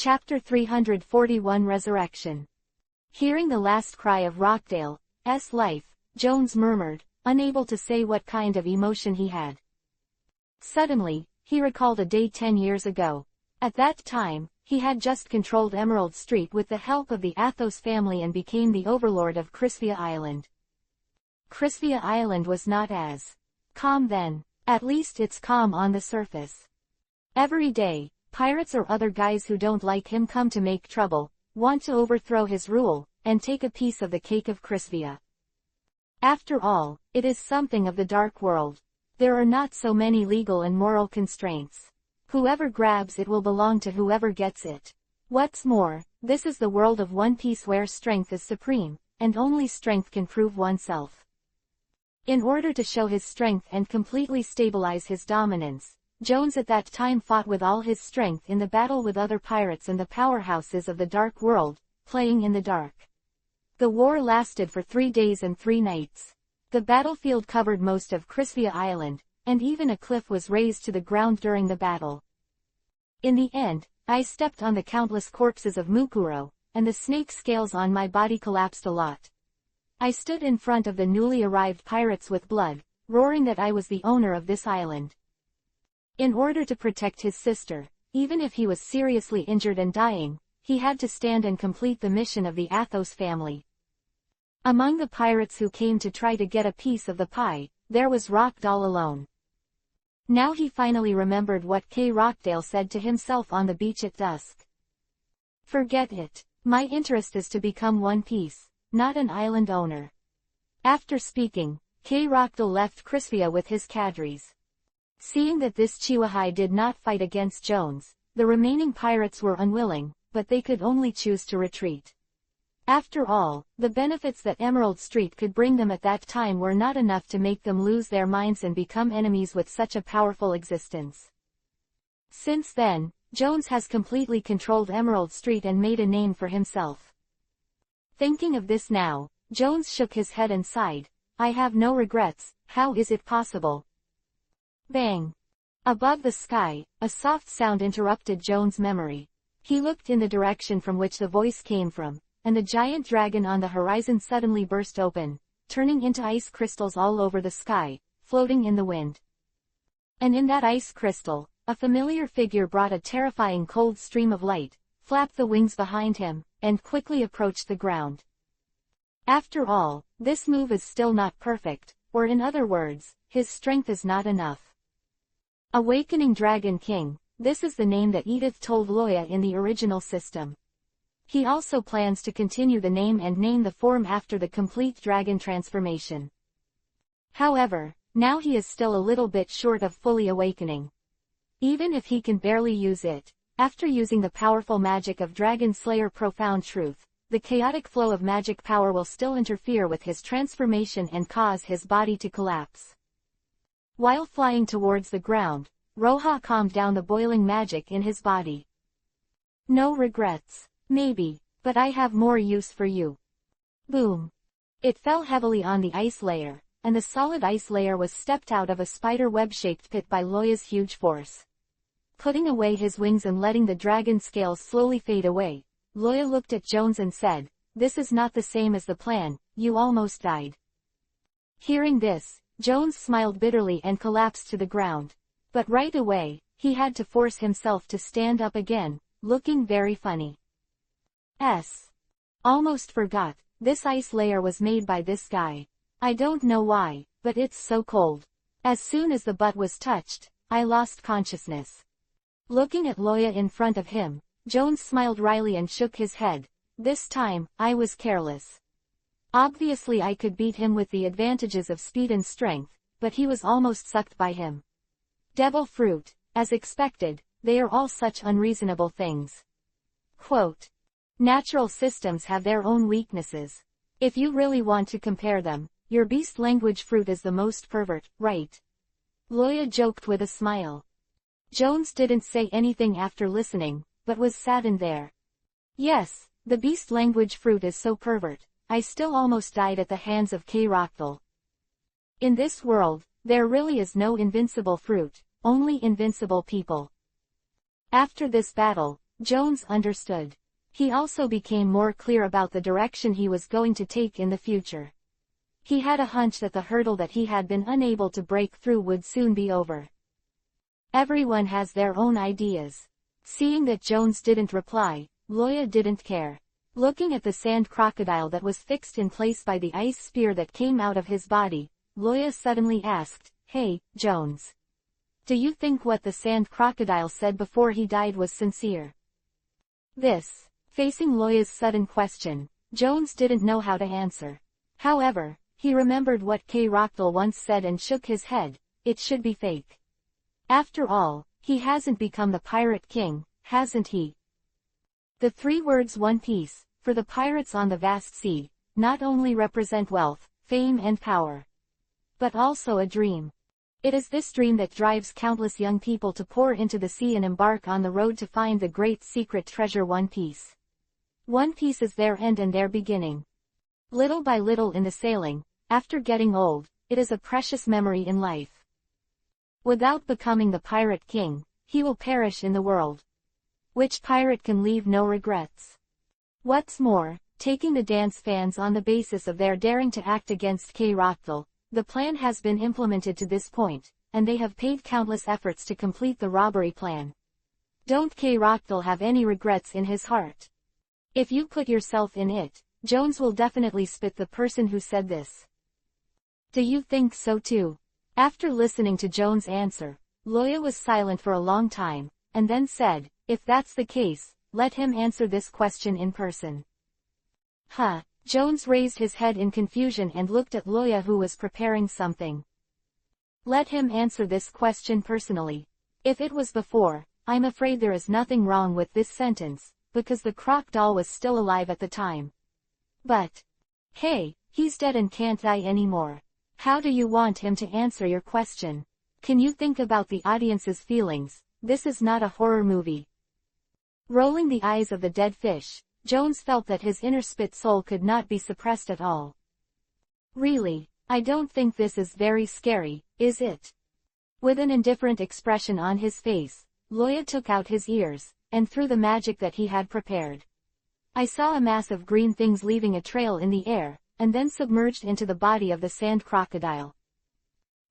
Chapter 341 Resurrection. Hearing the last cry of Rockdale's life, Jones murmured, unable to say what kind of emotion he had. Suddenly, he recalled a day 10 years ago. At that time, he had just controlled Emerald Street with the help of the Athos family and became the overlord of Crisvia Island. Crisvia Island was not as calm then. At least it's calm on the surface. Every day, pirates or other guys who don't like him come to make trouble, want to overthrow his rule, and take a piece of the cake of Crisvia. After all, it is something of the dark world. There are not so many legal and moral constraints. Whoever grabs it will belong to whoever gets it. What's more, this is the world of One Piece where strength is supreme, and only strength can prove oneself. In order to show his strength and completely stabilize his dominance, Jones at that time fought with all his strength in the battle with other pirates and the powerhouses of the dark world, playing in the dark. The war lasted for 3 days and 3 nights. The battlefield covered most of Crisvia Island, and even a cliff was razed to the ground during the battle. In the end, I stepped on the countless corpses of Mukuro, and the snake scales on my body collapsed a lot. I stood in front of the newly arrived pirates with blood, roaring that I was the owner of this island. In order to protect his sister, even if he was seriously injured and dying, he had to stand and complete the mission of the Athos family. Among the pirates who came to try to get a piece of the pie, there was Rockdale alone. Now he finally remembered what K. Rockdale said to himself on the beach at dusk. Forget it. My interest is to become One Piece, not an island owner. After speaking, K. Rockdale left Crisvia with his cadres. Seeing that this Chihuahua did not fight against Jones, the remaining pirates were unwilling, but they could only choose to retreat. After all, the benefits that Emerald Street could bring them at that time were not enough to make them lose their minds and become enemies with such a powerful existence. Since then, Jones has completely controlled Emerald Street and made a name for himself. Thinking of this now, Jones shook his head and sighed. I have no regrets. How is it possible? Bang! Above the sky, a soft sound interrupted Jones' memory. He looked in the direction from which the voice came from, and the giant dragon on the horizon suddenly burst open, turning into ice crystals all over the sky, floating in the wind. And in that ice crystal, a familiar figure brought a terrifying cold stream of light, flapped the wings behind him, and quickly approached the ground. After all, this move is still not perfect, or in other words, his strength is not enough. Awakening Dragon King, this is the name that Edith told Loya in the original system. He also plans to continue the name and name the form after the complete dragon transformation. However, now he is still a little bit short of fully awakening. Even if he can barely use it, after using the powerful magic of Dragon Slayer Profound Truth, the chaotic flow of magic power will still interfere with his transformation and cause his body to collapse. While flying towards the ground, Roha calmed down the boiling magic in his body. No regrets. Maybe, but I have more use for you. Boom. It fell heavily on the ice layer, and the solid ice layer was stepped out of a spider web-shaped pit by Loya's huge force. Putting away his wings and letting the dragon scales slowly fade away, Loya looked at Jones and said, "This is not the same as the plan, you almost died." Hearing this, Jones smiled bitterly and collapsed to the ground. But right away, he had to force himself to stand up again, looking very funny. Almost forgot, this ice layer was made by this guy. I don't know why, but it's so cold. As soon as the butt was touched, I lost consciousness. Looking at Loya in front of him, Jones smiled wryly and shook his head. This time, I was careless. Obviously I could beat him with the advantages of speed and strength, but he was almost sucked by him. Devil fruit, as expected, they are all such unreasonable things. Quote. Natural systems have their own weaknesses. If you really want to compare them, your beast language fruit is the most pervert, right? Loya joked with a smile. Jones didn't say anything after listening, but was saddened there. Yes, the beast language fruit is so pervert. I still almost died at the hands of K. Rockdale. In this world, there really is no invincible fruit, only invincible people. After this battle, Jones understood. He also became more clear about the direction he was going to take in the future. He had a hunch that the hurdle that he had been unable to break through would soon be over. Everyone has their own ideas. Seeing that Jones didn't reply, Loya didn't care. Looking at the sand crocodile that was fixed in place by the ice spear that came out of his body, Loya suddenly asked, "Hey, Jones. Do you think what the sand crocodile said before he died was sincere?" Facing Loya's sudden question, Jones didn't know how to answer. However, he remembered what K. Rockdale once said and shook his head. It should be fake. After all, he hasn't become the Pirate King, hasn't he? The three words "One Piece," for the pirates on the vast sea, not only represent wealth, fame and power, but also a dream. It is this dream that drives countless young people to pour into the sea and embark on the road to find the great secret treasure One Piece. One Piece is their end and their beginning. Little by little in the sailing, after getting old, it is a precious memory in life. Without becoming the Pirate King, he will perish in the world. Which pirate can leave no regrets? What's more, taking the dance fans on the basis of their daring to act against K. Rockdale, the plan has been implemented to this point, and they have paid countless efforts to complete the robbery plan. Don't K. Rockdale have any regrets in his heart? If you put yourself in it, Jones will definitely spit the person who said this. Do you think so too? After listening to Jones' answer, Loya was silent for a long time, and then said, "If that's the case, let him answer this question in person." Jones raised his head in confusion and looked at Loya, who was preparing something. Let him answer this question personally. If it was before, I'm afraid there is nothing wrong with this sentence, because the crocodile was still alive at the time. But, hey, he's dead and can't die anymore. How do you want him to answer your question? Can you think about the audience's feelings? This is not a horror movie. Rolling the eyes of the dead fish, Jones felt that his inner spit soul could not be suppressed at all. Really, I don't think this is very scary, is it? With an indifferent expression on his face, Loya took out his ears, and through the magic that he had prepared, I saw a mass of green things leaving a trail in the air, and then submerged into the body of the sand crocodile.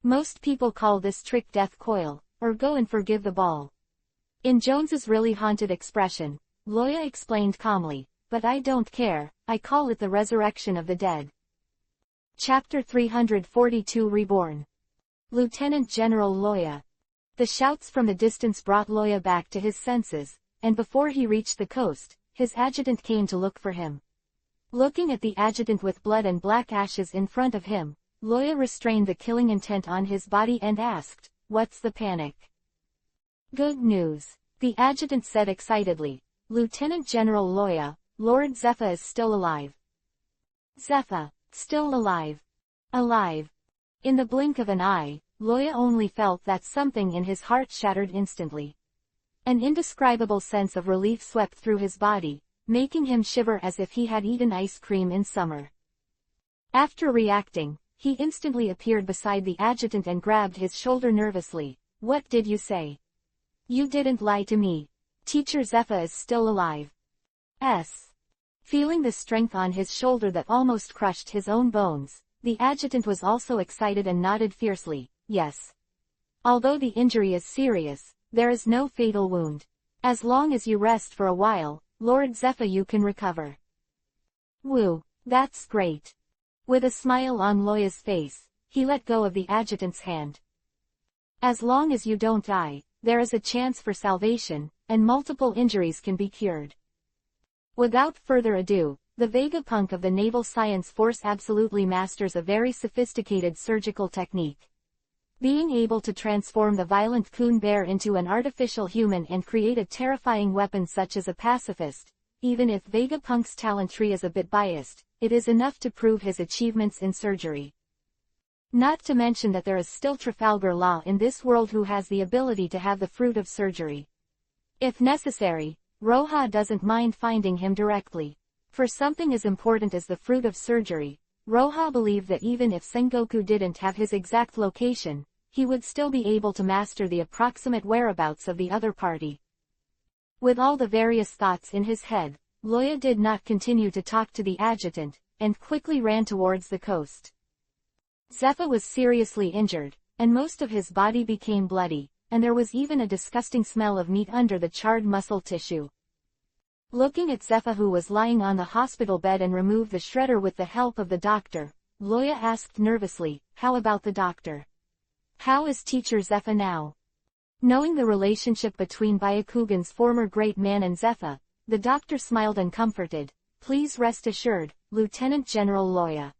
Most people call this trick death coil, or go and forgive the ball. In Jones's really haunted expression, Loya explained calmly, but I don't care, I call it the resurrection of the dead. Chapter 342 Reborn. Lieutenant General Loya. The shouts from the distance brought Loya back to his senses, and before he reached the coast, his adjutant came to look for him. Looking at the adjutant with blood and black ashes in front of him, Loya restrained the killing intent on his body and asked, "What's the panic?" "Good news," the adjutant said excitedly. "Lieutenant General Loya, Lord Zephyr is still alive." Zephyr, still alive? Alive? In the blink of an eye, Loya only felt that something in his heart shattered instantly. An indescribable sense of relief swept through his body, making him shiver as if he had eaten ice cream in summer. After reacting, he instantly appeared beside the adjutant and grabbed his shoulder nervously. "What did you say? You didn't lie to me. Teacher Zephyr is still alive." Feeling the strength on his shoulder that almost crushed his own bones, the adjutant was also excited and nodded fiercely, "Yes. Although the injury is serious, there is no fatal wound. As long as you rest for a while, Lord Zephyr, you can recover." "Woo, that's great." With a smile on Loya's face, he let go of the adjutant's hand. "As long as you don't die, there is a chance for salvation, and multiple injuries can be cured." Without further ado, the Vegapunk of the Naval Science Force absolutely masters a very sophisticated surgical technique. Being able to transform the violent coon bear into an artificial human and create a terrifying weapon such as a pacifist, even if Vegapunk's talent tree is a bit biased, it is enough to prove his achievements in surgery. Not to mention that there is still Trafalgar Law in this world who has the ability to have the fruit of surgery. If necessary, Roha doesn't mind finding him directly. For something as important as the fruit of surgery, Roha believed that even if Sengoku didn't have his exact location, he would still be able to master the approximate whereabouts of the other party. With all the various thoughts in his head, Loya did not continue to talk to the adjutant, and quickly ran towards the coast. Zephyr was seriously injured, and most of his body became bloody, and there was even a disgusting smell of meat under the charred muscle tissue. Looking at Zephyr, who was lying on the hospital bed and removed the shredder with the help of the doctor, Loya asked nervously, "How about the doctor? How is teacher Zephyr now?" Knowing the relationship between Byakugan's former great man and Zephyr, the doctor smiled and comforted, "Please rest assured, Lieutenant General Loya.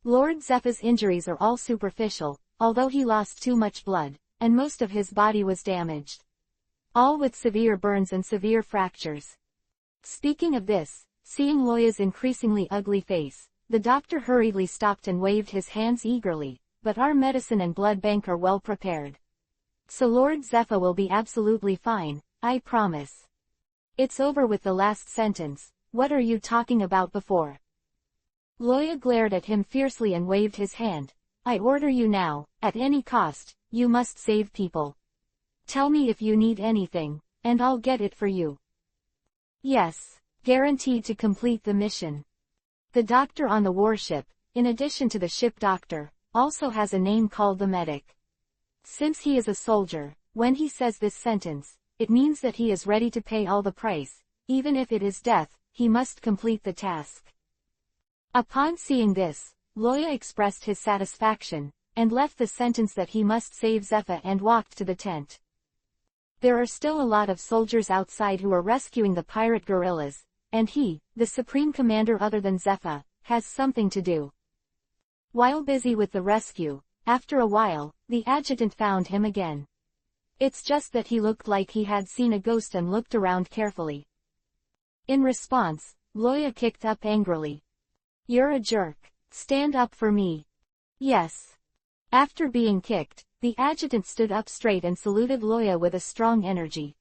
Lord Zephyr's injuries are all superficial, although he lost too much blood, and most of his body was damaged. All with severe burns and severe fractures." Speaking of this, seeing Loya's increasingly ugly face, the doctor hurriedly stopped and waved his hands eagerly, "But our medicine and blood bank are well prepared. So Lord Zephyr will be absolutely fine, I promise." "It's over with the last sentence, what are you talking about before?" Loya glared at him fiercely and waved his hand. "I order you now, at any cost, you must save people. Tell me if you need anything, and I'll get it for you." "Yes, guaranteed to complete the mission." The doctor on the warship, in addition to the ship doctor, also has a name called the medic. Since he is a soldier, when he says this sentence, it means that he is ready to pay all the price, even if it is death, he must complete the task. Upon seeing this, Loya expressed his satisfaction, and left the sentence that he must save Zephyr and walked to the tent. There are still a lot of soldiers outside who are rescuing the pirate guerrillas, and he, the supreme commander other than Zephyr, has something to do. While busy with the rescue, after a while, the adjutant found him again. It's just that he looked like he had seen a ghost and looked around carefully. In response, Loya kicked up angrily. "You're a jerk. Stand up for me." "Yes." After being kicked, the adjutant stood up straight and saluted Loya with a strong energy.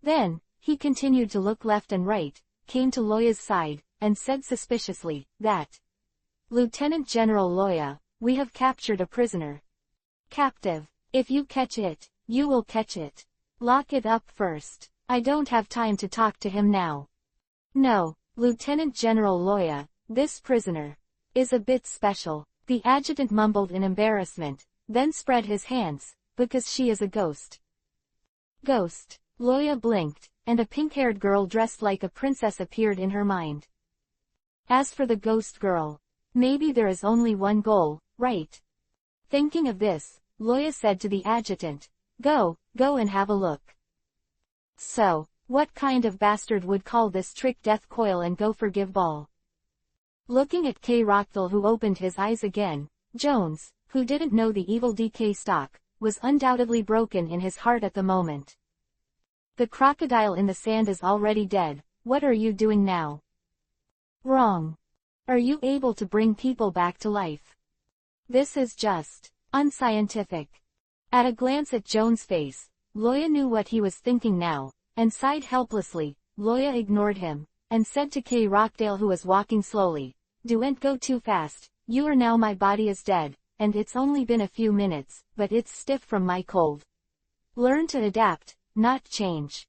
Then, he continued to look left and right, came to Loya's side, and said suspiciously, "That. Lieutenant General Loya, we have captured a prisoner. Captive. If you catch it, you will catch it. Lock it up first. I don't have time to talk to him now." "No, Lieutenant General Loya, this prisoner is a bit special," the adjutant mumbled in embarrassment, then spread his hands, "because she is a ghost." Ghost. Loya blinked, and a pink-haired girl dressed like a princess appeared in her mind. As for the ghost girl, maybe there is only one goal, right? Thinking of this, Loya said to the adjutant, Go and have a look." So, what kind of bastard would call this trick death coil and go for give ball? Looking at K. Rockdale, who opened his eyes again, Jones, who didn't know the evil DK stock, was undoubtedly broken in his heart at the moment. "The crocodile in the sand is already dead, what are you doing now?" "Wrong. Are you able to bring people back to life? This is just unscientific." At a glance at Jones' face, Loya knew what he was thinking now, and sighed helplessly. Loya ignored him, and said to K. Rockdale, who was walking slowly, "Don't go too fast, you are now my body is dead, and it's only been a few minutes, but it's stiff from my cold. Learn to adapt, not change."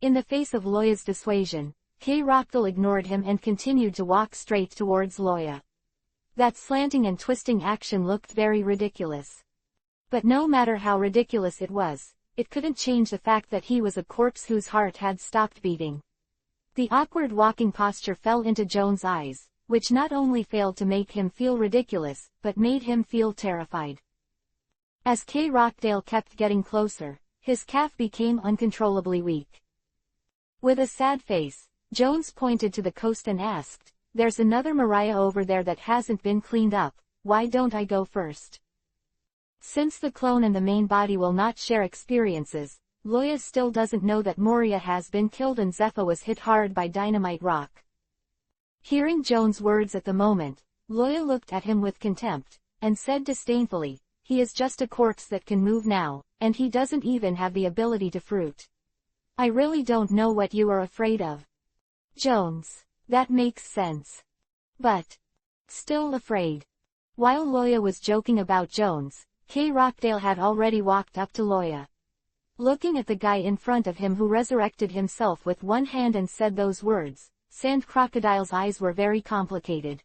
In the face of Loya's dissuasion, K. Rockdale ignored him and continued to walk straight towards Loya. That slanting and twisting action looked very ridiculous. But no matter how ridiculous it was, it couldn't change the fact that he was a corpse whose heart had stopped beating. The awkward walking posture fell into Jones' eyes, which not only failed to make him feel ridiculous, but made him feel terrified. As K. Rockdale kept getting closer, his calf became uncontrollably weak. With a sad face, Jones pointed to the coast and asked, "There's another Mariah over there that hasn't been cleaned up, why don't I go first?" Since the clone and the main body will not share experiences, Loya still doesn't know that Moria has been killed and Zephyr was hit hard by dynamite rock. Hearing Jones' words at the moment, Loya looked at him with contempt, and said disdainfully, "He is just a corpse that can move now, and he doesn't even have the ability to fruit. I really don't know what you are afraid of." Jones. That makes sense. But still afraid. While Loya was joking about Jones, K. Rockdale had already walked up to Loya. Looking at the guy in front of him who resurrected himself with one hand and said those words, Sand Crocodile's eyes were very complicated.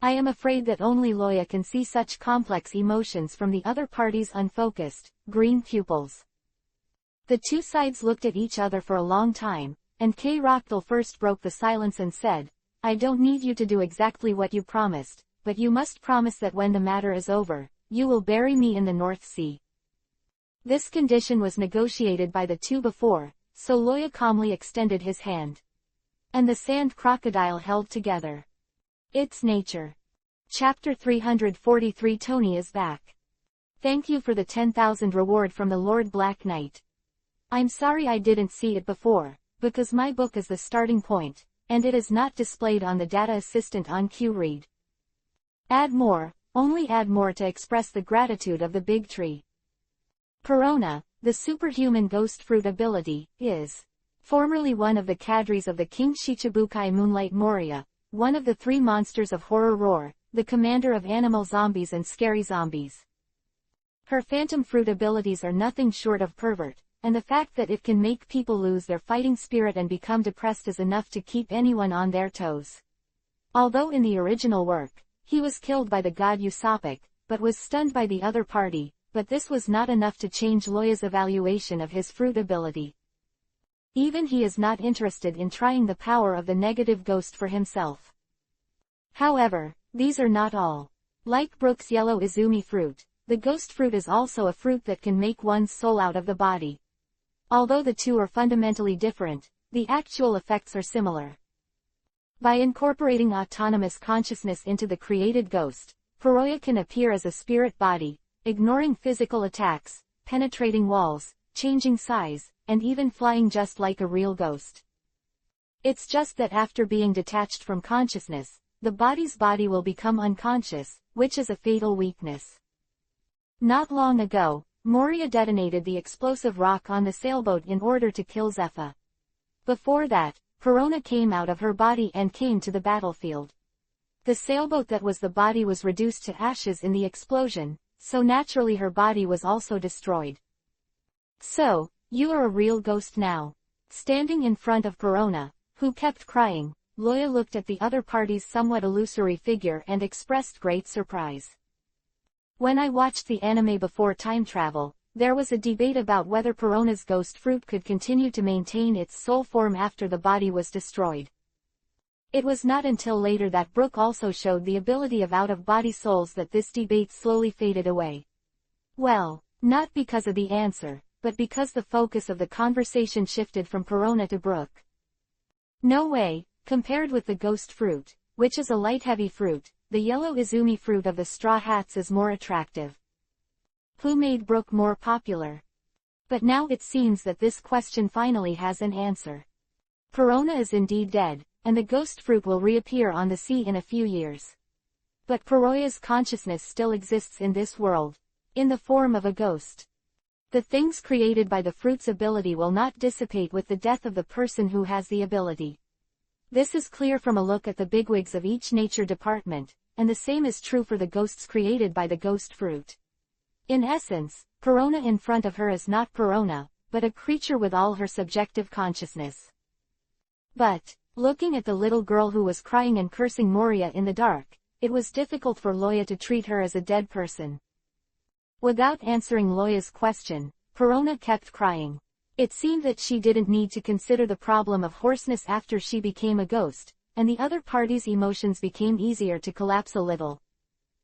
I am afraid that only Loya can see such complex emotions from the other party's unfocused, green pupils. The two sides looked at each other for a long time, and K. Rockdale first broke the silence and said, I don't need you to do exactly what you promised, but you must promise that when the matter is over, you will bury me in the North Sea. This condition was negotiated by the two before, so Loya calmly extended his hand. And the sand crocodile held together. Its nature. Chapter 343 Tony is back. Thank you for the 10,000 reward from the Lord Black Knight. I'm sorry I didn't see it before, because my book is the starting point, and it is not displayed on the data assistant on QRead. Add more, only add more to express the gratitude of the big tree. Corona, the superhuman ghost fruit ability, is formerly one of the cadres of the King Shichibukai Moonlight Moria, one of the three monsters of Horror Roar, the commander of animal zombies and scary zombies. Her phantom fruit abilities are nothing short of pervert, and the fact that it can make people lose their fighting spirit and become depressed is enough to keep anyone on their toes. Although in the original work, he was killed by the god Usopp, but was stunned by the other party, but this was not enough to change Loya's evaluation of his fruit ability. Even he is not interested in trying the power of the negative ghost for himself. However, these are not all. Like Brooke's yellow Izumi fruit, the ghost fruit is also a fruit that can make one's soul out of the body. Although the two are fundamentally different, the actual effects are similar. By incorporating autonomous consciousness into the created ghost, Furuya can appear as a spirit body, ignoring physical attacks, penetrating walls, changing size, and even flying just like a real ghost. It's just that after being detached from consciousness, the body's body will become unconscious, which is a fatal weakness. Not long ago, Moria detonated the explosive rock on the sailboat in order to kill Zephyr. Before that, Corona came out of her body and came to the battlefield. The sailboat that was the body was reduced to ashes in the explosion, so naturally her body was also destroyed. So, you are a real ghost now. Standing in front of Corona, who kept crying, Loya looked at the other party's somewhat illusory figure and expressed great surprise. When I watched the anime before time travel, there was a debate about whether Corona's ghost fruit could continue to maintain its soul form after the body was destroyed. It was not until later that Brooke also showed the ability of out-of-body souls that this debate slowly faded away. Well, not because of the answer, but because the focus of the conversation shifted from Corona to Brooke. No way, compared with the ghost fruit, which is a light-heavy fruit, the yellow Izumi fruit of the Straw Hats is more attractive. Who made Brooke more popular? But now it seems that this question finally has an answer. Corona is indeed dead, and the ghost fruit will reappear on the sea in a few years. But Kuroya's consciousness still exists in this world, in the form of a ghost. The things created by the fruit's ability will not dissipate with the death of the person who has the ability. This is clear from a look at the bigwigs of each nature department, and the same is true for the ghosts created by the ghost fruit. In essence, Corona in front of her is not Corona, but a creature with all her subjective consciousness. But, looking at the little girl who was crying and cursing Moria in the dark, it was difficult for Loya to treat her as a dead person. Without answering Loya's question, Corona kept crying. It seemed that she didn't need to consider the problem of hoarseness after she became a ghost, and the other party's emotions became easier to collapse a little.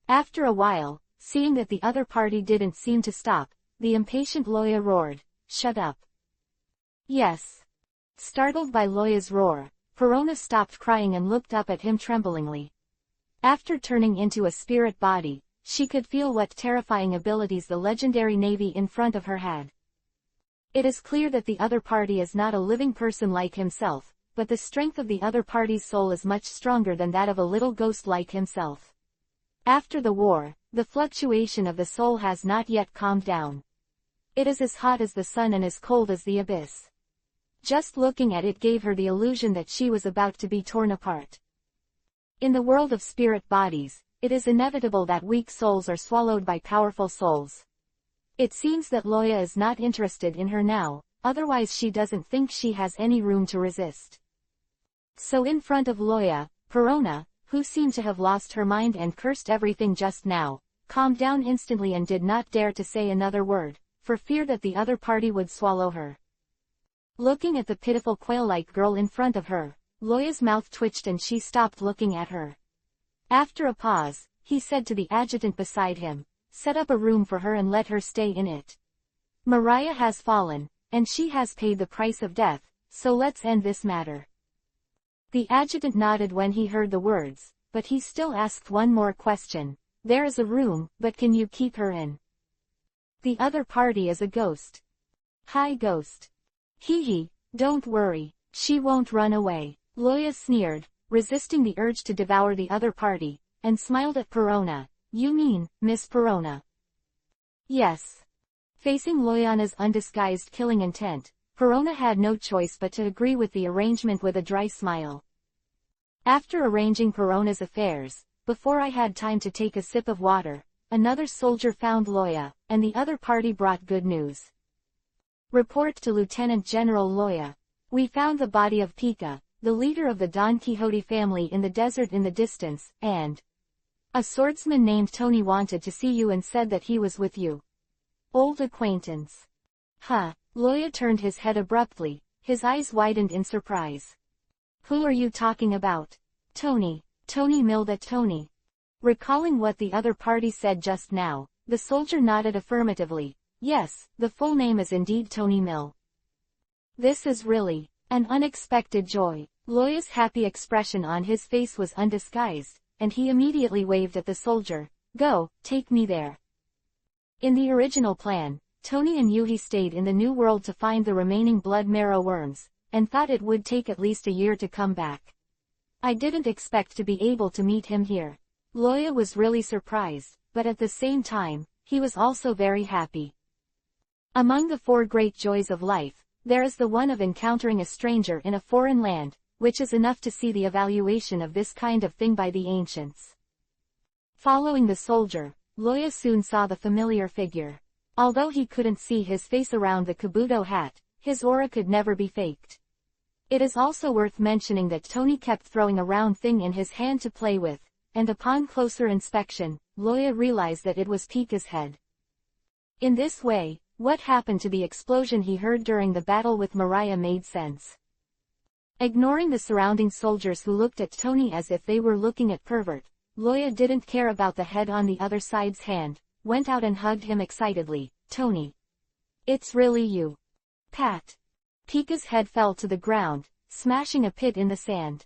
After a while, seeing that the other party didn't seem to stop, the impatient Loya roared, "Shut up." Yes. Startled by Loya's roar, Corona stopped crying and looked up at him tremblingly. After turning into a spirit body, she could feel what terrifying abilities the legendary navy in front of her had. It is clear that the other party is not a living person like himself, but the strength of the other party's soul is much stronger than that of a little ghost like himself. After the war, the fluctuation of the soul has not yet calmed down. It is as hot as the sun and as cold as the abyss. Just looking at it gave her the illusion that she was about to be torn apart. In the world of spirit bodies, it is inevitable that weak souls are swallowed by powerful souls. It seems that Loya is not interested in her now, otherwise she doesn't think she has any room to resist. So in front of Loya, Perona, who seemed to have lost her mind and cursed everything just now, calmed down instantly and did not dare to say another word, for fear that the other party would swallow her. Looking at the pitiful quail-like girl in front of her, Loya's mouth twitched and she stopped looking at her. After a pause, he said to the adjutant beside him, "Set up a room for her and let her stay in it. Mariah has fallen, and she has paid the price of death, so let's end this matter." The adjutant nodded when he heard the words, but he still asked one more question. "There is a room, but can you keep her in? The other party is a ghost." "Hi ghost. Hee hee, don't worry, she won't run away." Loya sneered, resisting the urge to devour the other party, and smiled at Perona. "You mean, Miss Perona?" "Yes." Facing Loyana's undisguised killing intent, Perona had no choice but to agree with the arrangement with a dry smile. After arranging Perona's affairs, before I had time to take a sip of water, another soldier found Loya, and the other party brought good news. "Report to Lieutenant General Loya. We found the body of Pika, the leader of the Don Quixote family in the desert in the distance, and a swordsman named Tony wanted to see you and said that he was with you." "Old acquaintance." "Huh." Loya turned his head abruptly, his eyes widened in surprise. "Who are you talking about?" "Tony. Tony Mill, that Tony." Recalling what the other party said just now, the soldier nodded affirmatively. "Yes, the full name is indeed Tony Mill." "This is really an unexpected joy." Loya's happy expression on his face was undisguised, and he immediately waved at the soldier. "Go, take me there." In the original plan, Tony and Yuhi stayed in the New World to find the remaining blood marrow worms, and thought it would take at least a year to come back. I didn't expect to be able to meet him here. Loya was really surprised, but at the same time, he was also very happy. Among the four great joys of life, there is the one of encountering a stranger in a foreign land, which is enough to see the evaluation of this kind of thing by the ancients. Following the soldier, Loya soon saw the familiar figure. Although he couldn't see his face around the kabuto hat, his aura could never be faked. It is also worth mentioning that Tony kept throwing a round thing in his hand to play with, and upon closer inspection, Loya realized that it was Pika's head. In this way, what happened to the explosion he heard during the battle with Mariah made sense. Ignoring the surrounding soldiers who looked at Tony as if they were looking at pervert, Loya didn't care about the head on the other side's hand, went out and hugged him excitedly. "Tony. It's really you." Pat. Pika's head fell to the ground, smashing a pit in the sand.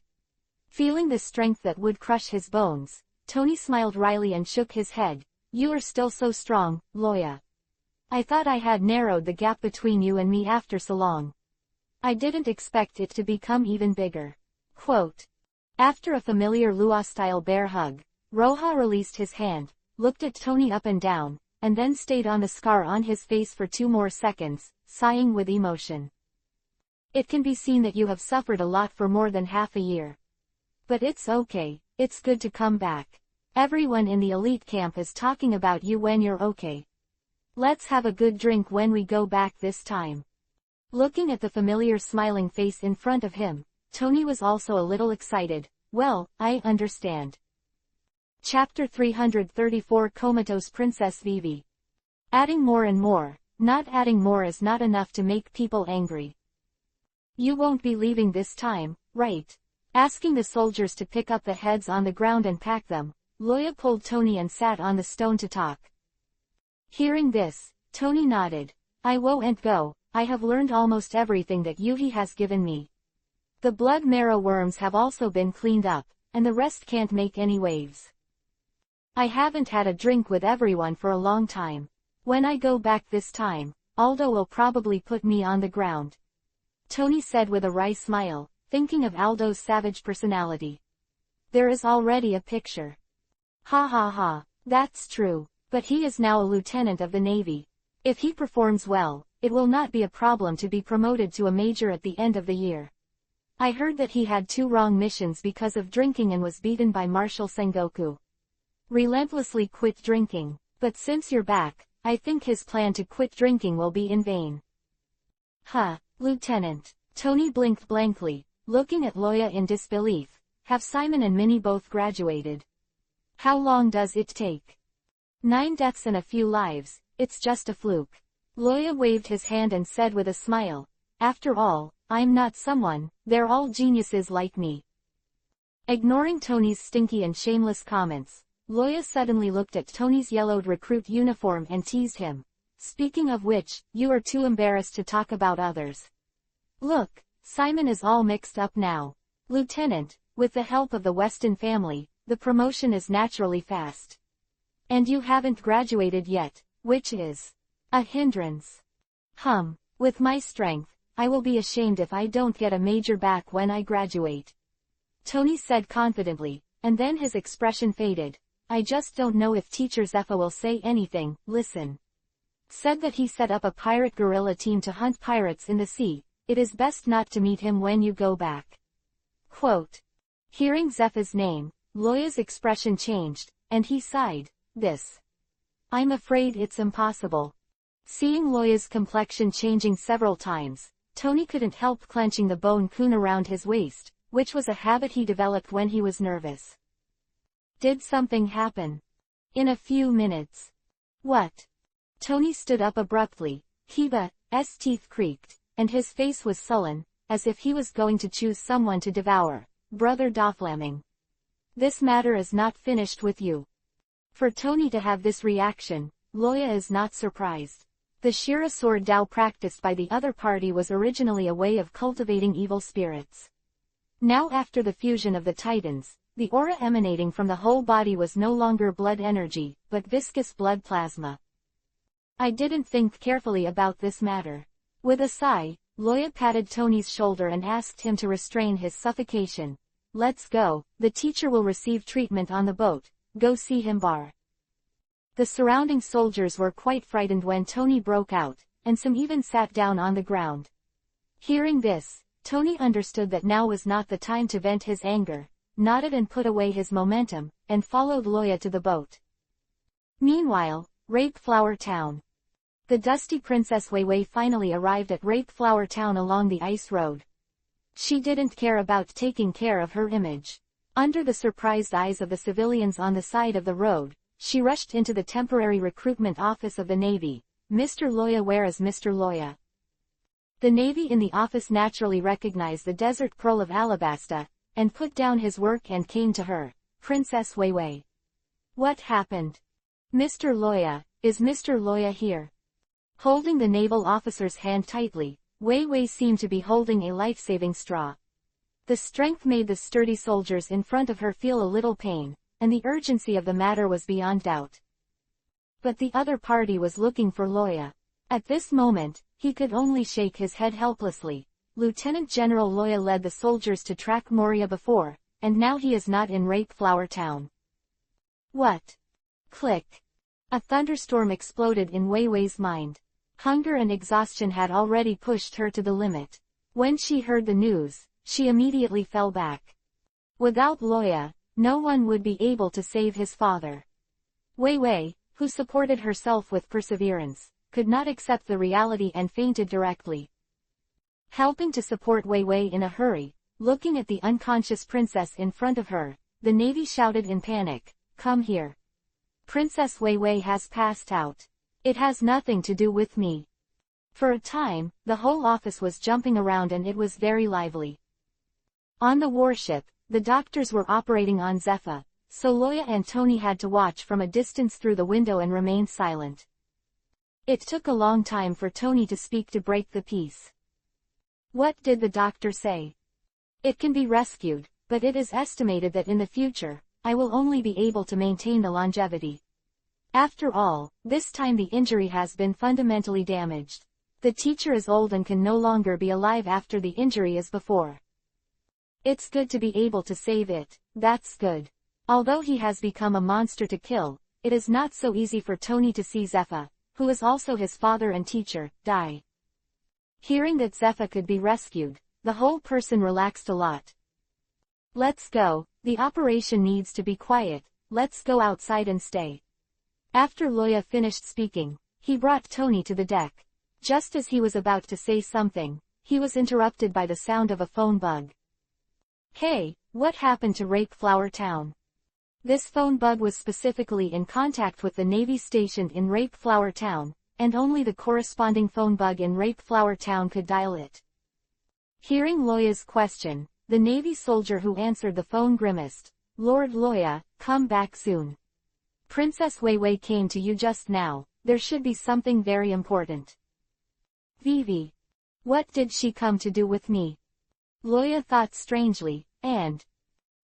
Feeling the strength that would crush his bones, Tony smiled wryly and shook his head. "You are still so strong, Loya. I thought I had narrowed the gap between you and me after so long. I didn't expect it to become even bigger." Quote. After a familiar Lua-style bear hug, Roja released his hand, looked at Tony up and down, and then stayed on the scar on his face for 2 more seconds, sighing with emotion. "It can be seen that you have suffered a lot for more than half a year. But it's okay, it's good to come back. Everyone in the elite camp is talking about you when you're okay. Let's have a good drink when we go back this time." Looking at the familiar smiling face in front of him, Tony was also a little excited. "Well, I understand." Chapter 334 Comatose Princess Vivi. Adding more and more, not adding more is not enough to make people angry. "You won't be leaving this time, right?" Asking the soldiers to pick up the heads on the ground and pack them, Loya pulled Tony and sat on the stone to talk. Hearing this, Tony nodded. "I won't go, I have learned almost everything that Yuhi has given me. The blood marrow worms have also been cleaned up, and the rest can't make any waves. I haven't had a drink with everyone for a long time. When I go back this time, Aldo will probably put me on the ground." Tony said with a wry smile, thinking of Aldo's savage personality. "There is already a picture." "Ha ha ha, that's true, but he is now a lieutenant of the Navy. If he performs well, it will not be a problem to be promoted to a major at the end of the year. I heard that he had 2 wrong missions because of drinking and was beaten by Marshal Sengoku. Relentlessly quit drinking, but since you're back, I think his plan to quit drinking will be in vain. Huh, Lieutenant. Tony blinked blankly, looking at Loya in disbelief. Have Simon and Minnie both graduated? How long does it take? 9 deaths and a few lives, it's just a fluke. Loya waved his hand and said with a smile, after all, I'm not someone, they're all geniuses like me. Ignoring Tony's stinky and shameless comments, Loya suddenly looked at Tony's yellowed recruit uniform and teased him. Speaking of which, you are too embarrassed to talk about others. Look, Simon is all mixed up now. Lieutenant, with the help of the Weston family, the promotion is naturally fast. And you haven't graduated yet, which is a hindrance. With my strength, I will be ashamed if I don't get a major back when I graduate. Tony said confidently, and then his expression faded. I just don't know if Teacher Zephyr will say anything. Listen. Said that he set up a pirate guerrilla team to hunt pirates in the sea. It is best not to meet him when you go back. Quote. Hearing Zephyr's name, Loya's expression changed, and he sighed. I'm afraid it's impossible. Seeing Loya's complexion changing several times, Tony couldn't help clenching the bone coon around his waist, which was a habit he developed when he was nervous. Did something happen? In a few minutes. What? Tony stood up abruptly. Heba's teeth creaked, and his face was sullen, as if he was going to choose someone to devour. Brother Doflamming. This matter is not finished with you. For Tony to have this reaction, Loya is not surprised. The Shira sword Dao practiced by the other party was originally a way of cultivating evil spirits. Now after the fusion of the Titans, the aura emanating from the whole body was no longer blood energy, but viscous blood plasma. I didn't think carefully about this matter. With a sigh, Loya patted Tony's shoulder and asked him to restrain his suffocation. Let's go, the teacher will receive treatment on the boat, go see him bar. The surrounding soldiers were quite frightened when Tony broke out, and some even sat down on the ground. Hearing this, Tony understood that now was not the time to vent his anger, nodded and put away his momentum, and followed Loya to the boat. Meanwhile, Rape Flower Town. The dusty Princess Wei Wei finally arrived at Rape Flower Town along the ice road. She didn't care about taking care of her image. Under the surprised eyes of the civilians on the side of the road, she rushed into the temporary recruitment office of the Navy. Mr. Loya, where is Mr. Loya? The Navy in the office naturally recognized the Desert Pearl of Alabasta, and put down his work and came to her. Princess Wei Wei. What happened? Mr. Loya, is Mr. Loya here? Holding the naval officer's hand tightly, Wei Wei seemed to be holding a life-saving straw. The strength made the sturdy soldiers in front of her feel a little pain, and the urgency of the matter was beyond doubt. But the other party was looking for Loya. At this moment, he could only shake his head helplessly. Lieutenant General Loya led the soldiers to track Moria before, and now he is not in Rape Flower Town. What? Click. A thunderstorm exploded in Wei Wei's mind. Hunger and exhaustion had already pushed her to the limit. When she heard the news, she immediately fell back. Without Loya, no one would be able to save his father. Wei Wei, who supported herself with perseverance, could not accept the reality and fainted directly. Helping to support Wei Wei in a hurry, looking at the unconscious princess in front of her, the Navy shouted in panic, "Come here. Princess Wei Wei has passed out. It has nothing to do with me." For a time, the whole office was jumping around and it was very lively. On the warship, the doctors were operating on Zephyr, so Loya and Tony had to watch from a distance through the window and remain silent. It took a long time for Tony to speak to break the peace. What did the doctor say? It can be rescued, but it is estimated that in the future, I will only be able to maintain the longevity. After all, this time the injury has been fundamentally damaged. The teacher is old and can no longer be alive after the injury is before. It's good to be able to save it, that's good. Although he has become a monster to kill, it is not so easy for Tony to see Zephyr, who is also his father and teacher, die. Hearing that Zephyr could be rescued, the whole person relaxed a lot. Let's go, the operation needs to be quiet, let's go outside and stay. After Loya finished speaking, He brought Tony to the deck. Just as he was about to say something, he was interrupted by the sound of a phone bug. Hey, what happened to Rapeflower Town? This phone bug was specifically in contact with the Navy stationed in Rapeflower Town, and only the corresponding phone bug in Rapeflower Town could dial it. Hearing Loya's question, the Navy soldier who answered the phone grimaced. Lord Loya, come back soon. Princess Weiwei came to you just now. There should be something very important. Vivi. What did she come to do with me? Loya thought strangely, and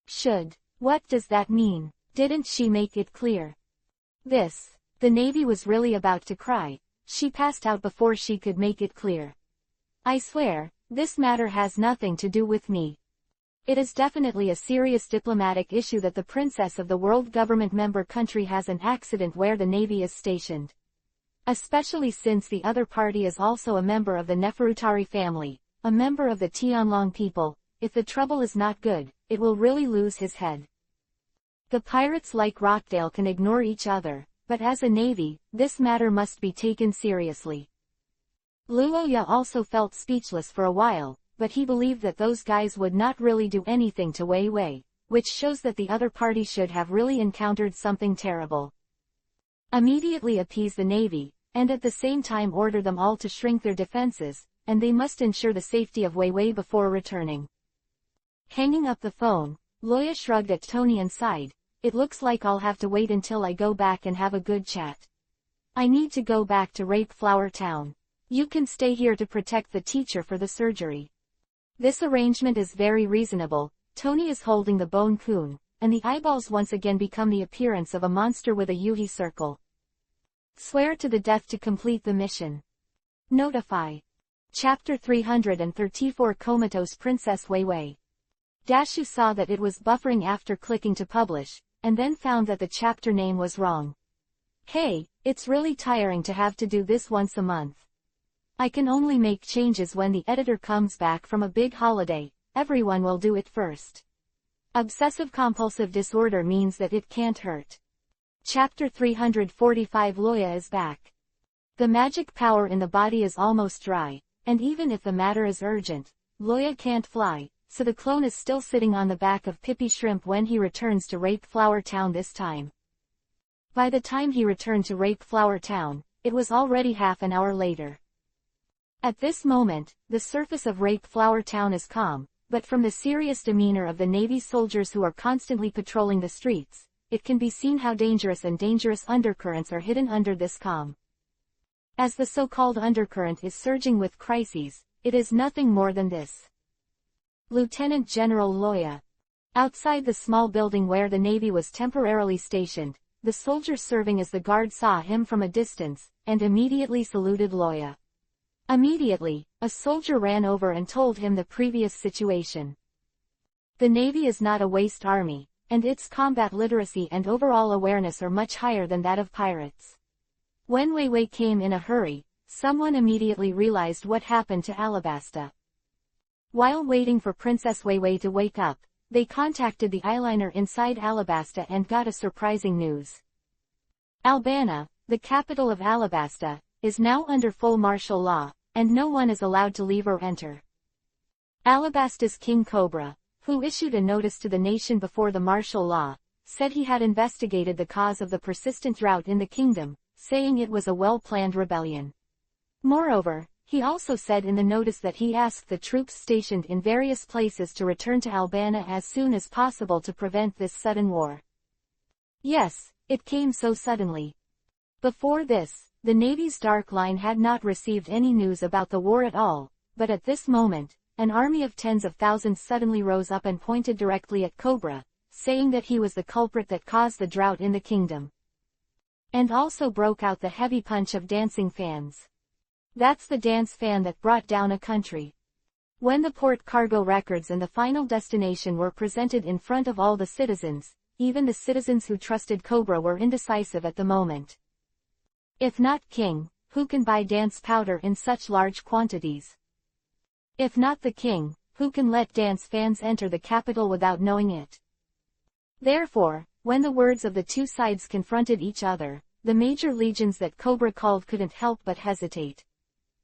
should. What does that mean? Didn't she make it clear? The Navy was really about to cry. She passed out before she could make it clear. I swear, this matter has nothing to do with me. It is definitely a serious diplomatic issue that the princess of the world government member country has an accident where the Navy is stationed. Especially since the other party is also a member of the Neferutari family, a member of the Tianlong people. If the trouble is not good, it will really lose his head. The pirates like Rockdale can ignore each other, but as a navy, this matter must be taken seriously. Luoya also felt speechless for a while, but he believed that those guys would not really do anything to Wei Wei, which shows that the other party should have really encountered something terrible. Immediately appease the Navy, and at the same time order them all to shrink their defenses, and they must ensure the safety of Wei Wei before returning. Hanging up the phone, Loya shrugged at Tony and sighed. It looks like I'll have to wait until I go back and have a good chat. I need to go back to Rapeflower Town. You can stay here to protect the teacher for the surgery. This arrangement is very reasonable. Tony is holding the bone coon, and the eyeballs once again become the appearance of a monster with a Yuhi circle. Swear to the death to complete the mission. Notify. Chapter 334 Comatose Princess Weiwei. Dashu saw that it was buffering after clicking to publish, and then found that the chapter name was wrong. Hey, it's really tiring to have to do this once a month. I can only make changes when the editor comes back from a big holiday. Everyone will do it first. Obsessive-compulsive disorder means that it can't hurt. Chapter 345 Loya is back. The magic power in the body is almost dry, and even if the matter is urgent, Loya can't fly, so the clone is still sitting on the back of Pippi Shrimp when he returns to Rapeflower Town this time. By the time he returned to Rapeflower Town, it was already half an hour later. At this moment, the surface of Rapeflower Town is calm, but from the serious demeanor of the Navy soldiers who are constantly patrolling the streets, it can be seen how dangerous undercurrents are hidden under this calm. As the so-called undercurrent is surging with crises, it is nothing more than this. Lieutenant General Loya. Outside the small building where the Navy was temporarily stationed, the soldier serving as the guard saw him from a distance, and immediately saluted Loya. Immediately, a soldier ran over and told him the previous situation. The Navy is not a waste army, and its combat literacy and overall awareness are much higher than that of pirates. When Wei Wei came in a hurry, someone immediately realized what happened to Alabasta. While waiting for Princess Wei Wei to wake up, they contacted the eyeliner inside Alabasta and got a surprising news. Albana, the capital of Alabasta, is now under full martial law, and no one is allowed to leave or enter. Alabasta's King Cobra, who issued a notice to the nation before the martial law, said he had investigated the cause of the persistent drought in the kingdom, saying it was a well-planned rebellion. Moreover, he also said in the notice that he asked the troops stationed in various places to return to Albana as soon as possible to prevent this sudden war. Yes, it came so suddenly. Before this, the Navy's Dark Line had not received any news about the war at all, but at this moment, an army of tens of thousands suddenly rose up and pointed directly at Cobra, saying that he was the culprit that caused the drought in the kingdom. And also broke out the heavy punch of dancing fans. That's the dance fan that brought down a country. When the port cargo records and the final destination were presented in front of all the citizens, even the citizens who trusted Cobra were indecisive at the moment. If not king, who can buy dance powder in such large quantities? If not the king, who can let dance fans enter the capital without knowing it? Therefore, when the words of the two sides confronted each other, the major legions that Cobra called couldn't help but hesitate.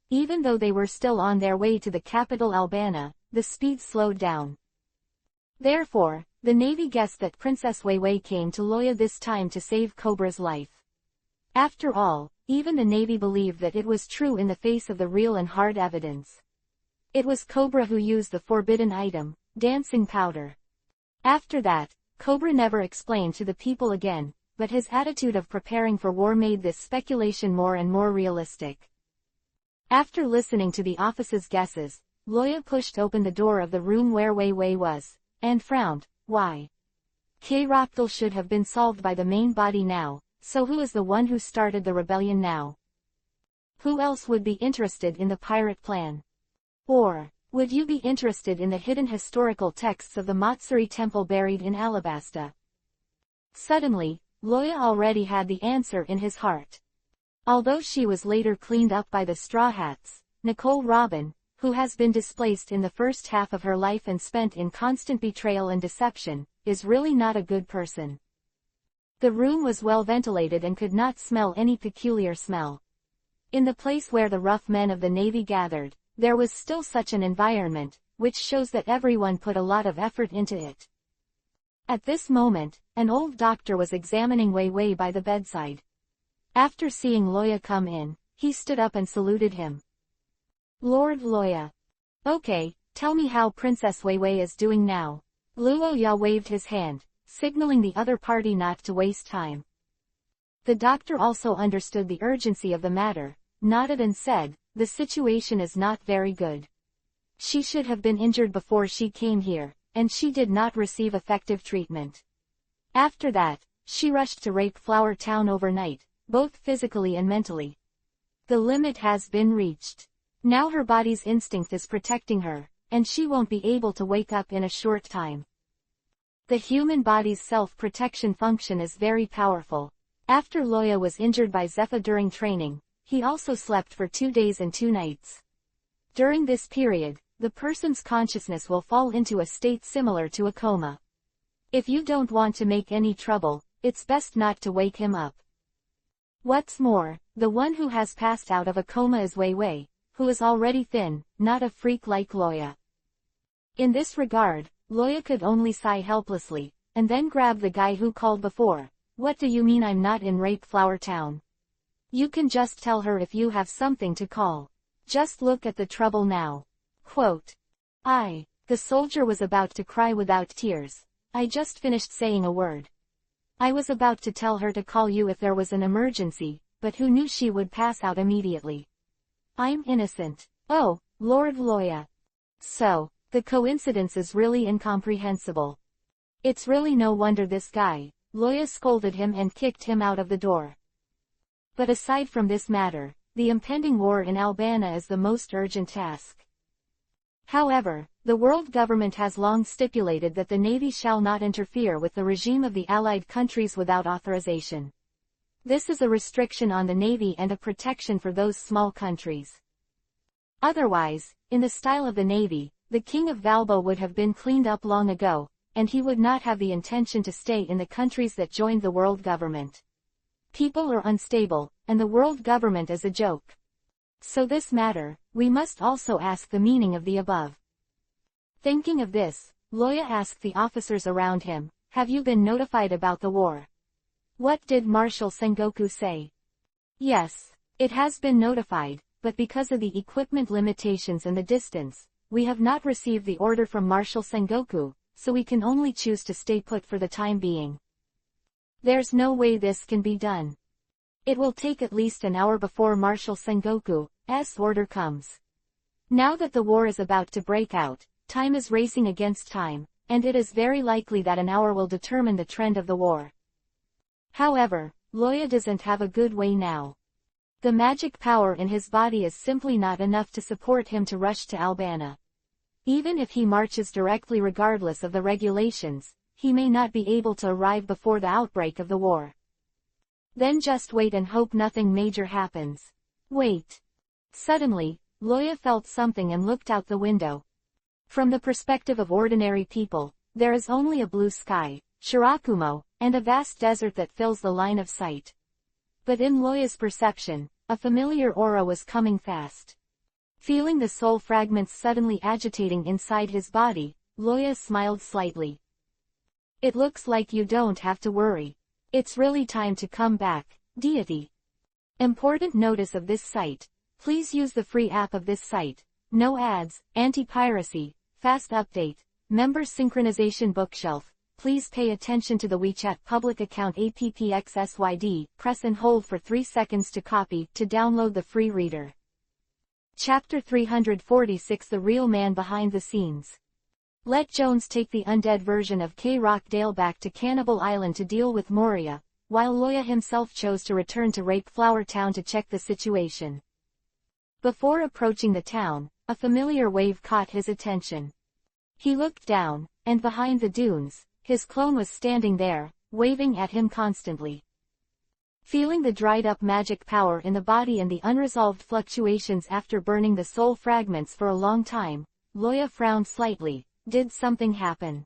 Even though they were still on their way to the capital Albana, the speed slowed down. Therefore, the Navy guessed that Princess Weiwei came to Loya this time to save Cobra's life. After all, even the Navy believed that it was true in the face of the real and hard evidence. It was Cobra who used the forbidden item, dancing powder. After that, Cobra never explained to the people again, but his attitude of preparing for war made this speculation more and more realistic. After listening to the officer's guesses, Loya pushed open the door of the room where Weiwei was, and frowned. Why? Rockdale should have been solved by the main body now, so who is the one who started the rebellion now? Who else would be interested in the pirate plan? Or, would you be interested in the hidden historical texts of the Matsuri temple buried in Alabasta? Suddenly, Loya already had the answer in his heart. Although she was later cleaned up by the Straw Hats, Nicole Robin, who has been displaced in the first half of her life and spent in constant betrayal and deception, is really not a good person. The room was well ventilated and could not smell any peculiar smell. In the place where the rough men of the Navy gathered, there was still such an environment, which shows that everyone put a lot of effort into it. At this moment, an old doctor was examining Weiwei by the bedside. After seeing Loya come in, he stood up and saluted him. Lord Loya. Okay, tell me how Princess Weiwei is doing now. Luoya waved his hand, signaling the other party not to waste time. The doctor also understood the urgency of the matter, nodded and said, the situation is not very good. She should have been injured before she came here, and she did not receive effective treatment. After that, she rushed to Rape Flower Town overnight, both physically and mentally. The limit has been reached. Now her body's instinct is protecting her, and she won't be able to wake up in a short time. The human body's self-protection function is very powerful. After Loya was injured by Zepha during training, he also slept for 2 days and 2 nights. During this period, the person's consciousness will fall into a state similar to a coma. If you don't want to make any trouble, it's best not to wake him up. What's more, the one who has passed out of a coma is Weiwei, who is already thin, not a freak like Loya. In this regard, Loya could only sigh helplessly, and then grab the guy who called before. What do you mean I'm not in Rape Flower Town? You can just tell her if you have something to call. Just look at the trouble now. Quote. The soldier was about to cry without tears. I just finished saying a word. I was about to tell her to call you if there was an emergency, but who knew she would pass out immediately? I'm innocent. Oh, Lord Loya. So, the coincidence is really incomprehensible. It's really no wonder this guy. Loya scolded him and kicked him out of the door. But aside from this matter, the impending war in Albana is the most urgent task. However, the world government has long stipulated that the Navy shall not interfere with the regime of the Allied countries without authorization. This is a restriction on the Navy and a protection for those small countries. Otherwise, in the style of the Navy, the King of Valbo would have been cleaned up long ago, and he would not have the intention to stay in the countries that joined the world government. People are unstable, and the world government is a joke. So this matter, we must also ask the meaning of the above. Thinking of this, Loya asked the officers around him, have you been notified about the war? What did Marshal Sengoku say? Yes, it has been notified, but because of the equipment limitations and the distance, we have not received the order from Marshal Sengoku, so we can only choose to stay put for the time being. There's no way this can be done. It will take at least an hour before Marshal Sengoku's order comes. Now that the war is about to break out, time is racing against time, and it is very likely that an hour will determine the trend of the war. However, Loya doesn't have a good way now. The magic power in his body is simply not enough to support him to rush to Albana. Even if he marches directly regardless of the regulations, he may not be able to arrive before the outbreak of the war. Then just wait and hope nothing major happens. Wait. Suddenly, Loya felt something and looked out the window. From the perspective of ordinary people, there is only a blue sky, Shirakumo, and a vast desert that fills the line of sight. But in Loya's perception, a familiar aura was coming fast. Feeling the soul fragments suddenly agitating inside his body, Loya smiled slightly. It looks like you don't have to worry. It's really time to come back, deity. Important notice of this site. Please use the free app of this site. No ads, anti-piracy, fast update, member synchronization bookshelf. Please pay attention to the WeChat public account APPXSYD. Press and hold for 3 seconds to copy, to download the free reader. Chapter 346 The Real Man Behind the Scenes. Let Jones take the undead version of K. Rockdale back to Cannibal Island to deal with Moria, while Loya himself chose to return to Rape Flower Town to check the situation. Before approaching the town, a familiar wave caught his attention. He looked down, and behind the dunes, his clone was standing there, waving at him constantly. Feeling the dried-up magic power in the body and the unresolved fluctuations after burning the soul fragments for a long time, Loya frowned slightly. Did something happen?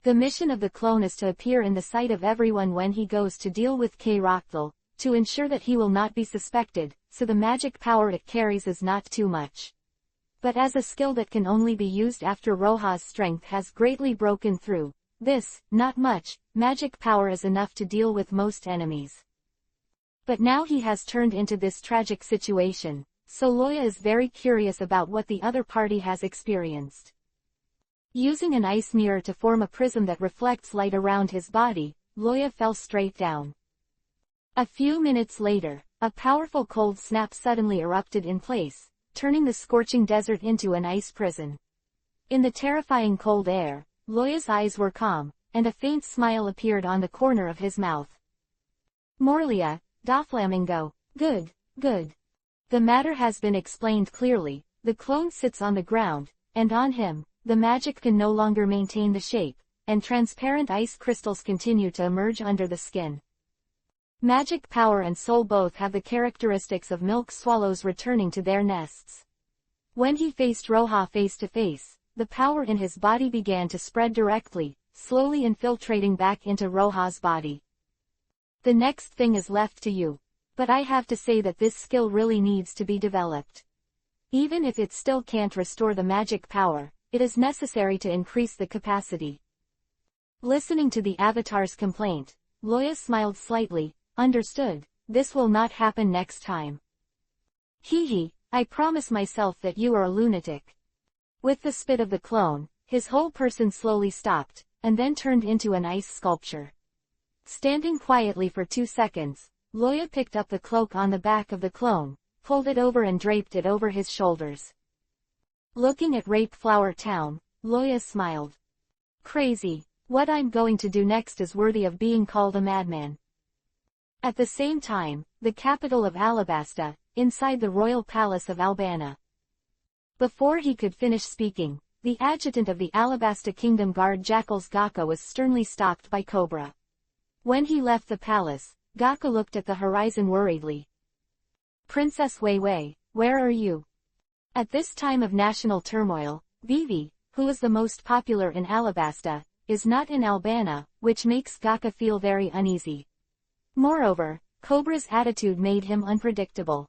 The mission of the clone is to appear in the sight of everyone when he goes to deal with K. Rockdale, to ensure that he will not be suspected, so the magic power it carries is not too much. But as a skill that can only be used after Roja's strength has greatly broken through, this, not much, magic power is enough to deal with most enemies. But now he has turned into this tragic situation, so Loya is very curious about what the other party has experienced. Using an ice mirror to form a prism that reflects light around his body, Loya fell straight down. A few minutes later, a powerful cold snap suddenly erupted in place, turning the scorching desert into an ice prison. In the terrifying cold air, Loya's eyes were calm, and a faint smile appeared on the corner of his mouth. Morlia, Doflamingo, good, good. The matter has been explained clearly. The clone sits on the ground, and on him, the magic can no longer maintain the shape, and transparent ice crystals continue to emerge under the skin. Magic power and soul both have the characteristics of milk swallows returning to their nests. When he faced Roja face to face, the power in his body began to spread directly, slowly infiltrating back into Roja's body. The next thing is left to you. But I have to say that this skill really needs to be developed. Even if it still can't restore the magic power, it is necessary to increase the capacity. Listening to the Avatar's complaint, Loya smiled slightly. Understood, this will not happen next time. Hee, I promise myself that you are a lunatic. With the spit of the clone, his whole person slowly stopped, and then turned into an ice sculpture. Standing quietly for 2 seconds, Loya picked up the cloak on the back of the clone, pulled it over and draped it over his shoulders. Looking at Rape Flower Town, Loya smiled. Crazy, what I'm going to do next is worthy of being called a madman. At the same time, the capital of Alabasta, inside the royal palace of Albana. Before he could finish speaking, the adjutant of the Alabasta Kingdom Guard Jackal's Gaka was sternly stopped by Cobra. When he left the palace, Gaka looked at the horizon worriedly. Princess Wei, where are you? At this time of national turmoil, Vivi, who is the most popular in Alabasta, is not in Albana, which makes Gaka feel very uneasy. Moreover, Cobra's attitude made him unpredictable.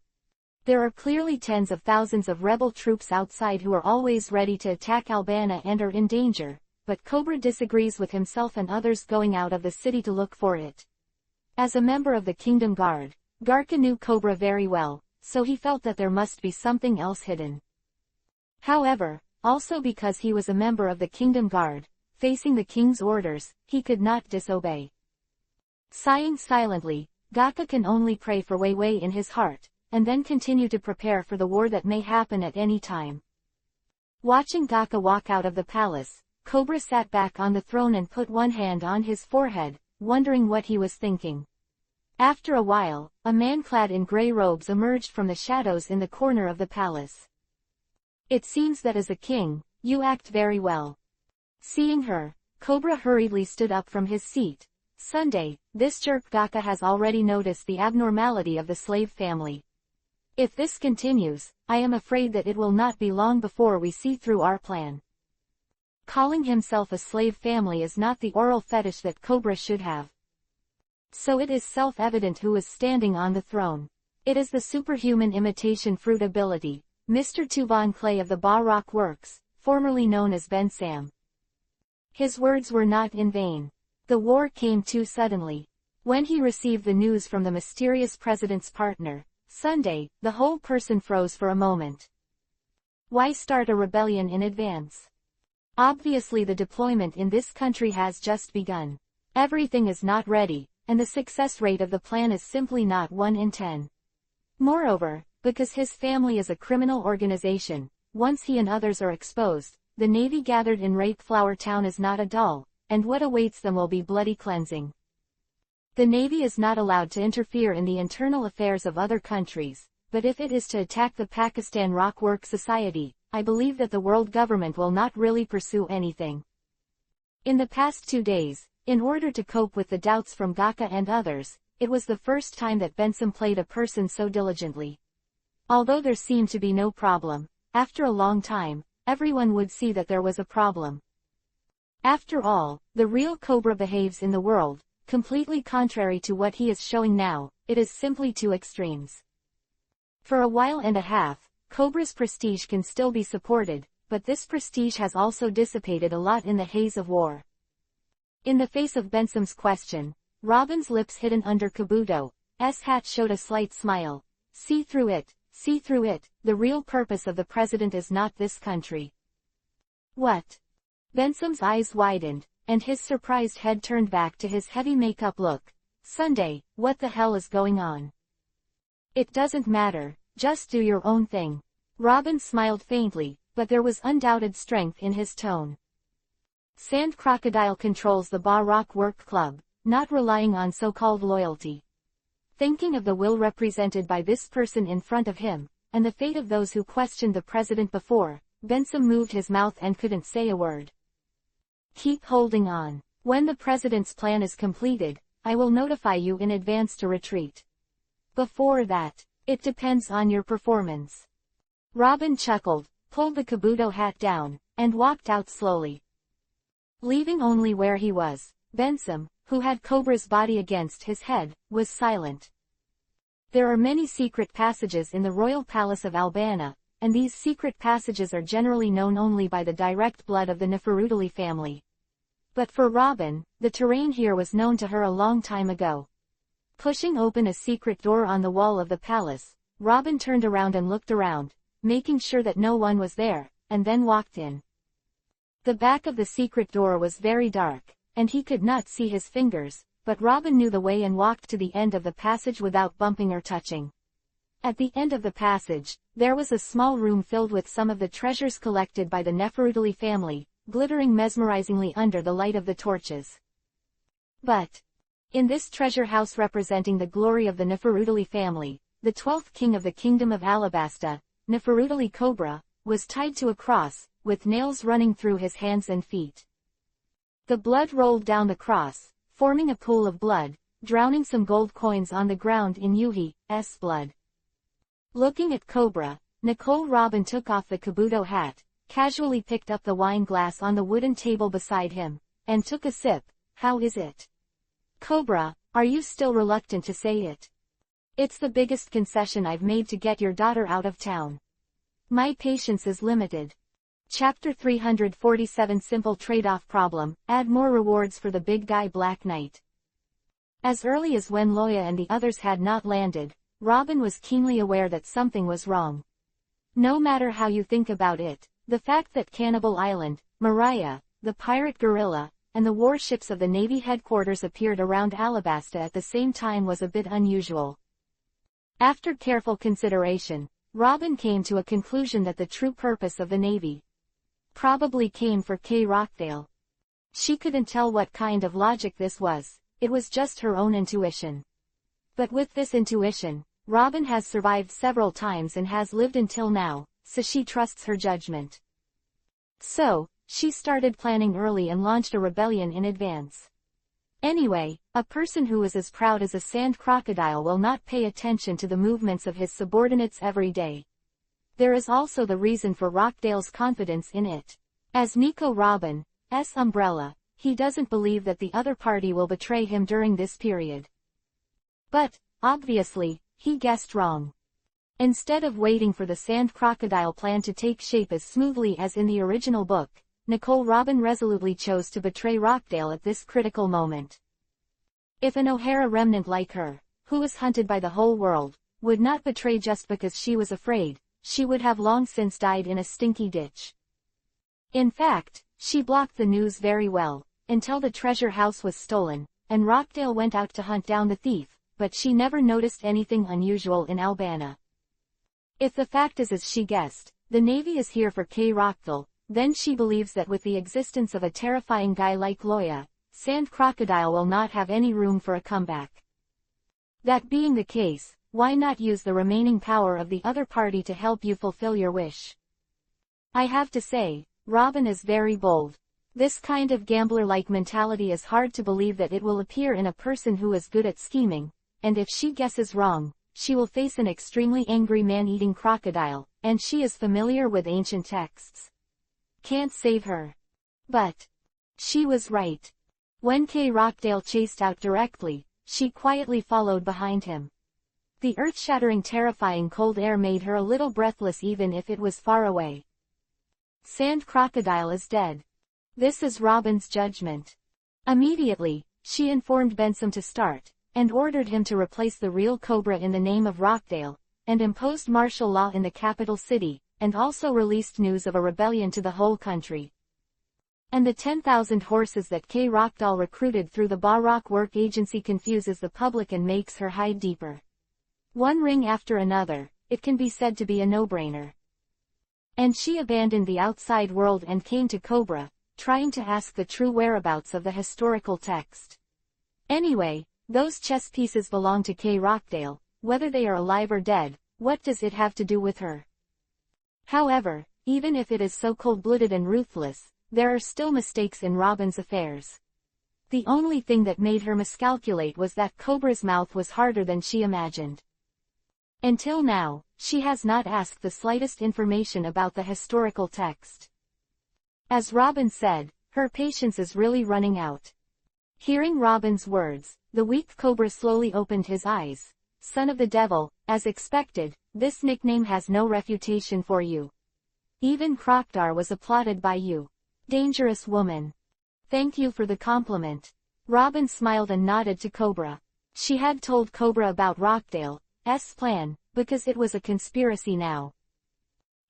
There are clearly tens of thousands of rebel troops outside who are always ready to attack Albana and are in danger, but Cobra disagrees with himself and others going out of the city to look for it. As a member of the Kingdom Guard, Garka knew Cobra very well, so he felt that there must be something else hidden. However, also because he was a member of the Kingdom Guard, facing the king's orders, he could not disobey. Sighing silently, Gaka can only pray for Wei in his heart, and then continue to prepare for the war that may happen at any time. Watching Gaka walk out of the palace, Cobra sat back on the throne and put one hand on his forehead, wondering what he was thinking. After a while, a man clad in grey robes emerged from the shadows in the corner of the palace. It seems that as a king, you act very well. Seeing her, Cobra hurriedly stood up from his seat. Sunday, this jerk Gaka has already noticed the abnormality of the slave family. If this continues, I am afraid that it will not be long before we see through our plan. Calling himself a slave family is not the oral fetish that Cobra should have. So it is self-evident who is standing on the throne. It is the superhuman imitation fruit ability, Mr. Tuban Clay of the Ba Rock Works, formerly known as Ben Sam. His words were not in vain. The war came too suddenly. When he received the news from the mysterious president's partner, Sunday, the whole person froze for a moment. Why start a rebellion in advance? Obviously the deployment in this country has just begun. Everything is not ready, and the success rate of the plan is simply not 1 in 10. Moreover, because his family is a criminal organization, once he and others are exposed, the Navy gathered in Rape Flower Town is not a doll, and what awaits them will be bloody cleansing. The Navy is not allowed to interfere in the internal affairs of other countries, but if it is to attack the Pakistan Rock Work Society, I believe that the world government will not really pursue anything. In the past 2 days, in order to cope with the doubts from Gaka and others, it was the first time that Benson played a person so diligently. Although there seemed to be no problem, after a long time, everyone would see that there was a problem. After all, the real Cobra behaves in the world, completely contrary to what he is showing now. It is simply two extremes. For a while and a half, Cobra's prestige can still be supported, but this prestige has also dissipated a lot in the haze of war. In the face of Benson's question, Robin's lips hidden under Kabuto's hat showed a slight smile. See through it, the real purpose of the president is not this country. What? Benson's eyes widened, and his surprised head turned back to his heavy makeup look. Sunday, what the hell is going on? It doesn't matter, just do your own thing. Robin smiled faintly, but there was undoubted strength in his tone. Sand Crocodile controls the Ba Rock Work Club, not relying on so-called loyalty. Thinking of the will represented by this person in front of him, and the fate of those who questioned the president before, Benson moved his mouth and couldn't say a word. Keep holding on. When the president's plan is completed, I will notify you in advance to retreat. Before that, it depends on your performance. Robin chuckled, pulled the Kabuto hat down, and walked out slowly. Leaving only where he was, Benson, who had Cobra's body against his head, was silent. There are many secret passages in the royal palace of Albana, and these secret passages are generally known only by the direct blood of the Neferutali family. But for Robin, the terrain here was known to her a long time ago. Pushing open a secret door on the wall of the palace, Robin turned around and looked around, making sure that no one was there, and then walked in. The back of the secret door was very dark, and he could not see his fingers, but Robin knew the way and walked to the end of the passage without bumping or touching. At the end of the passage, there was a small room filled with some of the treasures collected by the Neferutali family, glittering mesmerizingly under the light of the torches. But in this treasure house representing the glory of the Neferutali family, the 12th king of the kingdom of Alabasta, Neferutali Cobra, was tied to a cross, with nails running through his hands and feet. The blood rolled down the cross, forming a pool of blood, drowning some gold coins on the ground in Yuhi's blood. Looking at Cobra, Nicole Robin took off the Kabuto hat, casually picked up the wine glass on the wooden table beside him, and took a sip. How is it? Cobra, are you still reluctant to say it? It's the biggest concession I've made to get your daughter out of town. My patience is limited. Chapter 347 Simple Trade-off Problem, Add more rewards for the big guy Black Knight. As early as when Loya and the others had not landed, Robin was keenly aware that something was wrong. No matter how you think about it, the fact that Cannibal Island, Mariah, the pirate gorilla, and the warships of the Navy headquarters appeared around Alabasta at the same time was a bit unusual. After careful consideration, Robin came to a conclusion that the true purpose of the Navy probably came for Kay Rockdale. She couldn't tell what kind of logic this was, it was just her own intuition. But with this intuition, Robin has survived several times and has lived until now, so she trusts her judgment. So, she started planning early and launched a rebellion in advance. Anyway, a person who is as proud as a sand crocodile will not pay attention to the movements of his subordinates every day. There is also the reason for Rockdale's confidence in it. As Nico Robin's umbrella, he doesn't believe that the other party will betray him during this period. But, obviously, he guessed wrong. Instead of waiting for the sand crocodile plan to take shape as smoothly as in the original book, Nicole Robin resolutely chose to betray Rockdale at this critical moment. If an O'Hara remnant like her, who was hunted by the whole world, would not betray just because she was afraid, she would have long since died in a stinky ditch. In fact, she blocked the news very well, until the treasure house was stolen, and Rockdale went out to hunt down the thief, but she never noticed anything unusual in Albana. If the fact is as she guessed, the Navy is here for Kay Rockdale, then she believes that with the existence of a terrifying guy like Loya, Sand Crocodile will not have any room for a comeback. That being the case, why not use the remaining power of the other party to help you fulfill your wish? I have to say, Robin is very bold. This kind of gambler-like mentality is hard to believe that it will appear in a person who is good at scheming, and if she guesses wrong, she will face an extremely angry man-eating crocodile, and she is familiar with ancient texts. Can't save her. But she was right. When Kay Rockdale chased out directly, she quietly followed behind him. The earth-shattering terrifying cold air made her a little breathless even if it was far away. Sand Crocodile is dead. This is Robin's judgment. Immediately, she informed Benson to start, and ordered him to replace the real Cobra in the name of Rockdale, and imposed martial law in the capital city, and also released news of a rebellion to the whole country. And the 10,000 horses that Kay Rockdale recruited through the Barrock work agency confuses the public and makes her hide deeper. One ring after another, it can be said to be a no-brainer. And she abandoned the outside world and came to Cobra, trying to ask the true whereabouts of the historical text. Anyway, those chess pieces belong to Kay Rockdale, whether they are alive or dead, what does it have to do with her? However, even if it is so cold-blooded and ruthless, there are still mistakes in Robin's affairs. The only thing that made her miscalculate was that Cobra's mouth was harder than she imagined. Until now, she has not asked the slightest information about the historical text. As Robin said, her patience is really running out. Hearing Robin's words, the weak Cobra slowly opened his eyes. Son of the Devil, as expected, this nickname has no refutation for you. Even Crocdar was applauded by you. Dangerous woman. Thank you for the compliment. Robin smiled and nodded to Cobra. She had told Cobra about Rockdale's plan, because it was a conspiracy now.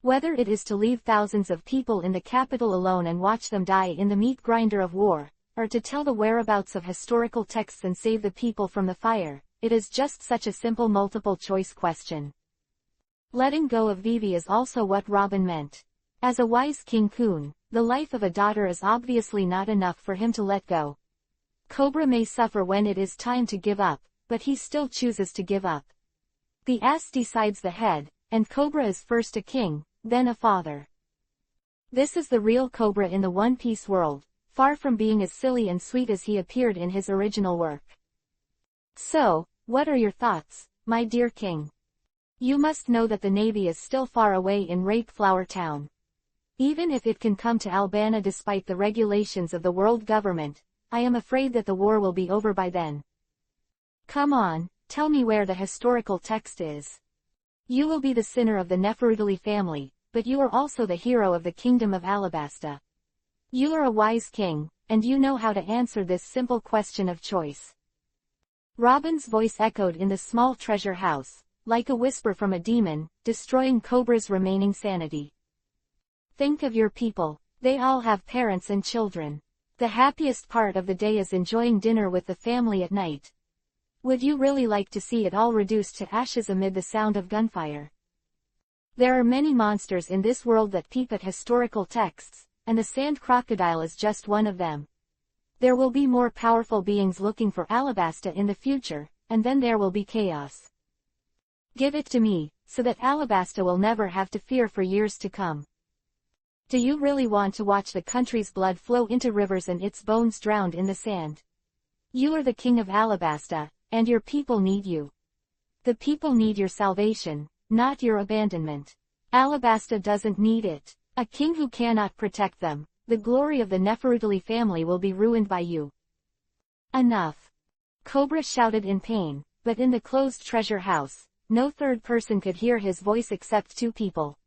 Whether it is to leave thousands of people in the capital alone and watch them die in the meat grinder of war, or to tell the whereabouts of historical texts and save the people from the fire, it is just such a simple multiple-choice question. Letting go of Vivi is also what Robin meant. As a wise King Coon, the life of a daughter is obviously not enough for him to let go. Cobra may suffer when it is time to give up, but he still chooses to give up. The ass decides the head, and Cobra is first a king, then a father. This is the real Cobra in the One Piece world, far from being as silly and sweet as he appeared in his original work. So, what are your thoughts, my dear king? You must know that the Navy is still far away in Rape Flower Town. Even if it can come to Albana despite the regulations of the world government, I am afraid that the war will be over by then. Come on, tell me where the historical text is. You will be the sinner of the Nefertiti family, but you are also the hero of the kingdom of Alabasta. You are a wise king, and you know how to answer this simple question of choice. Robin's voice echoed in the small treasure house, like a whisper from a demon, destroying Cobra's remaining sanity. Think of your people, they all have parents and children. The happiest part of the day is enjoying dinner with the family at night. Would you really like to see it all reduced to ashes amid the sound of gunfire? There are many monsters in this world that peep at historical texts, and the sand crocodile is just one of them. There will be more powerful beings looking for Alabasta in the future, and then there will be chaos. Give it to me, so that Alabasta will never have to fear for years to come. Do you really want to watch the country's blood flow into rivers and its bones drowned in the sand? You are the king of Alabasta, and your people need you. The people need your salvation, not your abandonment. Alabasta doesn't need it. A king who cannot protect them, the glory of the Nefertiti family will be ruined by you. Enough. Cobra shouted in pain, but in the closed treasure house, no third person could hear his voice except two people.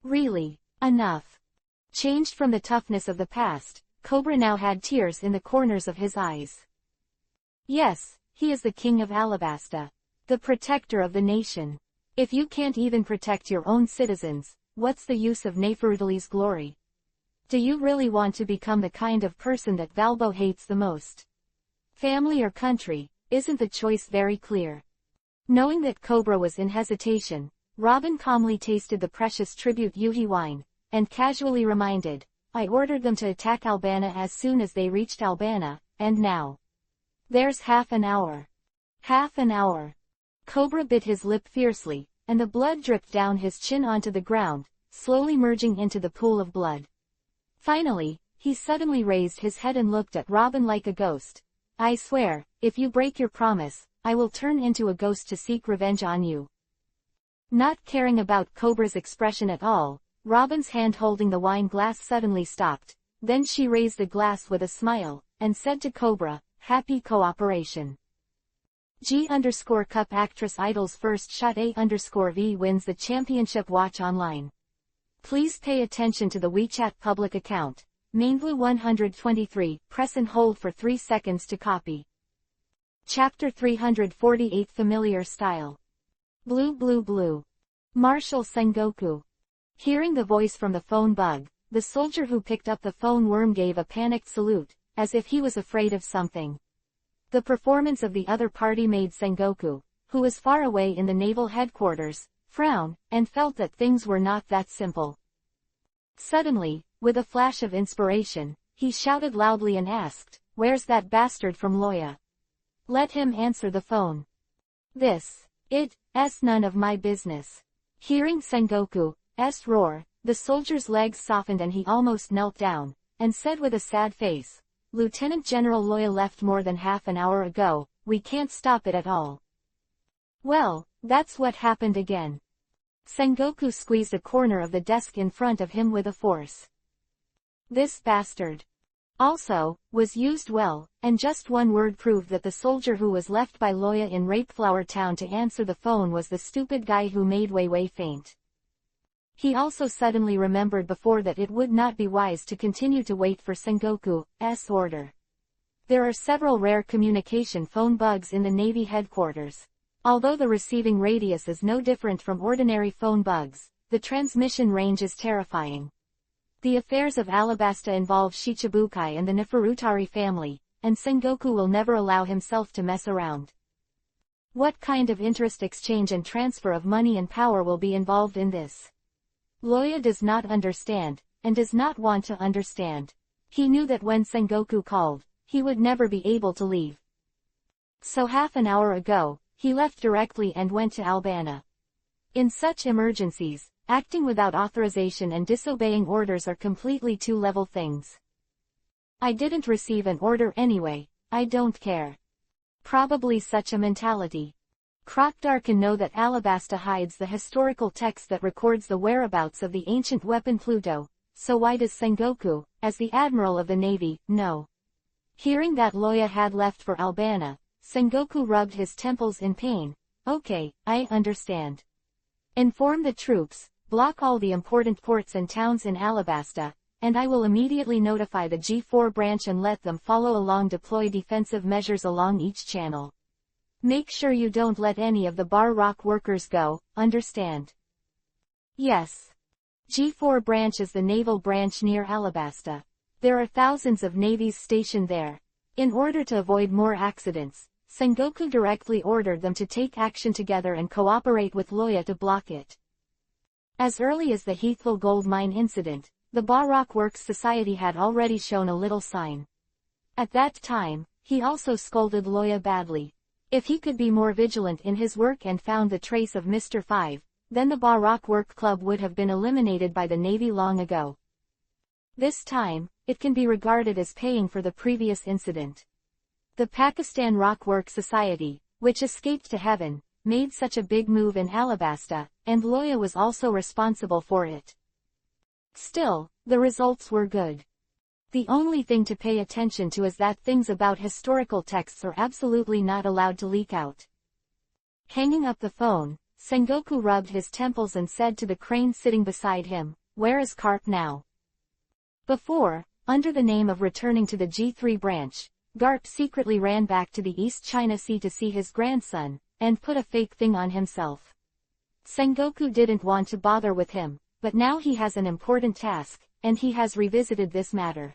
Really, enough. Changed from the toughness of the past, Cobra now had tears in the corners of his eyes. Yes, he is the king of Alabasta. The protector of the nation. If you can't even protect your own citizens, what's the use of Nefertiti's glory? Do you really want to become the kind of person that Valbo hates the most? Family or country? Isn't the choice very clear? Knowing that Cobra was in hesitation, Robin calmly tasted the precious tribute Yuhi wine, and casually reminded, I ordered them to attack Albana as soon as they reached Albana, and now. There's half an hour. Half an hour. Cobra bit his lip fiercely, and the blood dripped down his chin onto the ground, slowly merging into the pool of blood. Finally, he suddenly raised his head and looked at Robin like a ghost. I swear, if you break your promise, I will turn into a ghost to seek revenge on you. Not caring about Cobra's expression at all, Robin's hand holding the wine glass suddenly stopped. Then she raised the glass with a smile, and said to Cobra, happy cooperation. G_Cup actress Idol's first shot A_V wins the championship. Watch online. Please pay attention to the WeChat public account. Mainblue 123, press and hold for 3 seconds to copy. Chapter 348 Familiar Style. Blue blue blue. Marshal Sengoku. Hearing the voice from the phone bug, the soldier who picked up the phone worm gave a panicked salute, as if he was afraid of something. The performance of the other party made Sengoku, who was far away in the naval headquarters, frown, and felt that things were not that simple. Suddenly, with a flash of inspiration, he shouted loudly and asked, where's that bastard from Loya? Let him answer the phone. It's none of my business. Hearing Sengoku's roar, the soldier's legs softened and he almost knelt down, and said with a sad face, Lieutenant General Loya left more than half an hour ago, we can't stop it at all. Well, that's what happened again. Sengoku squeezed a corner of the desk in front of him with a force. This bastard. Also, was used well, and just one word proved that the soldier who was left by Loya in Rapeflower Town to answer the phone was the stupid guy who made Wei faint. He also suddenly remembered before that it would not be wise to continue to wait for Sengoku's order. There are several rare communication phone bugs in the Navy headquarters. Although the receiving radius is no different from ordinary phone bugs, the transmission range is terrifying. The affairs of Alabasta involve Shichibukai and the Nefertari family, and Sengoku will never allow himself to mess around. What kind of interest exchange and transfer of money and power will be involved in this? Loya does not understand, and does not want to understand. He knew that when Sengoku called, he would never be able to leave. So half an hour ago, he left directly and went to Albana. In such emergencies, acting without authorization and disobeying orders are completely two-level things. I didn't receive an order anyway, I don't care. Probably such a mentality. Krokdar can know that Alabasta hides the historical text that records the whereabouts of the ancient weapon Pluto, so why does Sengoku, as the Admiral of the Navy, know? Hearing that Loya had left for Albana, Sengoku rubbed his temples in pain. Okay, I understand. Inform the troops, block all the important ports and towns in Alabasta, and I will immediately notify the G4 branch and let them follow along. Deploy defensive measures along each channel. Make sure you don't let any of the Bar Rock workers go, understand? Yes. G4 branch is the naval branch near Alabasta. There are thousands of navies stationed there. In order to avoid more accidents, Sengoku directly ordered them to take action together and cooperate with Loya to block it. As early as the Heathville gold mine incident, the Baroque Works Society had already shown a little sign. At that time, he also scolded Loya badly. If he could be more vigilant in his work and found the trace of Mr. 5, then the Baroque Work Club would have been eliminated by the Navy long ago. This time, it can be regarded as paying for the previous incident. The Pakistan Rock Work Society, which escaped to heaven, made such a big move in Alabasta, and Loya was also responsible for it. Still, the results were good. The only thing to pay attention to is that things about historical texts are absolutely not allowed to leak out. Hanging up the phone, Sengoku rubbed his temples and said to the crane sitting beside him, "Where is Carp now?" Before, under the name of returning to the G3 branch, Garp secretly ran back to the East China Sea to see his grandson, and put a fake thing on himself. Sengoku didn't want to bother with him, but now he has an important task, and he has revisited this matter.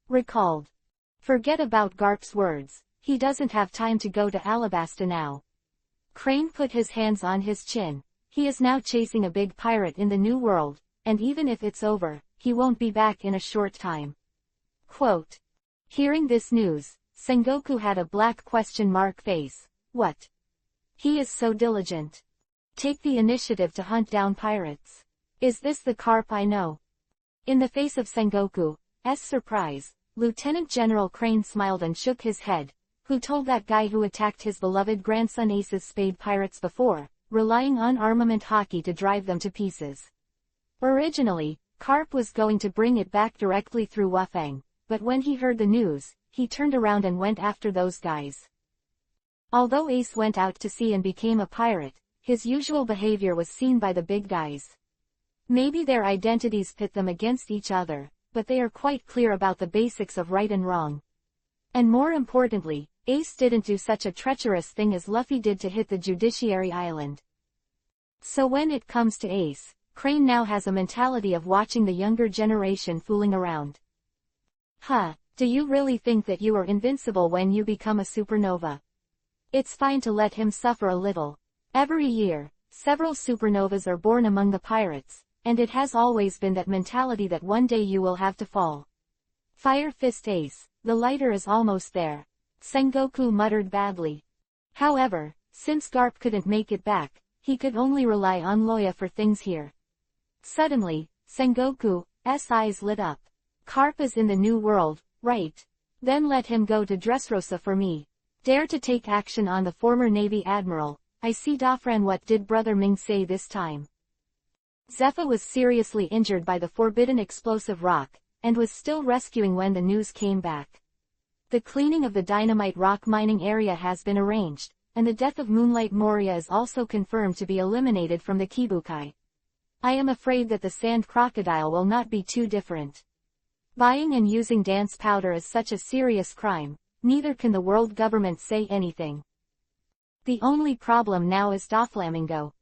Recalled. Forget about Garp's words, he doesn't have time to go to Alabasta now. Crane put his hands on his chin. He is now chasing a big pirate in the New World, and even if it's over, he won't be back in a short time. Quote. Hearing this news, Sengoku had a black question mark face. What? He is so diligent. Take the initiative to hunt down pirates. Is this the Carp I know? In the face of Sengoku's surprise, Lieutenant General Crane smiled and shook his head. Who told that guy who attacked his beloved grandson Ace's spade pirates before, relying on armament hockey to drive them to pieces? Originally, Carp was going to bring it back directly through Wufang, but when he heard the news, he turned around and went after those guys. Although Ace went out to sea and became a pirate, his usual behavior was seen by the big guys. Maybe their identities pit them against each other, but they are quite clear about the basics of right and wrong. And more importantly, Ace didn't do such a treacherous thing as Luffy did to hit the Judiciary Island. So when it comes to Ace, Crane now has a mentality of watching the younger generation fooling around. Do you really think that you are invincible when you become a supernova? It's fine to let him suffer a little. Every year, several supernovas are born among the pirates, and it has always been that mentality that one day you will have to fall. Fire Fist Ace, the lighter is almost there. Sengoku muttered badly. However, since Garp couldn't make it back, he could only rely on Loya for things here. Suddenly, Sengoku's eyes lit up. Carp is in the New World, right? Then let him go to Dressrosa for me. Dare to take action on the former Navy Admiral. I see Dafran. What did Brother Ming say this time? Zephyr was seriously injured by the forbidden explosive rock, and was still rescuing when the news came back. The cleaning of the dynamite rock mining area has been arranged, and the death of Moonlight Moria is also confirmed to be eliminated from the Kibukai. I am afraid that the sand crocodile will not be too different. Buying and using dance powder is such a serious crime, neither can the world government say anything. The only problem now is Doflamingo.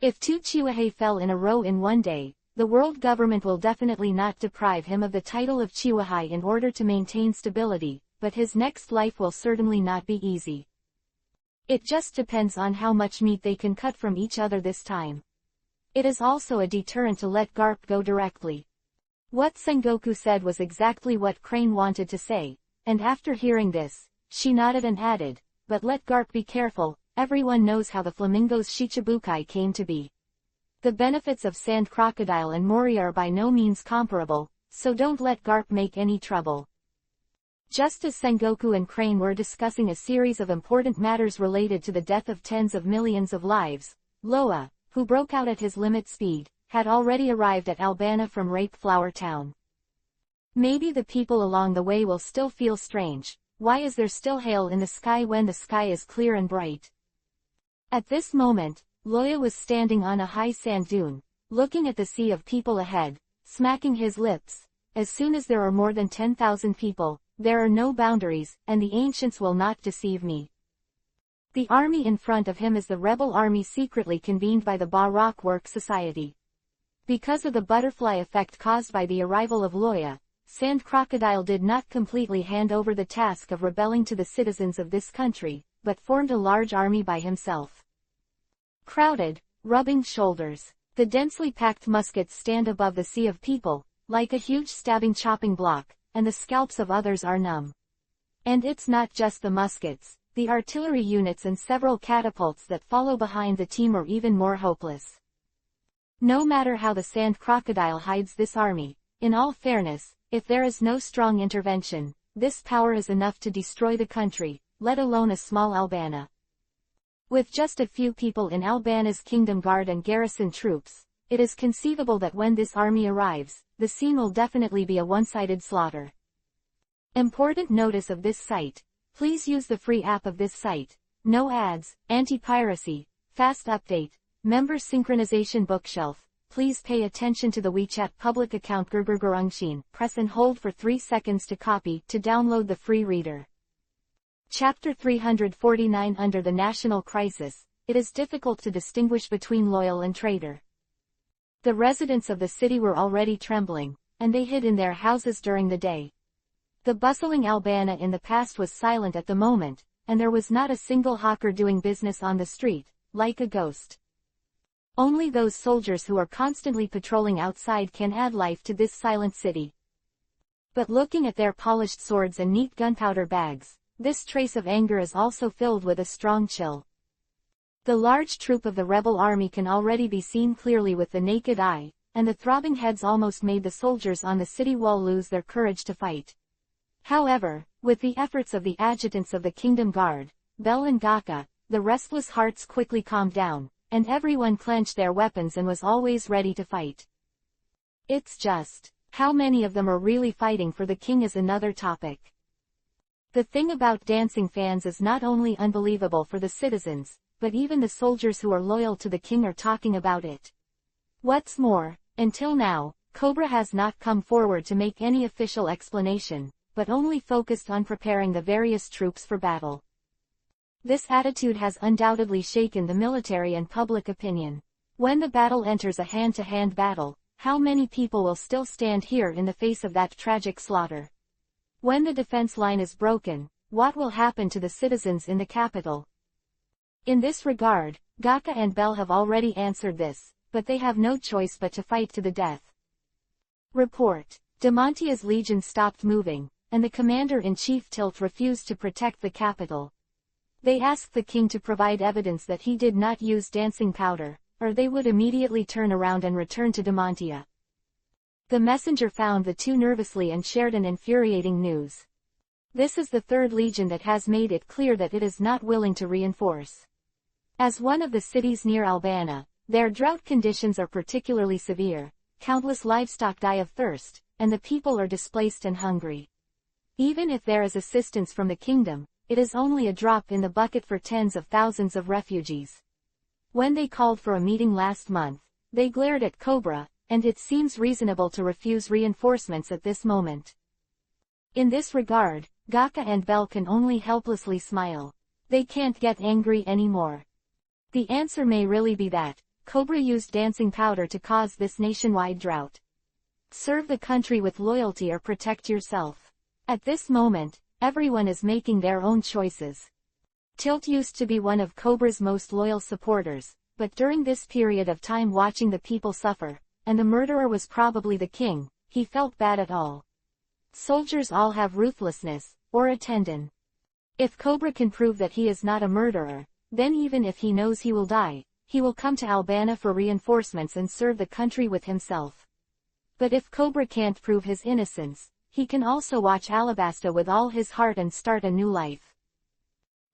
If 2 Chihuahua fell in a row in one day, the world government will definitely not deprive him of the title of Chihuahua in order to maintain stability, but his next life will certainly not be easy. It just depends on how much meat they can cut from each other this time. It is also a deterrent to let Garp go directly. What Sengoku said was exactly what Crane wanted to say, and after hearing this, she nodded and added, but let Garp be careful, everyone knows how the Flamingo's Shichibukai came to be. The benefits of Sand Crocodile and Moria are by no means comparable, so don't let Garp make any trouble. Just as Sengoku and Crane were discussing a series of important matters related to the death of tens of millions of lives, Loa, who broke out at his limit speed, had already arrived at Albana from Rape Flower Town. Maybe the people along the way will still feel strange. Why is there still hail in the sky when the sky is clear and bright? At this moment, Loya was standing on a high sand dune, looking at the sea of people ahead, smacking his lips. As soon as there are more than 10,000 people, there are no boundaries, and the ancients will not deceive me. The army in front of him is the rebel army secretly convened by the Baroque Work Society. Because of the butterfly effect caused by the arrival of Loya, Sand Crocodile did not completely hand over the task of rebelling to the citizens of this country, but formed a large army by himself. Crowded, rubbing shoulders, the densely packed muskets stand above the sea of people, like a huge stabbing chopping block, and the scalps of others are numb. And it's not just the muskets, the artillery units and several catapults that follow behind the team are even more hopeless. No matter how the Sand Crocodile hides this army, in all fairness, if there is no strong intervention, this power is enough to destroy the country, let alone a small Albana. With just a few people in Albana's Kingdom Guard and garrison troops, it is conceivable that when this army arrives, the scene will definitely be a one-sided slaughter. Important notice of this site. Please use the free app of this site. no ads, anti-piracy, fast update, member synchronization bookshelf. Please pay attention to the WeChat public account Gergergerungshin. Press and hold for 3 seconds to copy, to download the free reader. Chapter 349. Under the national crisis, it is difficult to distinguish between loyal and traitor. The residents of the city were already trembling, and they hid in their houses during the day. The bustling Albana in the past was silent at the moment, and there was not a single hawker doing business on the street, like a ghost. Only those soldiers who are constantly patrolling outside can add life to this silent city. But looking at their polished swords and neat gunpowder bags, this trace of anger is also filled with a strong chill. The large troop of the rebel army can already be seen clearly with the naked eye, and the throbbing heads almost made the soldiers on the city wall lose their courage to fight. However, with the efforts of the adjutants of the Kingdom Guard, Bel and Gaka, the restless hearts quickly calmed down, and everyone clenched their weapons and was always ready to fight. It's just, how many of them are really fighting for the king is another topic. The thing about dancing fans is not only unbelievable for the citizens, but even the soldiers who are loyal to the king are talking about it. What's more, until now, Cobra has not come forward to make any official explanation, but only focused on preparing the various troops for battle. This attitude has undoubtedly shaken the military and public opinion. When the battle enters a hand-to-hand battle, how many people will still stand here in the face of that tragic slaughter? When the defense line is broken, what will happen to the citizens in the capital? In this regard, Gaka and Bel have already answered this, but they have no choice but to fight to the death. Report. Damantia's legion stopped moving, and the commander-in-chief Tilt refused to protect the capital. They asked the king to provide evidence that he did not use dancing powder, or they would immediately turn around and return to Damantia. The messenger found the two nervously and shared an infuriating news. This is the third legion that has made it clear that it is not willing to reinforce. As one of the cities near Albana, their drought conditions are particularly severe, countless livestock die of thirst, and the people are displaced and hungry. Even if there is assistance from the kingdom, it is only a drop in the bucket for tens of thousands of refugees. When they called for a meeting last month, they glared at Cobra, and it seems reasonable to refuse reinforcements at this moment. In this regard, Gaka and Bel can only helplessly smile. They can't get angry anymore. The answer may really be that Cobra used dancing powder to cause this nationwide drought. Serve the country with loyalty or protect yourself. At this moment, everyone is making their own choices. Tilt used to be one of Cobra's most loyal supporters, but during this period of time watching the people suffer, and the murderer was probably the king, he felt bad at all. Soldiers all have ruthlessness, or a tendon. If Cobra can prove that he is not a murderer, then even if he knows he will die, he will come to Albana for reinforcements and serve the country with himself. But if Cobra can't prove his innocence, he can also watch Alabasta with all his heart and start a new life.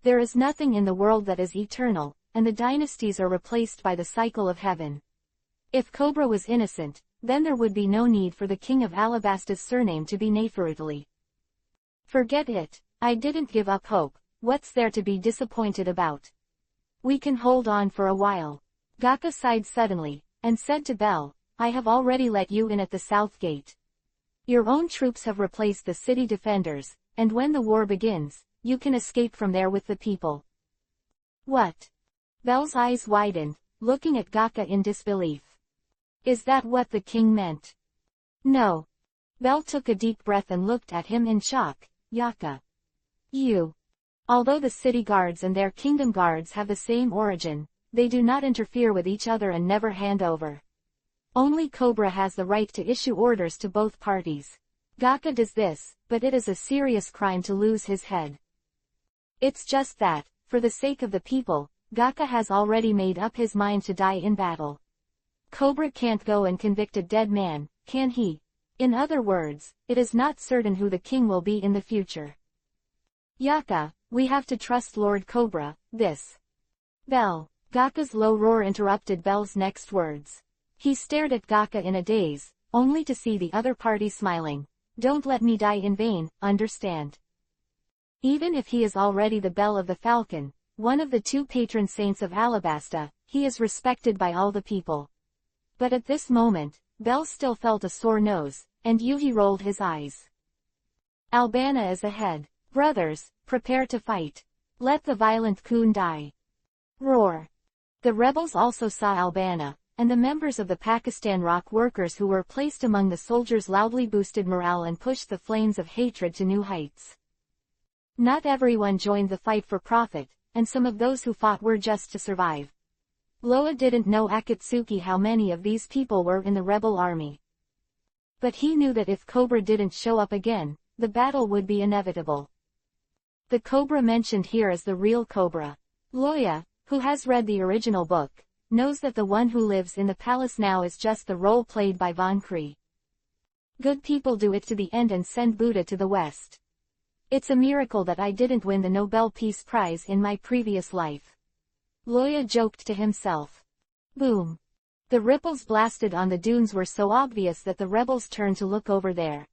There is nothing in the world that is eternal, and the dynasties are replaced by the cycle of heaven. If Cobra was innocent, then there would be no need for the king of Alabasta's surname to be Neferutali. Forget it, I didn't give up hope, what's there to be disappointed about? We can hold on for a while. Gaka sighed suddenly, and said to Bel, I have already let you in at the south gate. Your own troops have replaced the city defenders, and when the war begins, you can escape from there with the people. What? Bel's eyes widened, looking at Gaka in disbelief. Is that what the king meant? No. Bel took a deep breath and looked at him in shock. Yaka. You. Although the city guards and their kingdom guards have the same origin, they do not interfere with each other and never hand over. Only Cobra has the right to issue orders to both parties. Gaka does this, but it is a serious crime to lose his head. It's just that, for the sake of the people, Gaka has already made up his mind to die in battle. Cobra can't go and convict a dead man, can he? In other words, it is not certain who the king will be in the future. Yaka, we have to trust Lord Cobra, this. Bel. Gaka's low roar interrupted Bel's next words. He stared at Gaka in a daze, only to see the other party smiling. Don't let me die in vain, understand? Even if he is already the Bel of the Falcon, one of the two patron saints of Alabasta, he is respected by all the people. But at this moment, Bell still felt a sore nose, and Yuhi rolled his eyes. Albana is ahead. Brothers, prepare to fight. Let the violent coon die. Roar. The rebels also saw Albana, and the members of the Pakistan rock workers who were placed among the soldiers loudly boosted morale and pushed the flames of hatred to new heights. Not everyone joined the fight for profit, and some of those who fought were just to survive. Loa didn't know Akatsuki how many of these people were in the rebel army. But he knew that if Cobra didn't show up again, the battle would be inevitable. The Cobra mentioned here is the real Cobra. Loya, who has read the original book, knows that the one who lives in the palace now is just the role played by Von Cree. Good people do it to the end and send Buddha to the west. It's a miracle that I didn't win the Nobel Peace Prize in my previous life. Loya joked to himself. Boom. The ripples blasted on the dunes were so obvious that the rebels turned to look over there.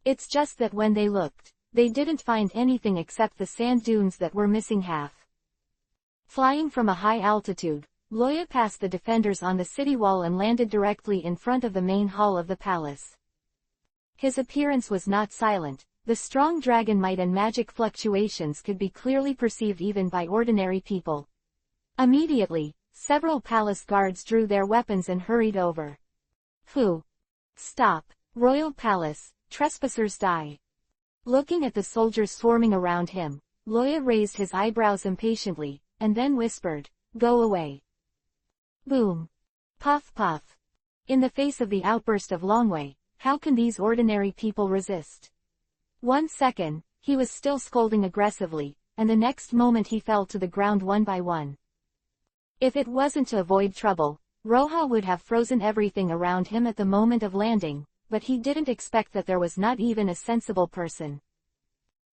It's just that when they looked, they didn't find anything except the sand dunes that were missing half. Flying from a high altitude, Loya passed the defenders on the city wall and landed directly in front of the main hall of the palace. His appearance was not silent. The strong dragon might and magic fluctuations could be clearly perceived even by ordinary people. Immediately, several palace guards drew their weapons and hurried over. Who? Stop. Royal Palace, trespassers die. Looking at the soldiers swarming around him, Loya raised his eyebrows impatiently, and then whispered, Go away. Boom. Puff puff. In the face of the outburst of Longwei, how can these ordinary people resist? 1 second, he was still scolding aggressively, and the next moment he fell to the ground one by one. If it wasn't to avoid trouble, Roja would have frozen everything around him at the moment of landing, but he didn't expect that there was not even a sensible person.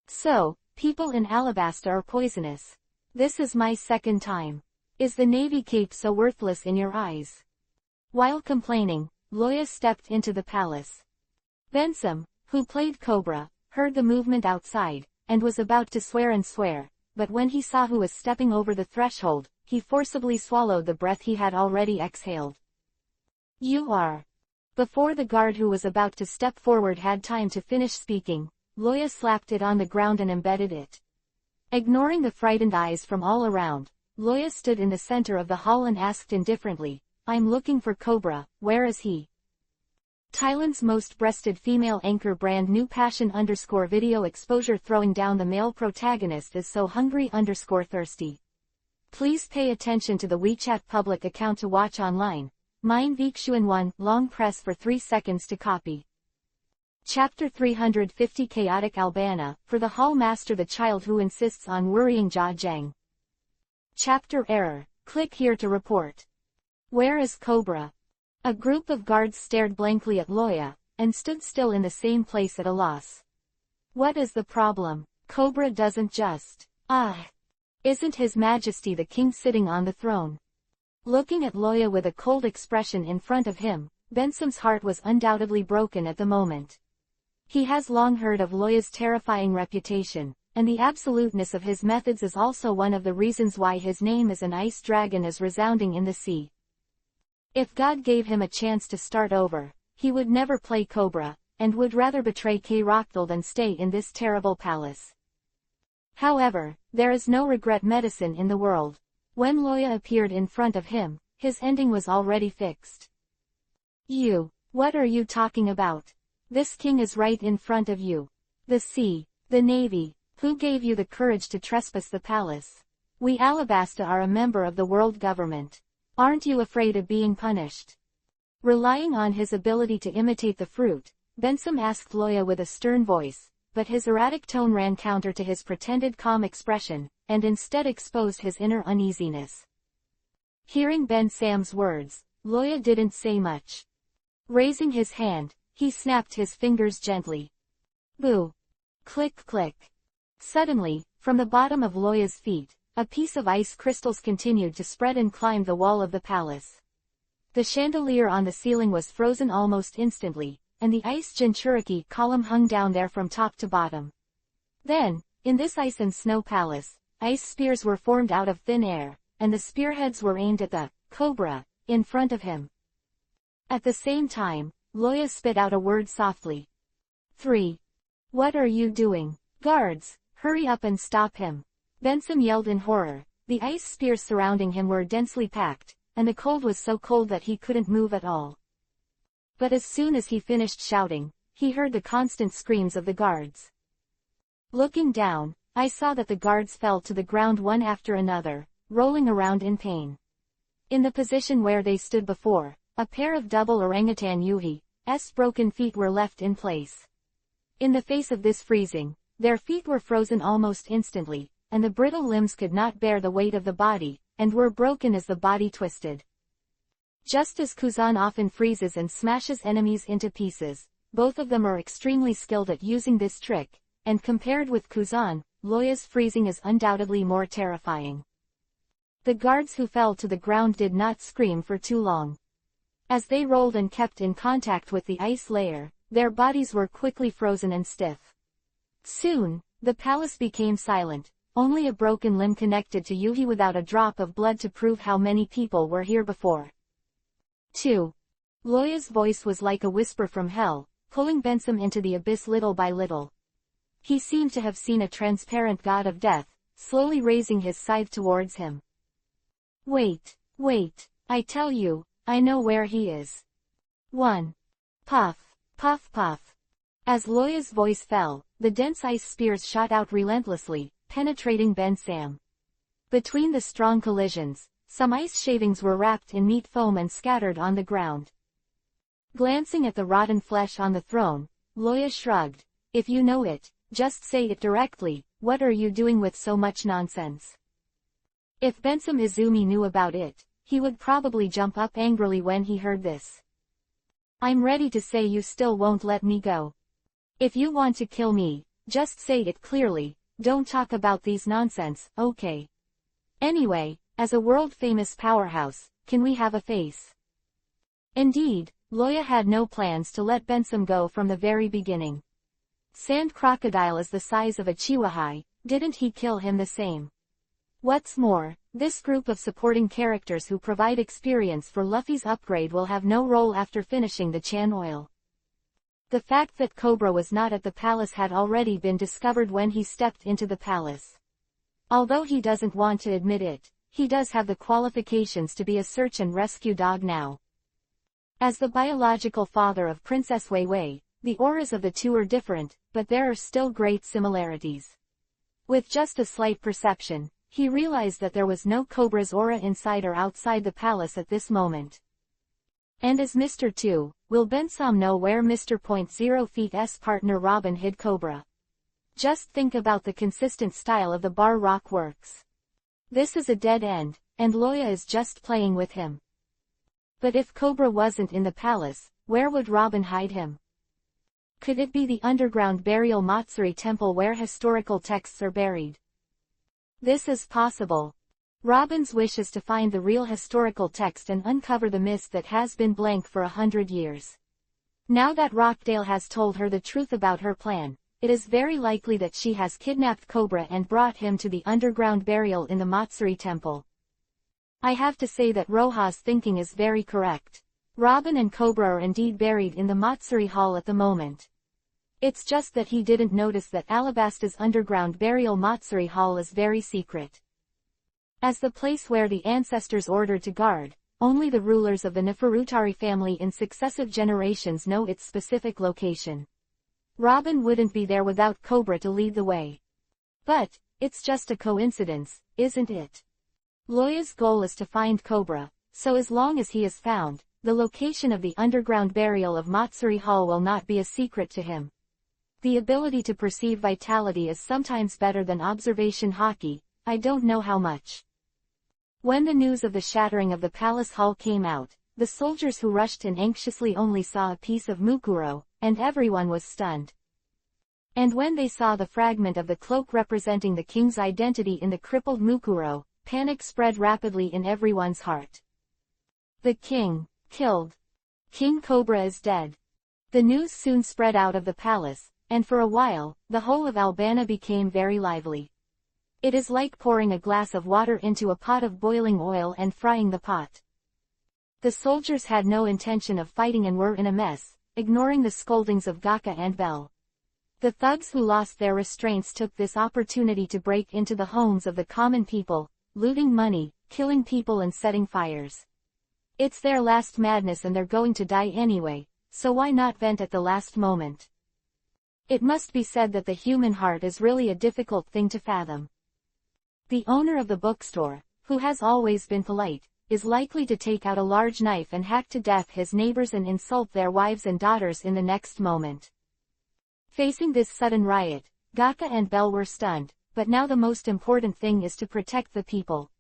So, people in Alabasta are poisonous. This is my second time. Is the navy cape so worthless in your eyes? While complaining, Loya stepped into the palace. Bensum, who played Cobra, heard the movement outside, and was about to swear, but when he saw who was stepping over the threshold, he forcibly swallowed the breath he had already exhaled. You are. Before the guard who was about to step forward had time to finish speaking, Loya slapped it on the ground and embedded it. Ignoring the frightened eyes from all around, Loya stood in the center of the hall and asked indifferently, I'm looking for Cobra, where is he? Thailand's most breasted female anchor brand new passion_video exposure throwing down the male protagonist is so hungry_thirsty. Please pay attention to the WeChat public account to watch online. Mine Vikshuan 1, long press for 3 seconds to copy. Chapter 350 Chaotic Albana, for the hall master the child who insists on worrying Jia Zhang. Chapter error, click here to report. Where is Cobra? A group of guards stared blankly at Loya, and stood still in the same place at a loss. What is the problem? Cobra doesn't just. Isn't His Majesty the King sitting on the throne? Looking at Loya with a cold expression in front of him, Bensum's heart was undoubtedly broken at the moment. He has long heard of Loya's terrifying reputation, and the absoluteness of his methods is also one of the reasons why his name as an ice dragon is resounding in the sea. If God gave him a chance to start over, he would never play Cobra, and would rather betray K. Rockdal than stay in this terrible palace. However, there is no regret medicine in the world. When Loya appeared in front of him, his ending was already fixed. What are you talking about? This king is right in front of you. The sea, the navy, who gave you the courage to trespass the palace? We Alabasta are a member of the world government. Aren't you afraid of being punished? Relying on his ability to imitate the fruit, Bensum asked Loya with a stern voice, but his erratic tone ran counter to his pretended calm expression, and instead exposed his inner uneasiness. Hearing Ben Sam's words, Loya didn't say much. Raising his hand, he snapped his fingers gently. Boo! Click click. Suddenly, from the bottom of Loya's feet, a piece of ice crystals continued to spread and climb the wall of the palace. The chandelier on the ceiling was frozen almost instantly, and the ice Jinchuriki column hung down there from top to bottom. Then, in this ice and snow palace, ice spears were formed out of thin air, and the spearheads were aimed at the cobra in front of him. At the same time, Loya spit out a word softly. 3. What are you doing? Guards, hurry up and stop him. Benson yelled in horror. The ice spears surrounding him were densely packed, and the cold was so cold that he couldn't move at all. But as soon as he finished shouting, he heard the constant screams of the guards. Looking down, I saw that the guards fell to the ground one after another, rolling around in pain. In the position where they stood before, a pair of double orangutan Yuhi's broken feet were left in place. In the face of this freezing, their feet were frozen almost instantly, and the brittle limbs could not bear the weight of the body, and were broken as the body twisted. Just as Kuzan often freezes and smashes enemies into pieces, both of them are extremely skilled at using this trick, and compared with Kuzan, Loya's freezing is undoubtedly more terrifying. The guards who fell to the ground did not scream for too long. As they rolled and kept in contact with the ice layer, their bodies were quickly frozen and stiff. Soon, the palace became silent, only a broken limb connected to Yuhi without a drop of blood to prove how many people were here before. 2. Loya's voice was like a whisper from hell, pulling Benson into the abyss little by little. He seemed to have seen a transparent god of death, slowly raising his scythe towards him. Wait, I tell you, I know where he is. 1. Puff, puff puff. As Loya's voice fell, the dense ice spears shot out relentlessly, penetrating Benson. Between the strong collisions, some ice shavings were wrapped in meat foam and scattered on the ground. Glancing at the rotten flesh on the throne, Loya shrugged. If you know it, just say it directly. What are you doing with so much nonsense? If Benson Izumi knew about it, he would probably jump up angrily when he heard this. I'm ready to say you still won't let me go. If you want to kill me, just say it clearly, don't talk about these nonsense, okay? Anyway, as a world-famous powerhouse, can we have a face? Indeed, Loya had no plans to let Benson go from the very beginning. Sand Crocodile is the size of a chihuahua, didn't he kill him the same? What's more, this group of supporting characters who provide experience for Luffy's upgrade will have no role after finishing the Chan oil. The fact that Cobra was not at the palace had already been discovered when he stepped into the palace. Although he doesn't want to admit it, he does have the qualifications to be a search and rescue dog now. As the biological father of Princess Wei Wei, the auras of the two are different, but there are still great similarities. With just a slight perception, he realized that there was no Cobra's aura inside or outside the palace at this moment. And as Mr. 2, will Benson know where Mr. .0 Feet's partner Robin hid Cobra? Just think about the consistent style of the bar rock works. This is a dead end, and Loya is just playing with him. But if Cobra wasn't in the palace, where would Robin hide him? Could it be the underground burial Matsuri temple where historical texts are buried? This is possible. Robin's wish is to find the real historical text and uncover the mist that has been blank for 100 years. Now that Rockdale has told her the truth about her plan, it is very likely that she has kidnapped Cobra and brought him to the underground burial in the Matsuri temple. I have to say that Roha's thinking is very correct. Robin and Cobra are indeed buried in the Matsuri Hall at the moment. It's just that he didn't notice that Alabasta's underground burial Matsuri Hall is very secret. As the place where the ancestors ordered to guard, only the rulers of the Neferutari family in successive generations know its specific location. Robin wouldn't be there without Cobra to lead the way. But, it's just a coincidence, isn't it? Loya's goal is to find Cobra, so as long as he is found, the location of the underground burial of Matsuri Hall will not be a secret to him. The ability to perceive vitality is sometimes better than observation hockey, I don't know how much. When the news of the shattering of the palace hall came out, the soldiers who rushed in anxiously only saw a piece of Mukuro, and everyone was stunned. And when they saw the fragment of the cloak representing the king's identity in the crippled Mukuro, panic spread rapidly in everyone's heart. The king, killed. King Cobra is dead. The news soon spread out of the palace, and for a while, the whole of Albana became very lively. It is like pouring a glass of water into a pot of boiling oil and frying the pot. The soldiers had no intention of fighting and were in a mess, ignoring the scoldings of Gaka and Bell. The thugs who lost their restraints took this opportunity to break into the homes of the common people, looting money, killing people and setting fires. It's their last madness and they're going to die anyway, so why not vent at the last moment? It must be said that the human heart is really a difficult thing to fathom. The owner of the bookstore, who has always been polite, is likely to take out a large knife and hack to death his neighbors and insult their wives and daughters in the next moment. Facing this sudden riot, Gaka and Bell were stunned, but now the most important thing is to protect the people.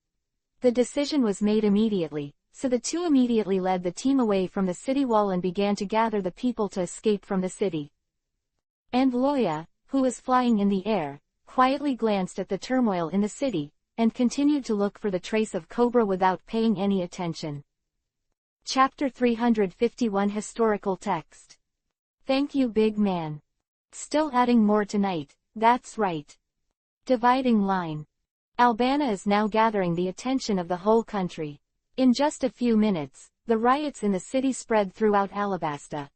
The decision was made immediately, so the two immediately led the team away from the city wall and began to gather the people to escape from the city. And Loya, who was flying in the air, quietly glanced at the turmoil in the city, and continued to look for the trace of Cobra without paying any attention. Chapter 351 Historical Text. Thank you, big man. Still adding more tonight, that's right. Dividing line. Albana is now gathering the attention of the whole country. In just a few minutes, the riots in the city spread throughout Alabasta.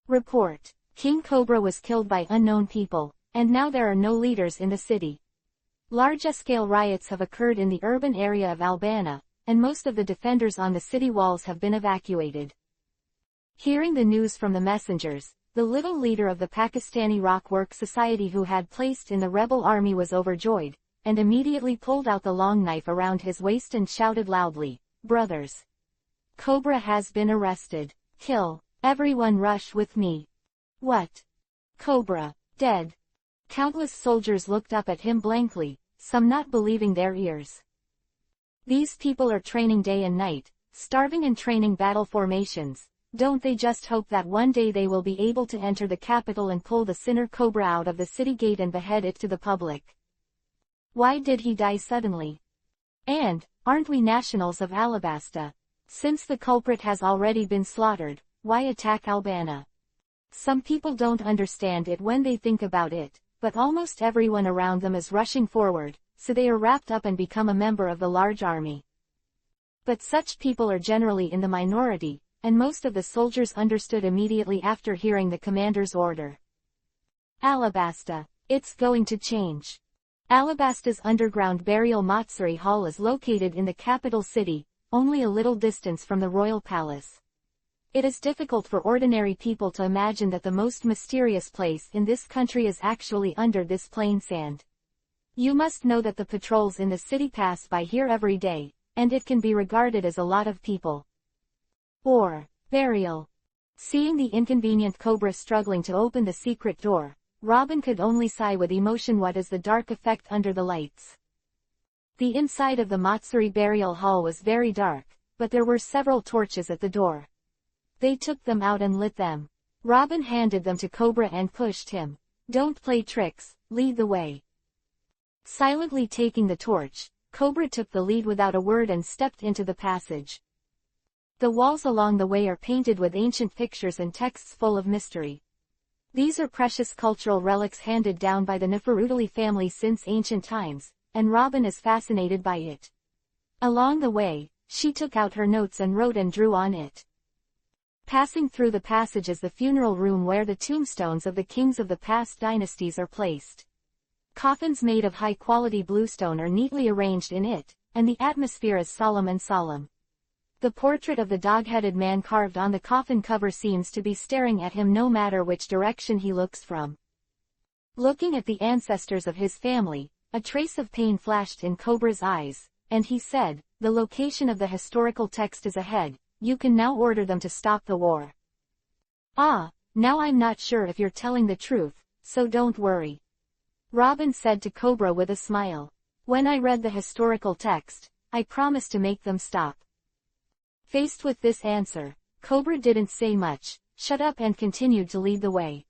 Report. King Cobra was killed by unknown people, and now there are no leaders in the city. Large-scale riots have occurred in the urban area of Albana, and most of the defenders on the city walls have been evacuated. Hearing the news from the messengers, the little leader of the Pakistani Rock Work Society who had placed in the rebel army was overjoyed, and immediately pulled out the long knife around his waist and shouted loudly, "Brothers! Cobra has been arrested. Kill! Everyone rush with me!" What? Cobra, dead? Countless soldiers looked up at him blankly, some not believing their ears. These people are training day and night, starving and training battle formations. Don't they just hope that one day they will be able to enter the capital and pull the sinner Cobra out of the city gate and behead it to the public? Why did he die suddenly? And, aren't we nationals of Alabasta? Since the culprit has already been slaughtered, why attack Albana? Some people don't understand it when they think about it, but almost everyone around them is rushing forward, so they are wrapped up and become a member of the large army. But such people are generally in the minority, and most of the soldiers understood immediately after hearing the commander's order. Alabasta. It's going to change. Alabasta's underground burial Matsuri Hall is located in the capital city, only a little distance from the royal palace. It is difficult for ordinary people to imagine that the most mysterious place in this country is actually under this plain sand. You must know that the patrols in the city pass by here every day, and it can be regarded as a lot of people. Or, burial. Seeing the inconvenient Cobra struggling to open the secret door, Robin could only sigh with emotion. What is the dark effect under the lights? The inside of the Matsuri burial hall was very dark, but there were several torches at the door. They took them out and lit them. Robin handed them to Cobra and pushed him. Don't play tricks, lead the way. Silently taking the torch, Cobra took the lead without a word and stepped into the passage. The walls along the way are painted with ancient pictures and texts full of mystery. These are precious cultural relics handed down by the Nefertiti family since ancient times, and Robin is fascinated by it. Along the way, she took out her notes and wrote and drew on it. Passing through the passage is the funeral room where the tombstones of the kings of the past dynasties are placed. Coffins made of high-quality bluestone are neatly arranged in it, and the atmosphere is solemn and solemn. The portrait of the dog-headed man carved on the coffin cover seems to be staring at him no matter which direction he looks from. Looking at the ancestors of his family, a trace of pain flashed in Cobra's eyes, and he said, "The location of the historical text is ahead. You can now order them to stop the war." "Ah, now I'm not sure if you're telling the truth, so don't worry," Robin said to Cobra with a smile. "When I read the historical text, I promised to make them stop." Faced with this answer, Cobra didn't say much, shut up and continued to lead the way.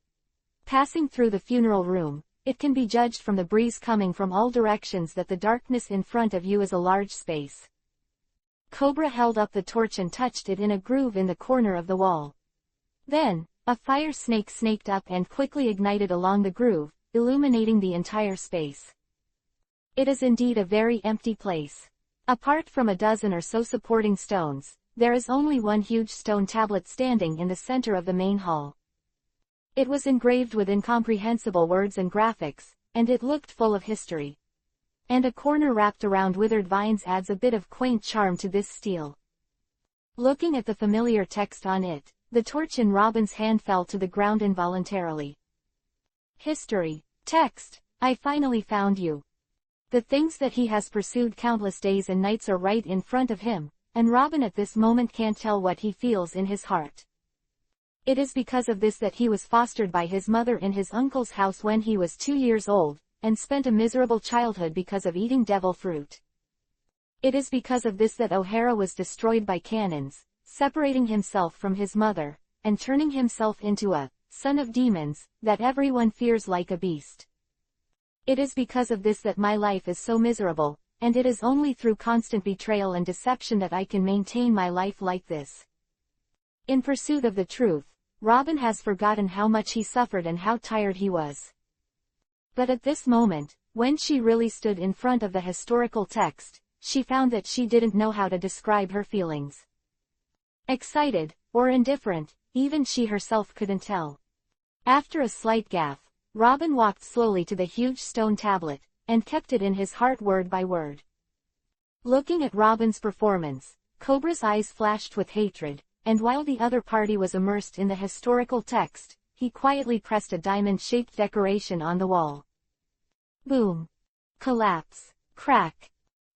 Passing through the funeral room, it can be judged from the breeze coming from all directions that the darkness in front of you is a large space. Cobra held up the torch and touched it in a groove in the corner of the wall. Then, a fire snake snaked up and quickly ignited along the groove, illuminating the entire space. It is indeed a very empty place. Apart from a dozen or so supporting stones, there is only one huge stone tablet standing in the center of the main hall. It was engraved with incomprehensible words and graphics, and it looked full of history. And a corner wrapped around withered vines adds a bit of quaint charm to this stele. Looking at the familiar text on it, the torch in Robin's hand fell to the ground involuntarily. History. Text. I finally found you. The things that he has pursued countless days and nights are right in front of him, and Robin at this moment can't tell what he feels in his heart. It is because of this that he was fostered by his mother in his uncle's house when he was 2 years old, and spent a miserable childhood because of eating devil fruit. It is because of this that O'Hara was destroyed by cannons, separating himself from his mother, and turning himself into a son of demons, that everyone fears like a beast. It is because of this that my life is so miserable, and it is only through constant betrayal and deception that I can maintain my life like this. In pursuit of the truth, Robin has forgotten how much he suffered and how tired he was. But at this moment, when she really stood in front of the historical text, she found that she didn't know how to describe her feelings. Excited, or indifferent, even she herself couldn't tell. After a slight gaffe, Robin walked slowly to the huge stone tablet, and kept it in his heart word by word. Looking at Robin's performance, Cobra's eyes flashed with hatred, and while the other party was immersed in the historical text, he quietly pressed a diamond-shaped decoration on the wall. Boom! Collapse! Crack!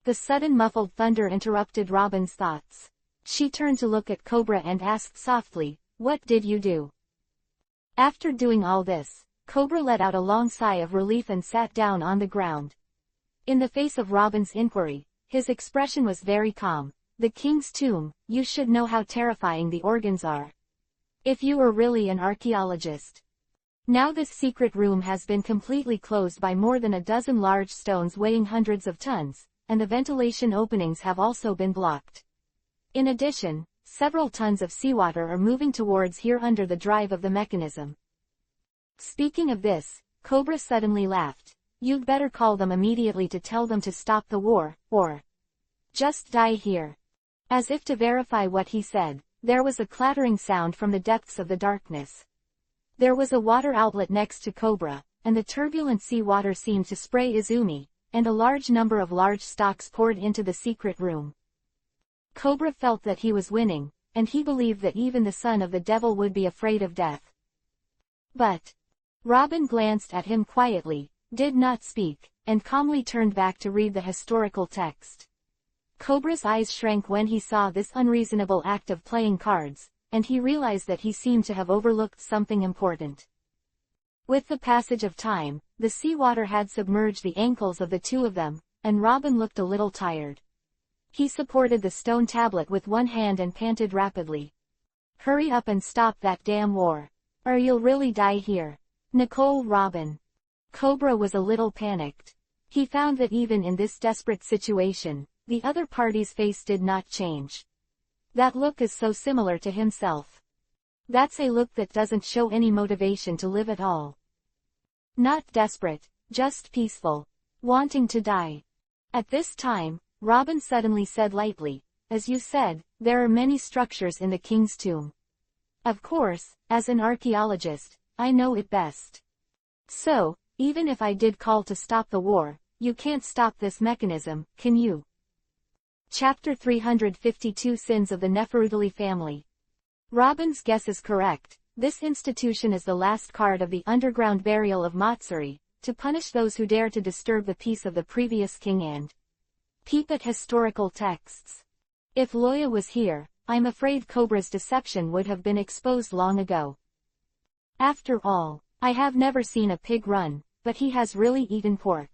The sudden muffled thunder interrupted Robin's thoughts. She turned to look at Cobra and asked softly, "What did you do?" After doing all this, Cobra let out a long sigh of relief and sat down on the ground. In the face of Robin's inquiry, his expression was very calm. "The king's tomb, you should know how terrifying the organs are. If you were really an archaeologist. Now this secret room has been completely closed by more than a dozen large stones weighing hundreds of tons, and the ventilation openings have also been blocked. In addition, several tons of seawater are moving towards here under the drive of the mechanism." Speaking of this, Cobra suddenly laughed. "You'd better call them immediately to tell them to stop the war, or just die here." As if to verify what he said, there was a clattering sound from the depths of the darkness. There was a water outlet next to Cobra, and the turbulent sea water seemed to spray Izumi, and a large number of large stocks poured into the secret room. Cobra felt that he was winning, and he believed that even the son of the devil would be afraid of death. But Robin glanced at him quietly, did not speak, and calmly turned back to read the historical text. Cobra's eyes shrank when he saw this unreasonable act of playing cards, and he realized that he seemed to have overlooked something important. With the passage of time, the seawater had submerged the ankles of the two of them, and Robin looked a little tired. He supported the stone tablet with one hand and panted rapidly. "Hurry up and stop that damn war, or you'll really die here. Nicole." Robin. Cobra was a little panicked. He found that even in this desperate situation, the other party's face did not change. That look is so similar to himself. That's a look that doesn't show any motivation to live at all. Not desperate, just peaceful. Wanting to die. At this time, Robin suddenly said lightly, "As you said, there are many structures in the king's tomb. Of course, as an archaeologist, I know it best. So, even if I did call to stop the war, you can't stop this mechanism, can you?" Chapter 352 Sins of the Nefertiti Family. Robin's guess is correct. This institution is the last card of the underground burial of Matsuri, to punish those who dare to disturb the peace of the previous king and peep at historical texts. If Loya was here, I'm afraid Cobra's deception would have been exposed long ago. After all, I have never seen a pig run, but he has really eaten pork.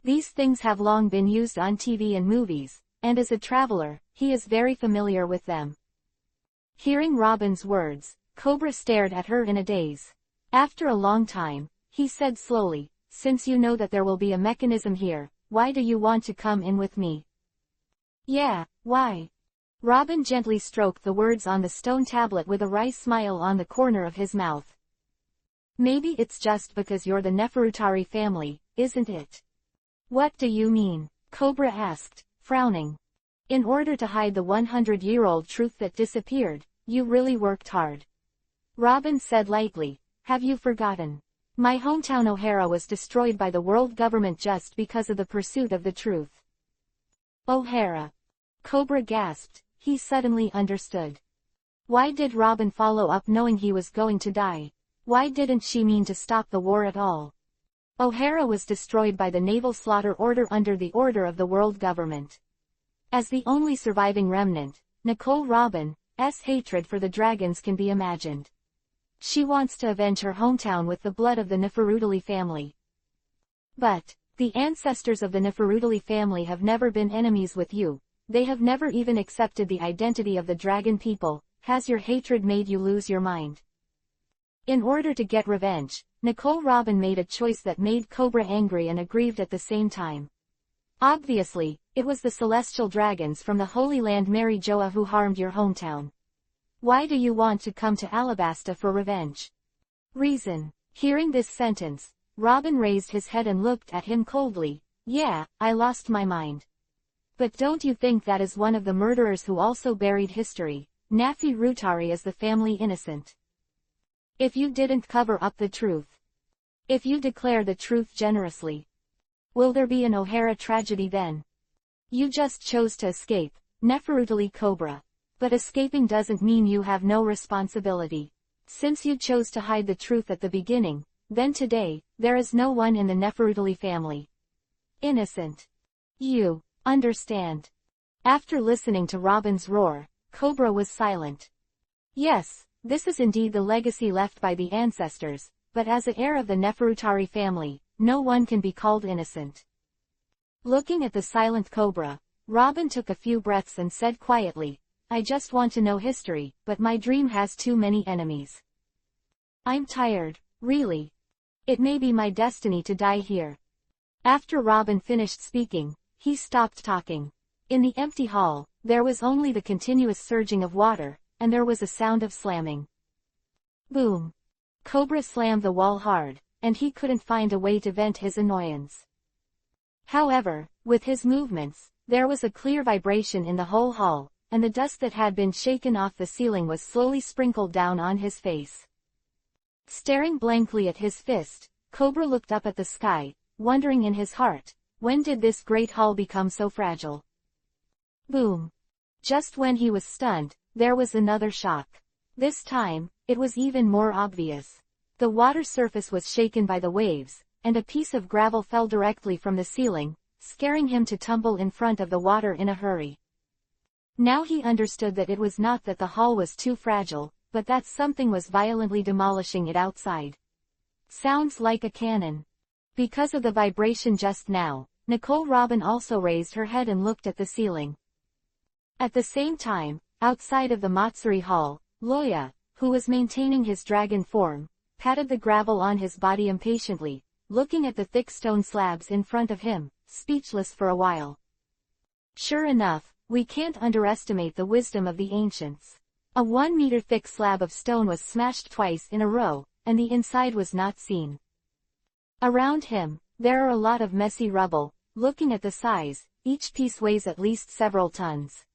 These things have long been used on TV and movies, and as a traveler, he is very familiar with them. Hearing Robin's words, Cobra stared at her in a daze. After a long time, he said slowly, "Since you know that there will be a mechanism here, why do you want to come in with me?" "Yeah, why?" Robin gently stroked the words on the stone tablet with a wry smile on the corner of his mouth. "Maybe it's just because you're the Nefertari family, isn't it? What do you mean? Cobra asked, frowning. In order to hide the 100-year-old truth that disappeared, you really worked hard. Robin said lightly, have you forgotten? My hometown O'Hara was destroyed by the world government just because of the pursuit of the truth. O'Hara. Cobra gasped, he suddenly understood. Why did Robin follow up knowing he was going to die? Why didn't she mean to stop the war at all? O'Hara was destroyed by the naval slaughter order under the order of the world government. As the only surviving remnant, Nicole Robin's hatred for the dragons can be imagined. She wants to avenge her hometown with the blood of the Neferutali family. But, the ancestors of the Neferutali family have never been enemies with you, they have never even accepted the identity of the dragon people. Has your hatred made you lose your mind? In order to get revenge, Nicole Robin made a choice that made Cobra angry and aggrieved at the same time. Obviously, it was the celestial dragons from the Holy Land Mary Joa who harmed your hometown. Why do you want to come to Alabasta for revenge? Reason. Hearing this sentence, Robin raised his head and looked at him coldly. Yeah, I lost my mind. But don't you think that is one of the murderers who also buried history? Nafi Rutari is the family innocent. If you didn't cover up the truth. If you declare the truth generously. Will there be an O'Hara tragedy then? You just chose to escape, Neferutali Cobra. But escaping doesn't mean you have no responsibility. Since you chose to hide the truth at the beginning, then today, there is no one in the Neferutali family innocent. You understand. After listening to Robin's roar, Cobra was silent. Yes, this is indeed the legacy left by the ancestors, but as the heir of the Neferutari family, no one can be called innocent. Looking at the silent Cobra, Robin took a few breaths and said quietly, I just want to know history, but my dream has too many enemies. I'm tired, really. It may be my destiny to die here. After Robin finished speaking, he stopped talking. In the empty hall, there was only the continuous surging of water, and there was a sound of slamming. Boom. Cobra slammed the wall hard, and he couldn't find a way to vent his annoyance. However, with his movements, there was a clear vibration in the whole hall, and the dust that had been shaken off the ceiling was slowly sprinkled down on his face. Staring blankly at his fist, Cobra looked up at the sky, wondering in his heart, when did this great hall become so fragile? Boom. Just when he was stunned, there was another shock. This time, it was even more obvious. The water surface was shaken by the waves, and a piece of gravel fell directly from the ceiling, scaring him to tumble in front of the water in a hurry. Now he understood that it was not that the hall was too fragile, but that something was violently demolishing it outside. Sounds like a cannon. Because of the vibration just now, Nicole Robin also raised her head and looked at the ceiling. At the same time, outside of the Matsuri Hall, Loya, who was maintaining his dragon form, patted the gravel on his body impatiently, looking at the thick stone slabs in front of him, speechless for a while. Sure enough, we can't underestimate the wisdom of the ancients. A 1-meter thick slab of stone was smashed twice in a row, and the inside was not seen. Around him, there are a lot of messy rubble. Looking at the size, each piece weighs at least several tons.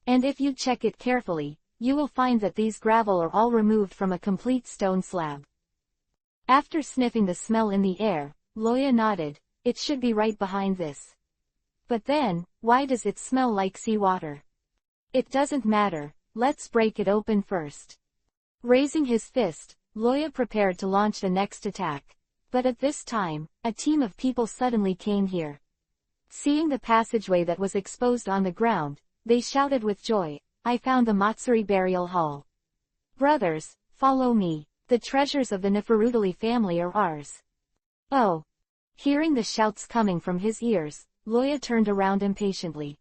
And if you check it carefully, you will find that these gravel are all removed from a complete stone slab. After sniffing the smell in the air, Loya nodded, it should be right behind this. But then, why does it smell like seawater? It doesn't matter, let's break it open first. Raising his fist, Loya prepared to launch the next attack. But at this time, a team of people suddenly came here. Seeing the passageway that was exposed on the ground, they shouted with joy, I found the Matsuri burial hall. Brothers, follow me, the treasures of the Neferutali family are ours. Oh. Hearing the shouts coming from his ears, Loya turned around impatiently.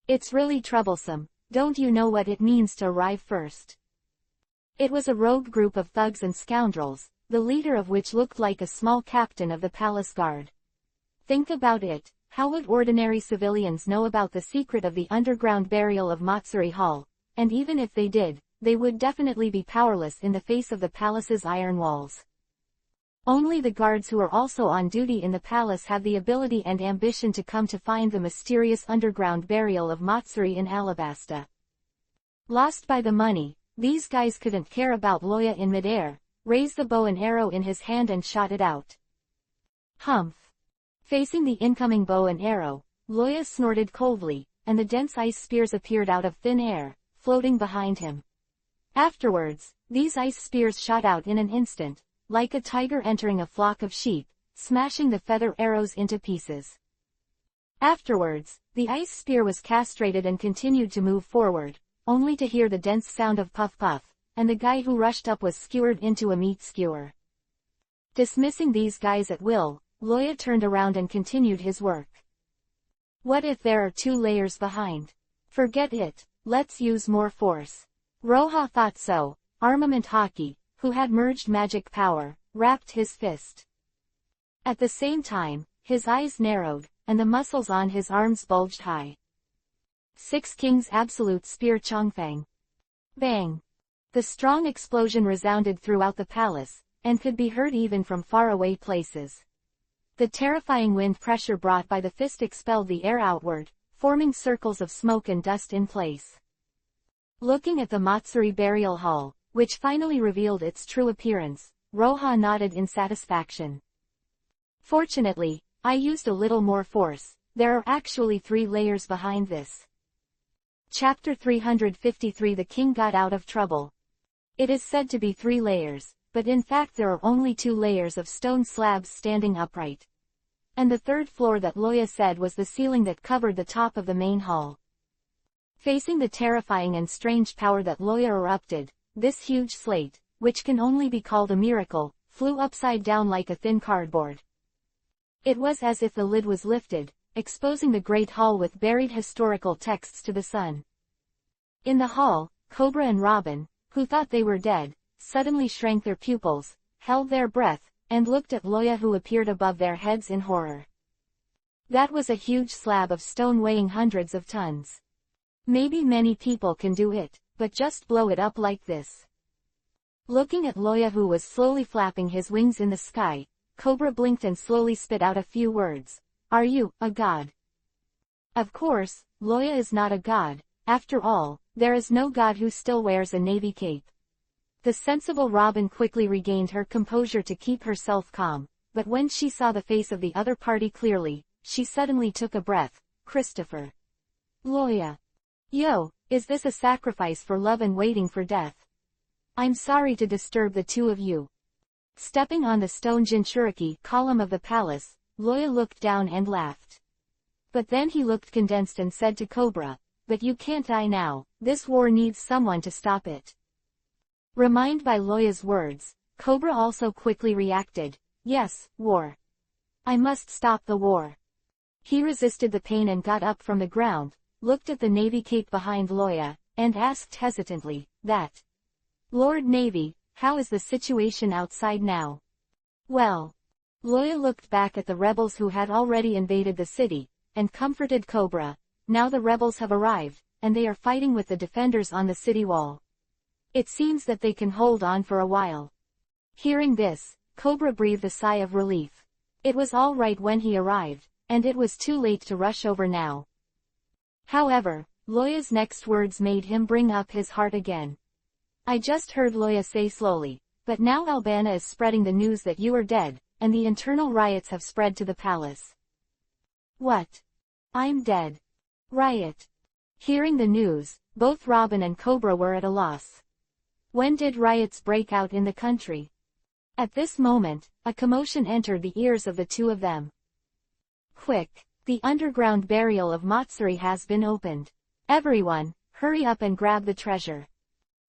It's really troublesome, don't you know what it means to arrive first? It was a rogue group of thugs and scoundrels, the leader of which looked like a small captain of the palace guard. Think about it, how would ordinary civilians know about the secret of the underground burial of Matsuri Hall, and even if they did, they would definitely be powerless in the face of the palace's iron walls. Only the guards who are also on duty in the palace have the ability and ambition to come to find the mysterious underground burial of Matsuri in Alabasta. Lost by the money, these guys couldn't care about Loya in midair, raised the bow and arrow in his hand and shot it out. Humph! Facing the incoming bow and arrow, Loya snorted coldly, and the dense ice spears appeared out of thin air, floating behind him. Afterwards, these ice spears shot out in an instant, like a tiger entering a flock of sheep, smashing the feather arrows into pieces. Afterwards, the ice spear was castrated and continued to move forward, only to hear the dense sound of puff puff, and the guy who rushed up was skewered into a meat skewer. Dismissing these guys at will, Loya turned around and continued his work. What if there are 2 layers behind? Forget it, let's use more force. Roha thought so. Armament Haki, who had merged magic power, wrapped his fist. At the same time, his eyes narrowed, and the muscles on his arms bulged high. 6 Kings Absolute Spear Chongfang. Bang! The strong explosion resounded throughout the palace, and could be heard even from faraway places. The terrifying wind pressure brought by the fist expelled the air outward, forming circles of smoke and dust in place. Looking at the Matsuri burial hall, which finally revealed its true appearance, Roha nodded in satisfaction. Fortunately, I used a little more force. There are actually 3 layers behind this. Chapter 353 The King Got Out of Trouble. It is said to be 3 layers, but in fact there are only 2 layers of stone slabs standing upright. And the 3rd floor that Loya said was the ceiling that covered the top of the main hall. Facing the terrifying and strange power that Loya erupted, this huge slate, which can only be called a miracle, flew upside down like a thin cardboard. It was as if the lid was lifted, exposing the great hall with buried historical texts to the sun. In the hall, Cobra and Robin, who thought they were dead, suddenly shrank their pupils, held their breath, and looked at Loya who appeared above their heads in horror. That was a huge slab of stone weighing hundreds of tons. Maybe many people can do it, but just blow it up like this. Looking at Loya who was slowly flapping his wings in the sky, Cobra blinked and slowly spit out a few words. Are you a god? Of course, Loya is not a god. After all, there is no god who still wears a navy cape. The sensible Robin quickly regained her composure to keep herself calm, but when she saw the face of the other party clearly, she suddenly took a breath. Christopher. Loya. Yo, is this a sacrifice for love and waiting for death? I'm sorry to disturb the 2 of you. Stepping on the stone Jinchuriki column of the palace, Loya looked down and laughed. But then he looked condensed and said to Cobra, but you can't die now, this war needs someone to stop it. Reminded by Loya's words, Cobra also quickly reacted, yes, war. I must stop the war. He resisted the pain and got up from the ground, looked at the navy cape behind Loya, and asked hesitantly, that. Lord Navy, how is the situation outside now? Well. Loya looked back at the rebels who had already invaded the city, and comforted Cobra. Now the rebels have arrived, and they are fighting with the defenders on the city wall. It seems that they can hold on for a while. Hearing this, Cobra breathed a sigh of relief. It was all right when he arrived, and it was too late to rush over now. However, Loya's next words made him bring up his heart again. I just heard Loya say slowly, but now Albana is spreading the news that you are dead, and the internal riots have spread to the palace. What? I'm dead. Riot. Hearing the news, both Robin and Cobra were at a loss. When did riots break out in the country? At this moment, a commotion entered the ears of the 2 of them. Quick! The underground burial of Matsuri has been opened. Everyone, hurry up and grab the treasure.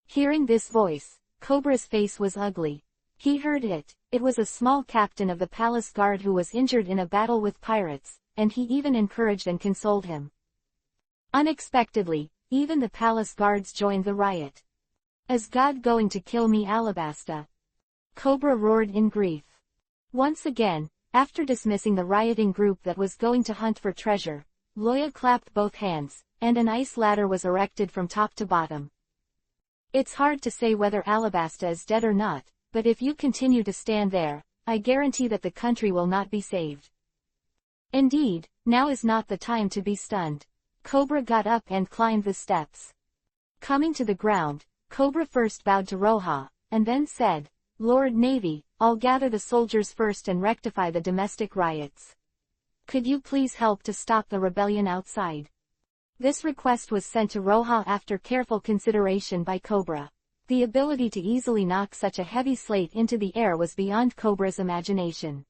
Hearing this voice, Cobra's face was ugly. He heard it. It was a small captain of the palace guard who was injured in a battle with pirates, and he even encouraged and consoled him. Unexpectedly, even the palace guards joined the riot. Is God going to kill me, Alabasta? Cobra roared in grief. Once again, after dismissing the rioting group that was going to hunt for treasure, Loya clapped both hands, and an ice ladder was erected from top to bottom. It's hard to say whether Alabasta is dead or not, but if you continue to stand there, I guarantee that the country will not be saved. Indeed, now is not the time to be stunned. Cobra got up and climbed the steps. Coming to the ground, Cobra first bowed to Roja, and then said, "Lord Navy, I'll gather the soldiers first and rectify the domestic riots. Could you please help to stop the rebellion outside?" This request was sent to Roja after careful consideration by Cobra. The ability to easily knock such a heavy slate into the air was beyond Cobra's imagination.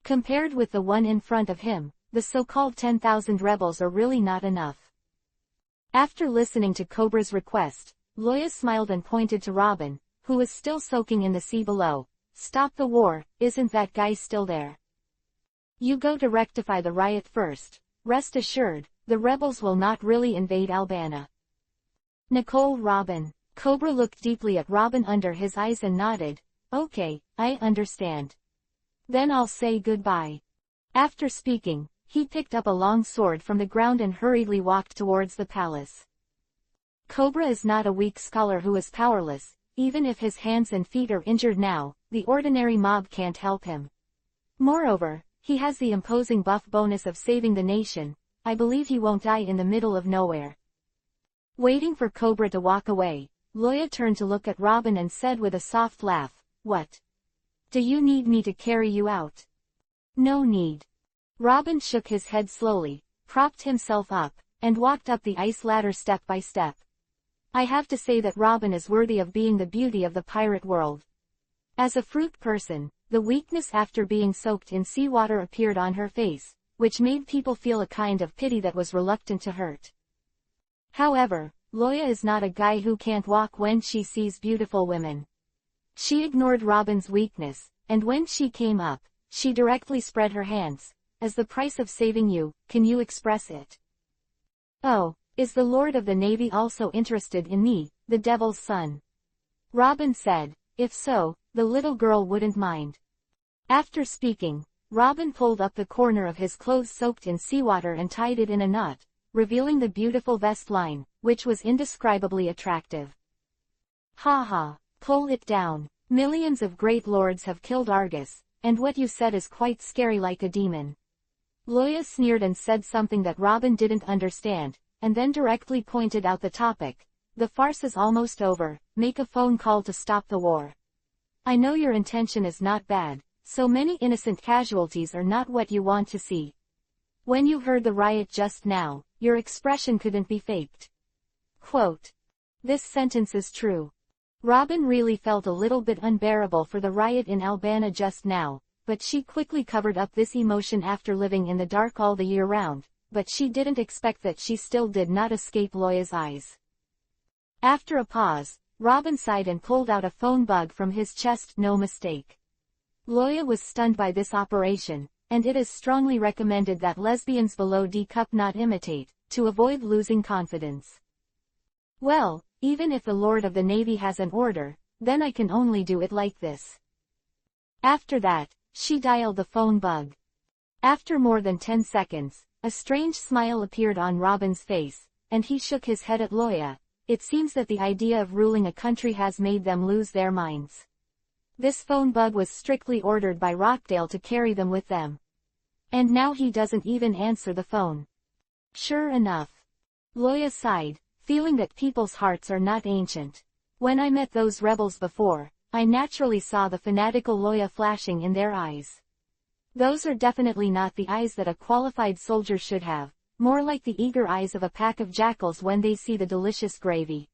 Compared with the one in front of him, the so-called 10,000 rebels are really not enough. After listening to Cobra's request, Loya smiled and pointed to Robin, who was still soaking in the sea below. "Stop the war, isn't that guy still there? You go to rectify the riot first. Rest assured, the rebels will not really invade Albana." Nicole Robin. Cobra looked deeply at Robin under his eyes and nodded. "Okay, I understand. Then I'll say goodbye." After speaking, he picked up a long sword from the ground and hurriedly walked towards the palace. Cobra is not a weak scholar who is powerless. Even if his hands and feet are injured now, the ordinary mob can't help him. Moreover, he has the imposing buff bonus of saving the nation. I believe he won't die in the middle of nowhere. Waiting for Cobra to walk away, Loya turned to look at Robin and said with a soft laugh, "What? Do you need me to carry you out?" "No need." Robin shook his head slowly, propped himself up, and walked up the ice ladder step by step. I have to say that Robin is worthy of being the beauty of the pirate world. As a fruit person, the weakness after being soaked in seawater appeared on her face, which made people feel a kind of pity that was reluctant to hurt. However, Loya is not a guy who can't walk when she sees beautiful women. She ignored Robin's weakness, and when she came up, she directly spread her hands. "As the price of saving you, can you express it?" "Oh, is the Lord of the Navy also interested in me, the devil's son?" Robin said. "If so, the little girl wouldn't mind." After speaking, Robin pulled up the corner of his clothes soaked in seawater and tied it in a knot, revealing the beautiful vest line, which was indescribably attractive. "Ha ha, pull it down. Millions of great lords have killed Argus, and what you said is quite scary like a demon." Loya sneered and said something that Robin didn't understand, and then directly pointed out the topic. "The farce is almost over, make a phone call to stop the war. I know your intention is not bad, so many innocent casualties are not what you want to see. When you heard the riot just now, your expression couldn't be faked." Quote. This sentence is true. Robin really felt a little bit unbearable for the riot in Albana just now, but she quickly covered up this emotion after living in the dark all the year round, but she didn't expect that she still did not escape Loya's eyes. After a pause, Robin sighed and pulled out a phone bug from his chest. No mistake. Loya was stunned by this operation, and it is strongly recommended that lesbians below D cup not imitate, to avoid losing confidence. "Well, even if the Lord of the Navy has an order, then I can only do it like this." After that, she dialed the phone bug. After more than 10 seconds, a strange smile appeared on Robin's face, and he shook his head at Loya. It seems that the idea of ruling a country has made them lose their minds. This phone bug was strictly ordered by Rockdale to carry them with them. And now he doesn't even answer the phone. Sure enough. Loya sighed, feeling that people's hearts are not ancient. When I met those rebels before, I naturally saw the fanatical Loya flashing in their eyes. Those are definitely not the eyes that a qualified soldier should have, more like the eager eyes of a pack of jackals when they see the delicious gravy.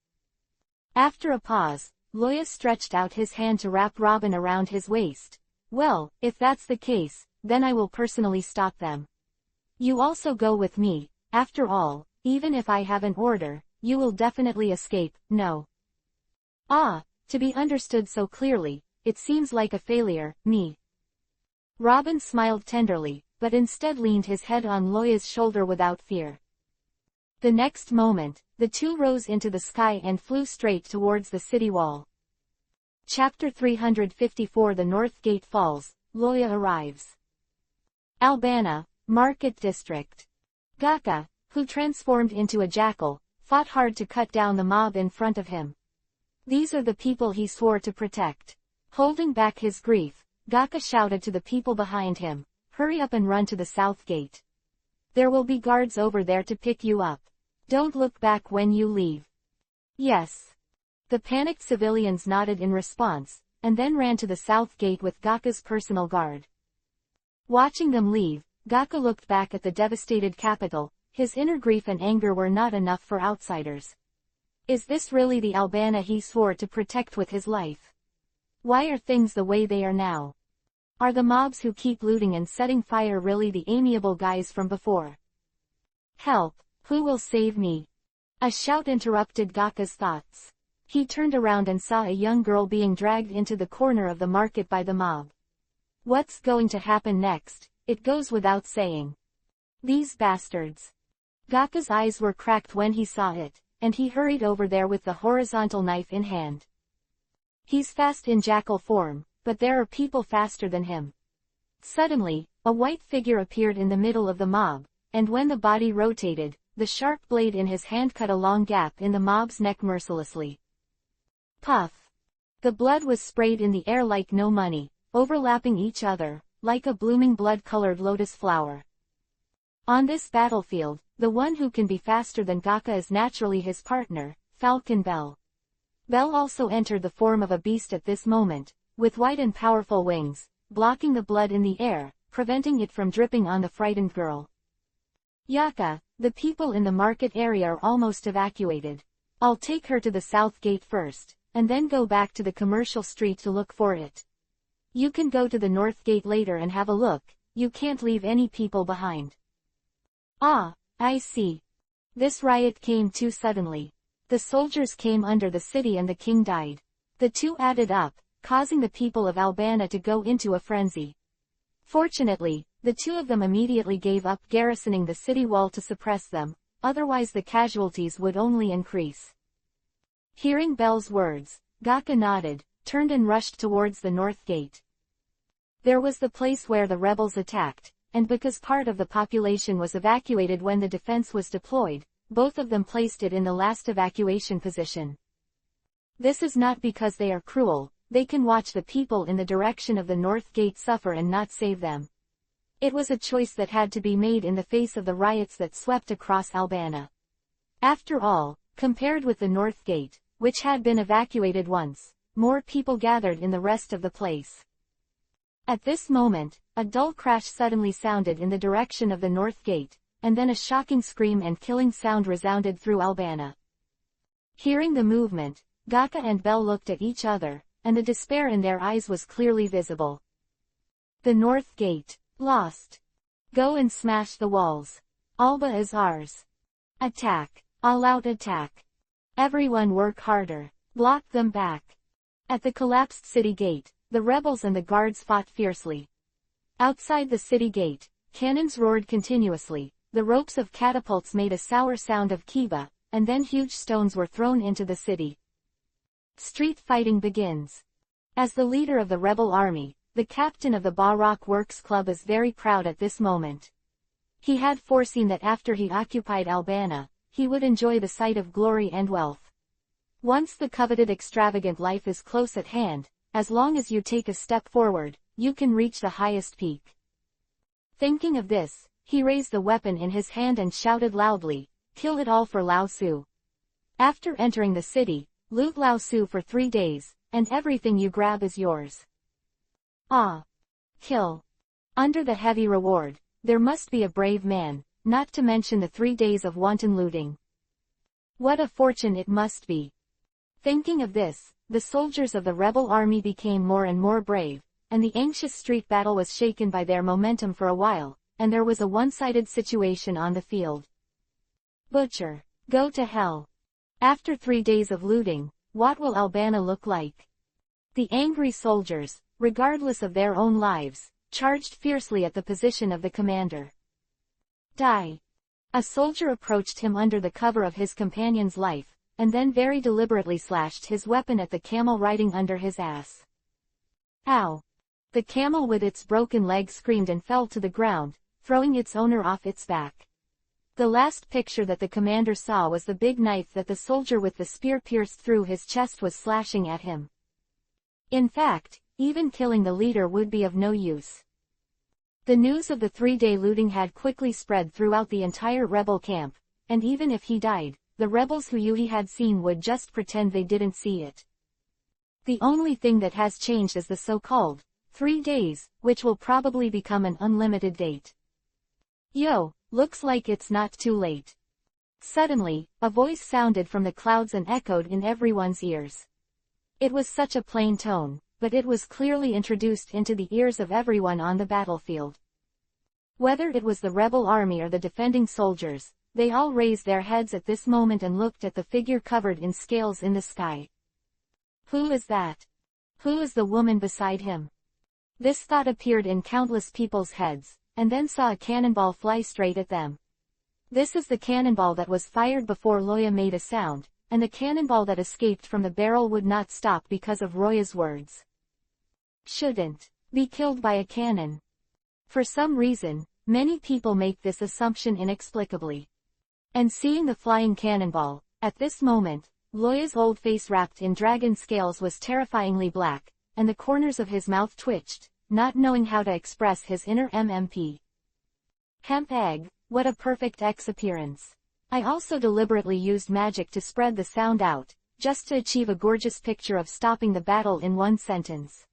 After a pause, Loya stretched out his hand to wrap Robin around his waist. "Well, if that's the case, then I will personally stop them. You also go with me. After all, even if I have an order, you will definitely escape, no?" "Ah, to be understood so clearly, it seems like a failure, me." Robin smiled tenderly, but instead leaned his head on Loya's shoulder without fear. The next moment, the two rose into the sky and flew straight towards the city wall. Chapter 354 The North Gate Falls, Loya arrives. Albana, Market District. Gaka, who transformed into a jackal, fought hard to cut down the mob in front of him. These are the people he swore to protect. Holding back his grief, Gaka shouted to the people behind him, "Hurry up and run to the south gate. There will be guards over there to pick you up. Don't look back when you leave." "Yes." The panicked civilians nodded in response, and then ran to the south gate with Gaka's personal guard. Watching them leave, Gaka looked back at the devastated capital. His inner grief and anger were not enough for outsiders. Is this really the Albana he swore to protect with his life? Why are things the way they are now? Are the mobs who keep looting and setting fire really the amiable guys from before? Help! Who will save me? A shout interrupted Gaka's thoughts. He turned around and saw a young girl being dragged into the corner of the market by the mob. What's going to happen next? It goes without saying. These bastards. Gaka's eyes were cracked when he saw it, and he hurried over there with the horizontal knife in hand. He's fast in jackal form, but there are people faster than him. Suddenly, a white figure appeared in the middle of the mob, and when the body rotated, the sharp blade in his hand cut a long gap in the mob's neck mercilessly. Puff! The blood was sprayed in the air like no money, overlapping each other, like a blooming blood-colored lotus flower. On this battlefield, the one who can be faster than Gaka is naturally his partner, Falcon Bell. Bell also entered the form of a beast at this moment, with white and powerful wings, blocking the blood in the air, preventing it from dripping on the frightened girl. Yaka, the people in the market area are almost evacuated. I'll take her to the south gate first, and then go back to the commercial street to look for it. You can go to the north gate later and have a look. You can't leave any people behind. Ah, I see. This riot came too suddenly. The soldiers came under the city and the king died. The two added up, causing the people of Albana to go into a frenzy. Fortunately, the two of them immediately gave up garrisoning the city wall to suppress them, otherwise the casualties would only increase. Hearing Bell's words, Gaka nodded, turned and rushed towards the north gate. There was the place where the rebels attacked, and because part of the population was evacuated when the defense was deployed, both of them placed it in the last evacuation position. This is not because they are cruel, they can watch the people in the direction of the north gate suffer and not save them. It was a choice that had to be made in the face of the riots that swept across Albana. After all, compared with the north gate, which had been evacuated once, more people gathered in the rest of the place. At this moment, a dull crash suddenly sounded in the direction of the north gate, and then a shocking scream and killing sound resounded through Albana. Hearing the movement, Gaka and Bell looked at each other, and the despair in their eyes was clearly visible. The north gate. Lost. Go and smash the walls. Alba is ours. Attack. All-out attack. Everyone work harder. Block them back. At the collapsed city gate, the rebels and the guards fought fiercely. Outside the city gate, cannons roared continuously, the ropes of catapults made a sour sound of kiba, and then huge stones were thrown into the city. Street fighting begins. As the leader of the rebel army, the captain of the Baroque Works Club is very proud at this moment. He had foreseen that after he occupied Albana, he would enjoy the sight of glory and wealth. Once the coveted extravagant life is close at hand, as long as you take a step forward, you can reach the highest peak. Thinking of this, he raised the weapon in his hand and shouted loudly, "Kill it all for Lao Su." After entering the city, loot Lao Su for 3 days, and everything you grab is yours. Ah! Kill. Under the heavy reward, there must be a brave man, not to mention the 3 days of wanton looting. What a fortune it must be. Thinking of this, the soldiers of the rebel army became more and more brave, and the anxious street battle was shaken by their momentum for a while, and there was a one-sided situation on the field. Butcher. Go to hell. After 3 days of looting, what will Albana look like? The angry soldiers, regardless of their own lives, charged fiercely at the position of the commander. Die. A soldier approached him under the cover of his companion's life, and then very deliberately slashed his weapon at the camel riding under his ass. Ow! The camel with its broken leg screamed and fell to the ground, throwing its owner off its back. The last picture that the commander saw was the big knife that the soldier with the spear pierced through his chest was slashing at him. In fact, even killing the leader would be of no use. The news of the 3-day looting had quickly spread throughout the entire rebel camp, and even if he died, the rebels who he had seen would just pretend they didn't see it. The only thing that has changed is the so-called 3 days, which will probably become an unlimited date. Yo, looks like it's not too late. Suddenly, a voice sounded from the clouds and echoed in everyone's ears. It was such a plain tone, but it was clearly introduced into the ears of everyone on the battlefield. Whether it was the rebel army or the defending soldiers, they all raised their heads at this moment and looked at the figure covered in scales in the sky. Who is that? Who is the woman beside him? This thought appeared in countless people's heads, and then saw a cannonball fly straight at them. This is the cannonball that was fired before Loya made a sound, and the cannonball that escaped from the barrel would not stop because of Roya's words. Shouldn't be killed by a cannon. For some reason, many people make this assumption inexplicably. And seeing the flying cannonball, at this moment, Loya's old face wrapped in dragon scales was terrifyingly black, and the corners of his mouth twitched, not knowing how to express his inner MMP. Hemp egg, what a perfect X appearance. I also deliberately used magic to spread the sound out, just to achieve a gorgeous picture of stopping the battle in one sentence.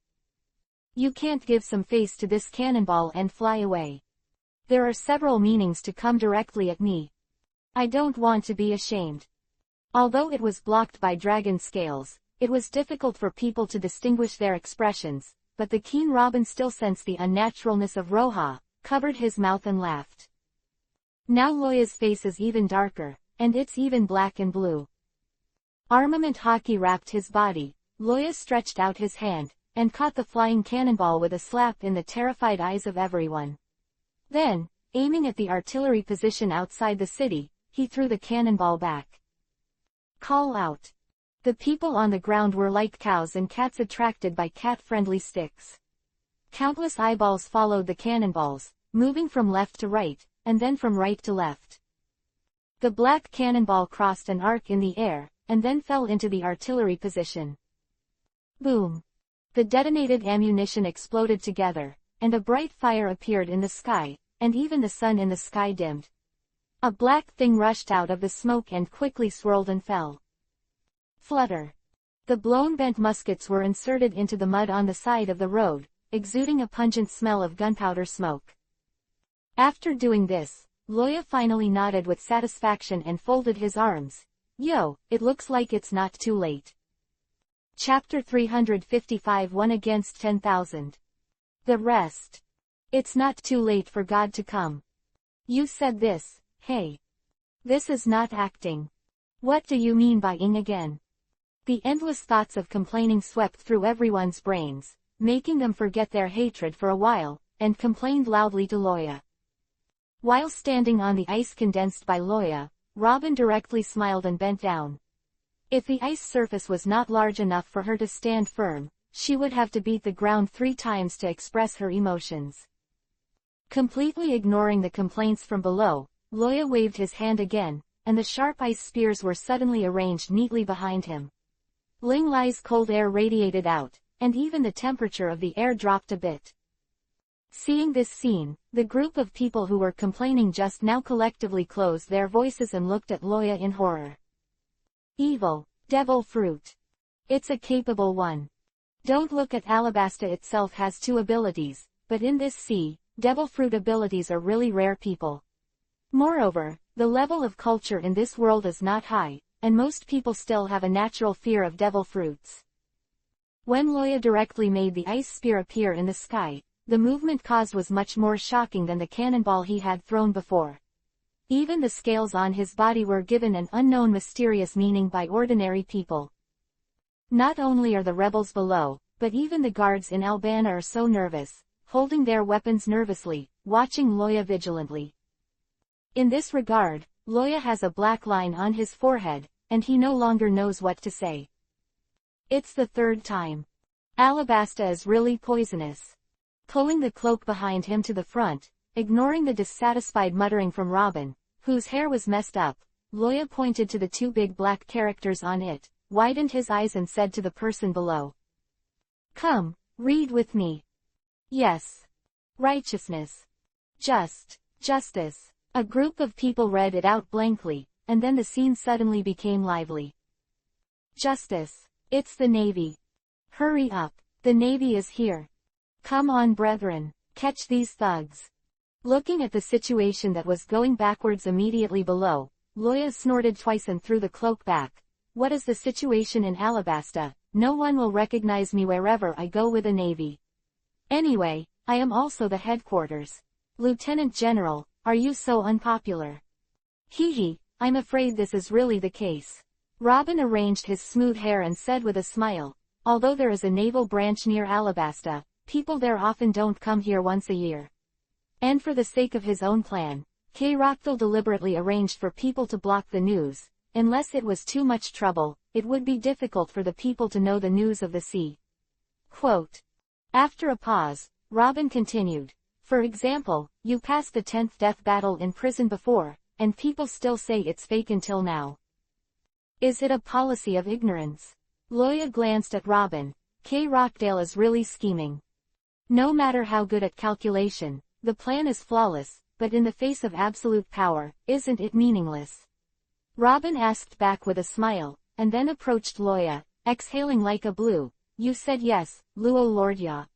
You can't give some face to this cannonball and fly away. There are several meanings to come directly at me. I don't want to be ashamed. Although it was blocked by dragon scales, it was difficult for people to distinguish their expressions, but the keen Robin still sensed the unnaturalness of Roja, covered his mouth and laughed. Now Loya's face is even darker, and it's even black and blue. Armament hockey wrapped his body. Loya stretched out his hand, and caught the flying cannonball with a slap in the terrified eyes of everyone. Then, aiming at the artillery position outside the city, he threw the cannonball back. Call out. The people on the ground were like cows and cats attracted by cat-friendly sticks. Countless eyeballs followed the cannonballs, moving from left to right, and then from right to left. The black cannonball crossed an arc in the air, and then fell into the artillery position. Boom! The detonated ammunition exploded together, and a bright fire appeared in the sky, and even the sun in the sky dimmed. A black thing rushed out of the smoke and quickly swirled and fell. Flutter! The blown bent muskets were inserted into the mud on the side of the road, exuding a pungent smell of gunpowder smoke. After doing this, Loya finally nodded with satisfaction and folded his arms. Yo, it looks like it's not too late. Chapter 355 1 against 10,000. The rest. It's not too late for God to come. You said this, hey. This is not acting. What do you mean by ing again? The endless thoughts of complaining swept through everyone's brains, making them forget their hatred for a while, and complained loudly to Loya. While standing on the ice condensed by Loya, Robin directly smiled and bent down. If the ice surface was not large enough for her to stand firm, she would have to beat the ground 3 times to express her emotions. Completely ignoring the complaints from below, Loya waved his hand again, and the sharp ice spears were suddenly arranged neatly behind him. Ling Lai's cold air radiated out, and even the temperature of the air dropped a bit. Seeing this scene, the group of people who were complaining just now collectively closed their voices and looked at Loya in horror. Evil, devil fruit. It's a capable one. Don't look at Alabasta itself has 2 abilities, but in this sea, devil fruit abilities are really rare people. Moreover, the level of culture in this world is not high, and most people still have a natural fear of devil fruits. When Loya directly made the ice spear appear in the sky, the movement caused was much more shocking than the cannonball he had thrown before. Even the scales on his body were given an unknown mysterious meaning by ordinary people. Not only are the rebels below, but even the guards in Albana are so nervous, holding their weapons nervously, watching Loya vigilantly. In this regard, Loya has a black line on his forehead, and he no longer knows what to say. It's the 3rd time. Alabasta is really poisonous. Pulling the cloak behind him to the front, ignoring the dissatisfied muttering from Robin, whose hair was messed up, Loya pointed to the 2 big black characters on it, widened his eyes and said to the person below. Come, Read with me. Yes. Righteousness. Justice. A group of people read it out blankly, and then the scene suddenly became lively. Justice. It's the Navy. Hurry up. The Navy is here. Come on, brethren. Catch these thugs. Looking at the situation that was going backwards immediately below, Loya snorted twice and threw the cloak back. What is the situation in Alabasta? No one will recognize me wherever I go with the Navy. Anyway, I am also the headquarters. Lieutenant General, are you so unpopular? Hee, I'm afraid this is really the case. Robin arranged his smooth hair and said with a smile, although there is a naval branch near Alabasta, people there often don't come here once a year. And for the sake of his own plan, K. Rockdale deliberately arranged for people to block the news. Unless it was too much trouble, it would be difficult for the people to know the news of the sea. Quote. After a pause, Robin continued, for example, you passed the 10th death battle in prison before, and people still say it's fake until now. Is it a policy of ignorance? Loya glanced at Robin. K. Rockdale is really scheming. No matter how good at calculation, the plan is flawless, but in the face of absolute power, isn't it meaningless? Robin asked back with a smile, and then approached Loya, exhaling like a blue. You said yes, Luo Lordya.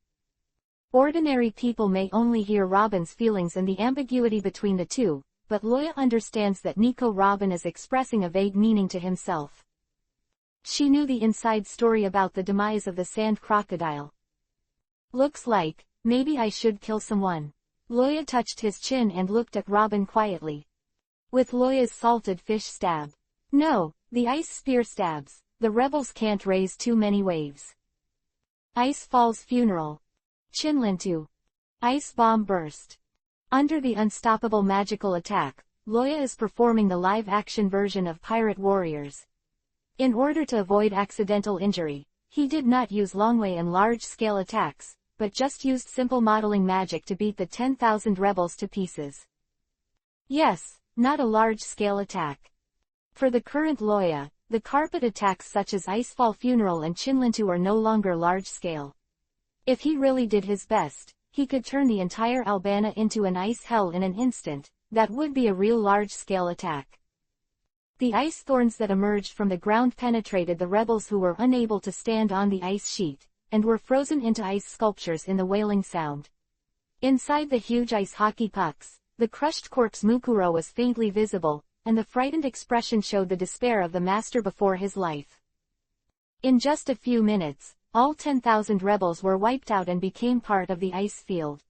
Ordinary people may only hear Robin's feelings and the ambiguity between the two, but Loya understands that Nico Robin is expressing a vague meaning to himself. She knew the inside story about the demise of the sand crocodile. Looks like, maybe I should kill someone. Loya touched his chin and looked at Robin quietly. With Loya's salted fish stab. No, the ice spear stabs. The rebels can't raise too many waves. Ice Fall's funeral. Chinlintu. Ice bomb burst. Under the unstoppable magical attack, Loya is performing the live-action version of Pirate Warriors. In order to avoid accidental injury, he did not use longway and large-scale attacks, but just used simple modeling magic to beat the 10,000 rebels to pieces. Yes, not a large-scale attack. For the current Loya, the carpet attacks such as Icefall Funeral and Chinlintu are no longer large-scale. If he really did his best, he could turn the entire Albana into an ice hell in an instant. That would be a real large-scale attack. The ice thorns that emerged from the ground penetrated the rebels who were unable to stand on the ice sheet, and were frozen into ice sculptures in the wailing sound. Inside the huge ice hockey pucks, the crushed corpse Mukuro was faintly visible, and the frightened expression showed the despair of the master before his life. In just a few minutes, all 10,000 rebels were wiped out and became part of the ice field.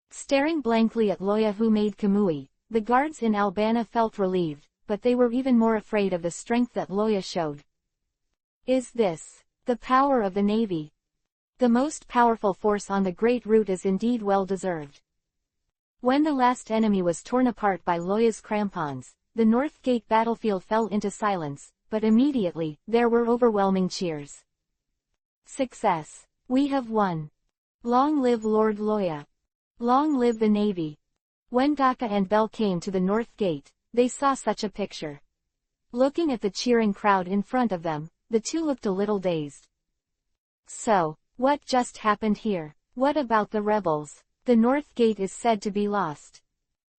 Staring blankly at Loya who made Kamui, the guards in Albana felt relieved, but they were even more afraid of the strength that Loya showed. Is this the power of the Navy? The most powerful force on the Great Route is indeed well deserved. When the last enemy was torn apart by Loya's crampons, the North Gate battlefield fell into silence, but immediately, there were overwhelming cheers. Success! We have won! Long live Lord Loya! Long live the Navy! When Gaka and Bell came to the North Gate, they saw such a picture. Looking at the cheering crowd in front of them, the two looked a little dazed. So, what just happened here? What about the rebels? The North Gate is said to be lost.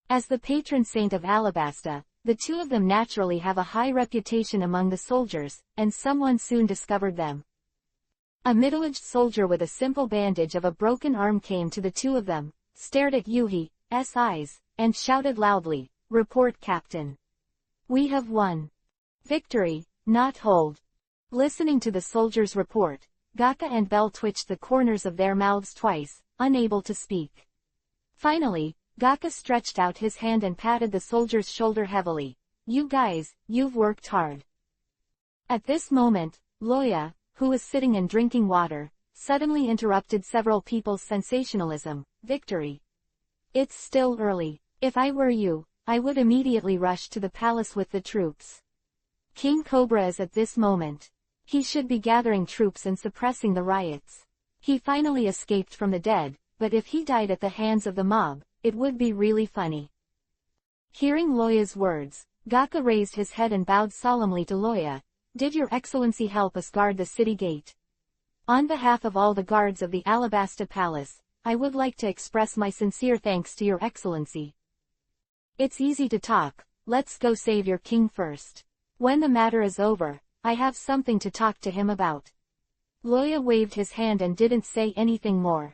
As the patron saint of Alabasta, the two of them naturally have a high reputation among the soldiers, and someone soon discovered them. A middle-aged soldier with a simple bandage of a broken arm came to the two of them, stared at Yuhi's eyes, and shouted loudly, "Report, Captain! We have won! Victory, not hold!" Listening to the soldier's report, Gaka and Bell twitched the corners of their mouths twice, unable to speak. Finally, Gaka stretched out his hand and patted the soldier's shoulder heavily. "You guys, you've worked hard." At this moment, Loya, who was sitting and drinking water, suddenly interrupted several people's sensationalism. "Victory! It's still early. If I were you, I would immediately rush to the palace with the troops. King Cobra is at this moment. He should be gathering troops and suppressing the riots. He finally escaped from the dead, but if he died at the hands of the mob, it would be really funny." Hearing Loya's words, Gaka raised his head and bowed solemnly to Loya. "Did your excellency help us guard the city gate?" On behalf of all the guards of the Alabasta Palace, I would like to express my sincere thanks to your excellency. It's easy to talk, let's go save your king first. When the matter is over, I have something to talk to him about. Loya waved his hand and didn't say anything more.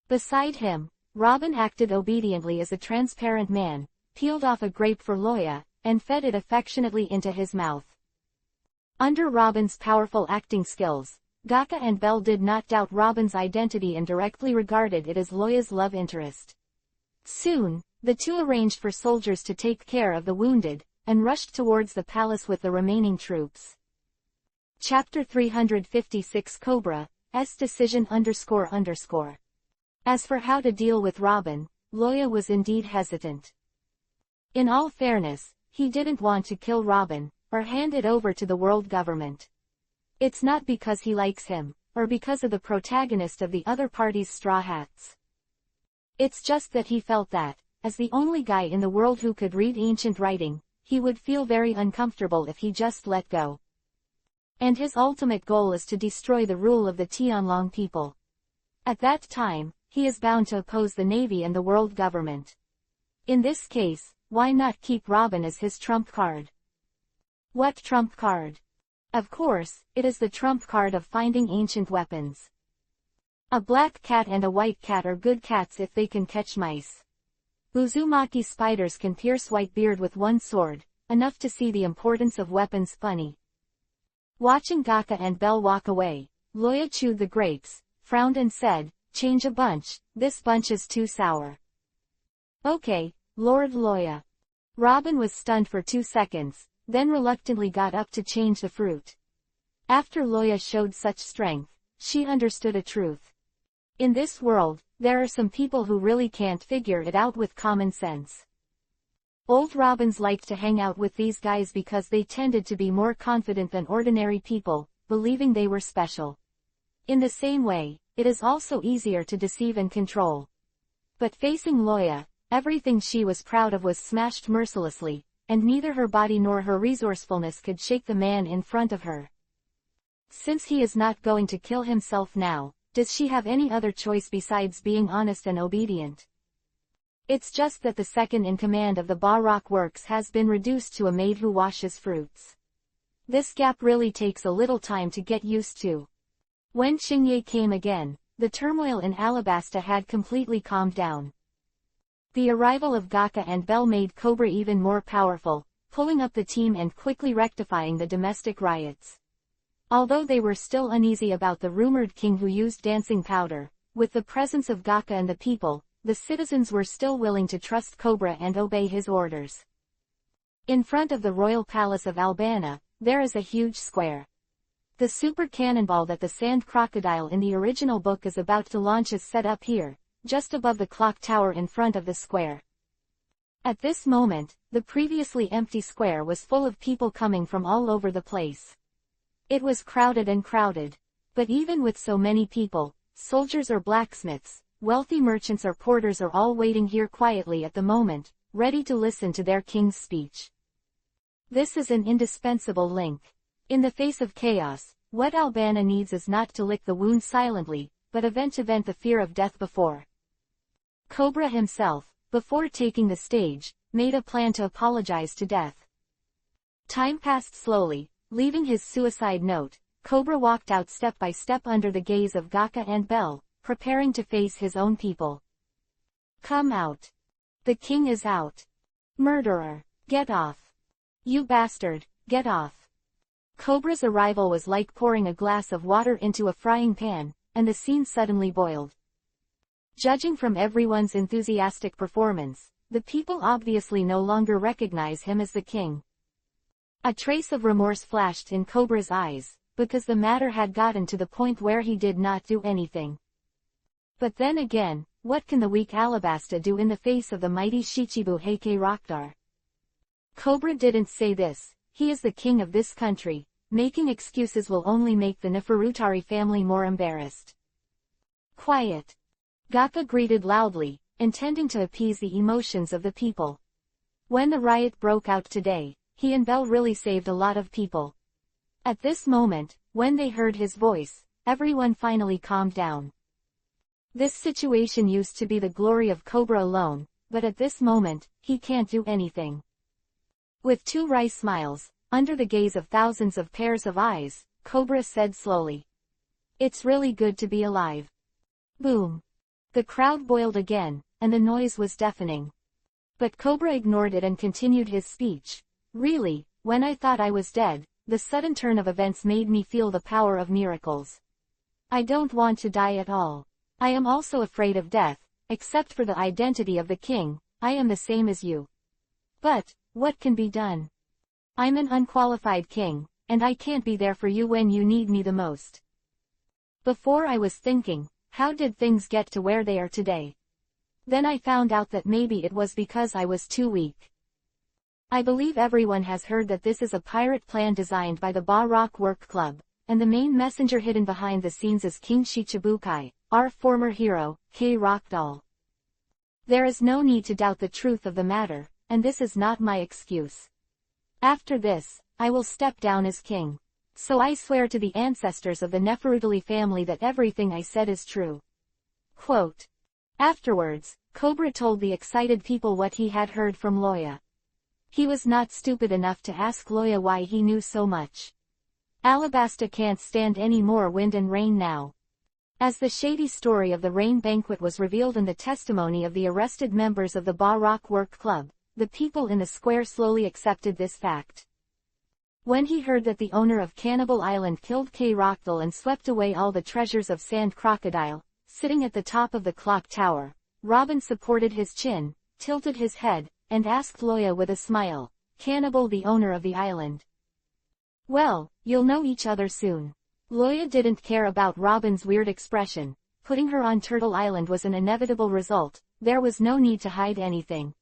Beside him, Robin acted obediently as a transparent man, peeled off a grape for Loya, and fed it affectionately into his mouth. Under Robin's powerful acting skills, Gaka and Belle did not doubt Robin's identity and directly regarded it as Loya's love interest. Soon, the two arranged for soldiers to take care of the wounded, and rushed towards the palace with the remaining troops. Chapter 356 Cobra's Decision __. As for how to deal with Robin, Loya was indeed hesitant. In all fairness, he didn't want to kill Robin, or hand it over to the world government. It's not because he likes him, or because of the protagonist of the other party's straw hats. It's just that he felt that, as the only guy in the world who could read ancient writing, he would feel very uncomfortable if he just let go. And his ultimate goal is to destroy the rule of the Tianlong people. At that time, he is bound to oppose the Navy and the world government. In this case, why not keep Robin as his trump card? What trump card? Of course, it is the trump card of finding ancient weapons. A black cat and a white cat are good cats if they can catch mice. Uzumaki spiders can pierce Whitebeard with one sword, enough to see the importance of weapons funny. Watching Gaka and Belle walk away, Loya chewed the grapes, frowned and said, "Change a bunch, this bunch is too sour." "Okay, Lord Loya." Robin was stunned for 2 seconds, then reluctantly got up to change the fruit. After Loya showed such strength, she understood a truth. In this world, there are some people who really can't figure it out with common sense. Old Robins liked to hang out with these guys because they tended to be more confident than ordinary people, believing they were special. In the same way, it is also easier to deceive and control. But facing Loya, everything she was proud of was smashed mercilessly, and neither her body nor her resourcefulness could shake the man in front of her. Since he is not going to kill himself now, does she have any other choice besides being honest and obedient? It's just that the second in command of the Barrock Works has been reduced to a maid who washes fruits. This gap really takes a little time to get used to. When Xingye came again, the turmoil in Alabasta had completely calmed down. The arrival of Gaka and Belle made Cobra even more powerful, pulling up the team and quickly rectifying the domestic riots. Although they were still uneasy about the rumored king who used dancing powder, with the presence of Gaka and the people, the citizens were still willing to trust Cobra and obey his orders. In front of the royal palace of Albana, there is a huge square. The super cannonball that the sand crocodile in the original book is about to launch is set up here, just above the clock tower in front of the square. At this moment, the previously empty square was full of people coming from all over the place. It was crowded and crowded. But even with so many people, soldiers or blacksmiths, wealthy merchants or porters are all waiting here quietly at the moment, ready to listen to their king's speech. This is an indispensable link. In the face of chaos, what Albana needs is not to lick the wound silently, but to vent the fear of death before. Cobra himself, before taking the stage, made a plan to apologize to death. Time passed slowly, leaving his suicide note. Cobra walked out step by step under the gaze of Gaka and Belle, preparing to face his own people. "Come out. The king is out. Murderer, get off. You bastard, get off." Cobra's arrival was like pouring a glass of water into a frying pan, and the scene suddenly boiled. Judging from everyone's enthusiastic performance, the people obviously no longer recognize him as the king. A trace of remorse flashed in Cobra's eyes, because the matter had gotten to the point where he did not do anything. But then again, what can the weak Alabasta do in the face of the mighty Shichibu Heike Rakhdar? Cobra didn't say this, he is the king of this country, making excuses will only make the Neferutari family more embarrassed. Quiet. Gaka greeted loudly, intending to appease the emotions of the people. When the riot broke out today, he and Belle really saved a lot of people. At this moment, when they heard his voice, everyone finally calmed down. This situation used to be the glory of Cobra alone, but at this moment, he can't do anything. With two wry smiles, under the gaze of thousands of pairs of eyes, Cobra said slowly, "It's really good to be alive." Boom. The crowd boiled again, and the noise was deafening. But Cobra ignored it and continued his speech. "Really, when I thought I was dead, the sudden turn of events made me feel the power of miracles. I don't want to die at all. I am also afraid of death, except for the identity of the king, I am the same as you. But, what can be done? I'm an unqualified king, and I can't be there for you when you need me the most. Before I was thinking, how did things get to where they are today? Then I found out that maybe it was because I was too weak. I believe everyone has heard that this is a pirate plan designed by the Ba Rock Work Club, and the main messenger hidden behind the scenes is King Shichibukai, our former hero, K. Rockdoll. There is no need to doubt the truth of the matter, and this is not my excuse. After this, I will step down as king. So I swear to the ancestors of the Neferutali family that everything I said is true." Quote. Afterwards, Cobra told the excited people what he had heard from Loya. He was not stupid enough to ask Loya why he knew so much. Alabasta can't stand any more wind and rain now. As the shady story of the rain banquet was revealed in the testimony of the arrested members of the Ba Rock Work Club, the people in the square slowly accepted this fact. When he heard that the owner of Cannibal Island killed K. Rockdale and swept away all the treasures of Sand Crocodile, sitting at the top of the clock tower, Robin supported his chin, tilted his head, and asked Loya with a smile, "Cannibal the owner of the island?" "Well, you'll know each other soon." Loya didn't care about Robin's weird expression. Putting her on Turtle Island was an inevitable result, there was no need to hide anything.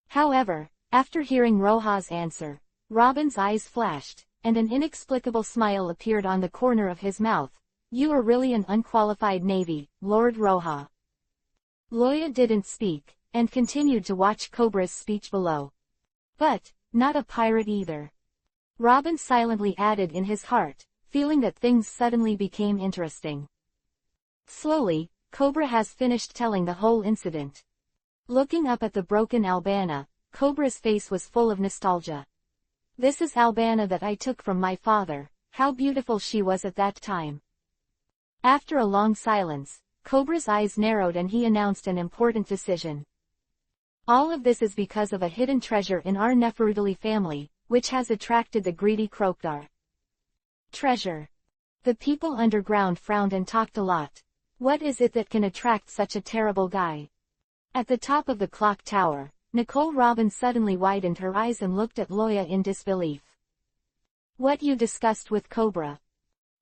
However, after hearing Roja's answer, Robin's eyes flashed, and an inexplicable smile appeared on the corner of his mouth. "You are really an unqualified Navy, Lord Roja." Loya didn't speak, and continued to watch Cobra's speech below. "But, not a pirate either." Robin silently added in his heart, feeling that things suddenly became interesting. Slowly, Cobra has finished telling the whole incident. Looking up at the broken Albana, Cobra's face was full of nostalgia. "This is Albana that I took from my father, how beautiful she was at that time." After a long silence, Cobra's eyes narrowed and he announced an important decision. "All of this is because of a hidden treasure in our Neferutali family, which has attracted the greedy Krokdar." Treasure. The people underground frowned and talked a lot. What is it that can attract such a terrible guy? At the top of the clock tower, Nicole Robin suddenly widened her eyes and looked at Loya in disbelief. "What you discussed with Cobra?"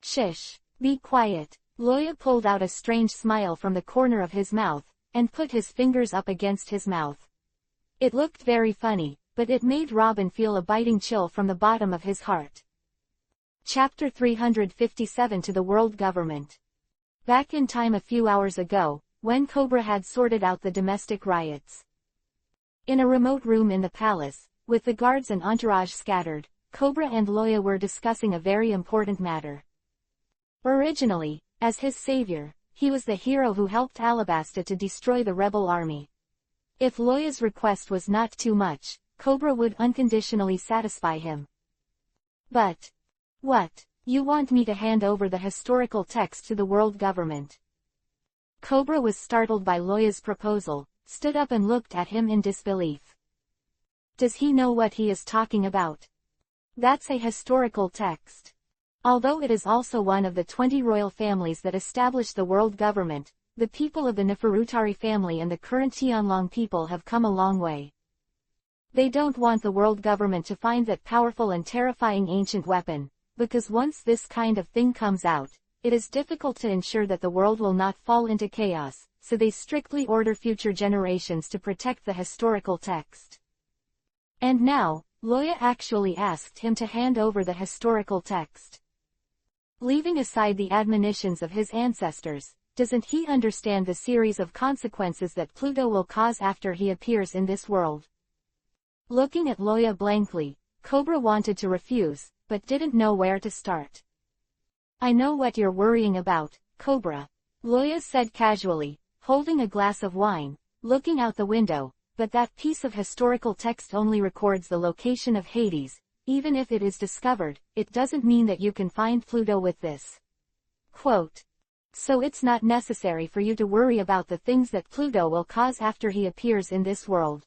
"Shish, be quiet." Loya pulled out a strange smile from the corner of his mouth, and put his fingers up against his mouth. It looked very funny, but it made Robin feel a biting chill from the bottom of his heart. Chapter 357 to the World Government. Back in time a few hours ago, when Cobra had sorted out the domestic riots. In a remote room in the palace, with the guards and entourage scattered, Cobra and Loya were discussing a very important matter. Originally, as his savior, he was the hero who helped Alabasta to destroy the rebel army. If Loya's request was not too much, Cobra would unconditionally satisfy him. "But, what? You want me to hand over the historical text to the world government?" Cobra was startled by Loya's proposal, stood up and looked at him in disbelief. "Does he know what he is talking about? That's a historical text. Although it is also one of the 20 royal families that established the world government, the people of the Neferutari family and the current Tianlong people have come a long way. They don't want the world government to find that powerful and terrifying ancient weapon, because once this kind of thing comes out, it is difficult to ensure that the world will not fall into chaos, so they strictly order future generations to protect the historical text." And now, Loya actually asked him to hand over the historical text. Leaving aside the admonitions of his ancestors, doesn't he understand the series of consequences that Pluto will cause after he appears in this world? Looking at Loya blankly, Cobra wanted to refuse, but didn't know where to start. I know what you're worrying about, Cobra. Loya said casually, holding a glass of wine, looking out the window, but that piece of historical text only records the location of Hades. Even if it is discovered, it doesn't mean that you can find Pluto with this. Quote. So it's not necessary for you to worry about the things that Pluto will cause after he appears in this world.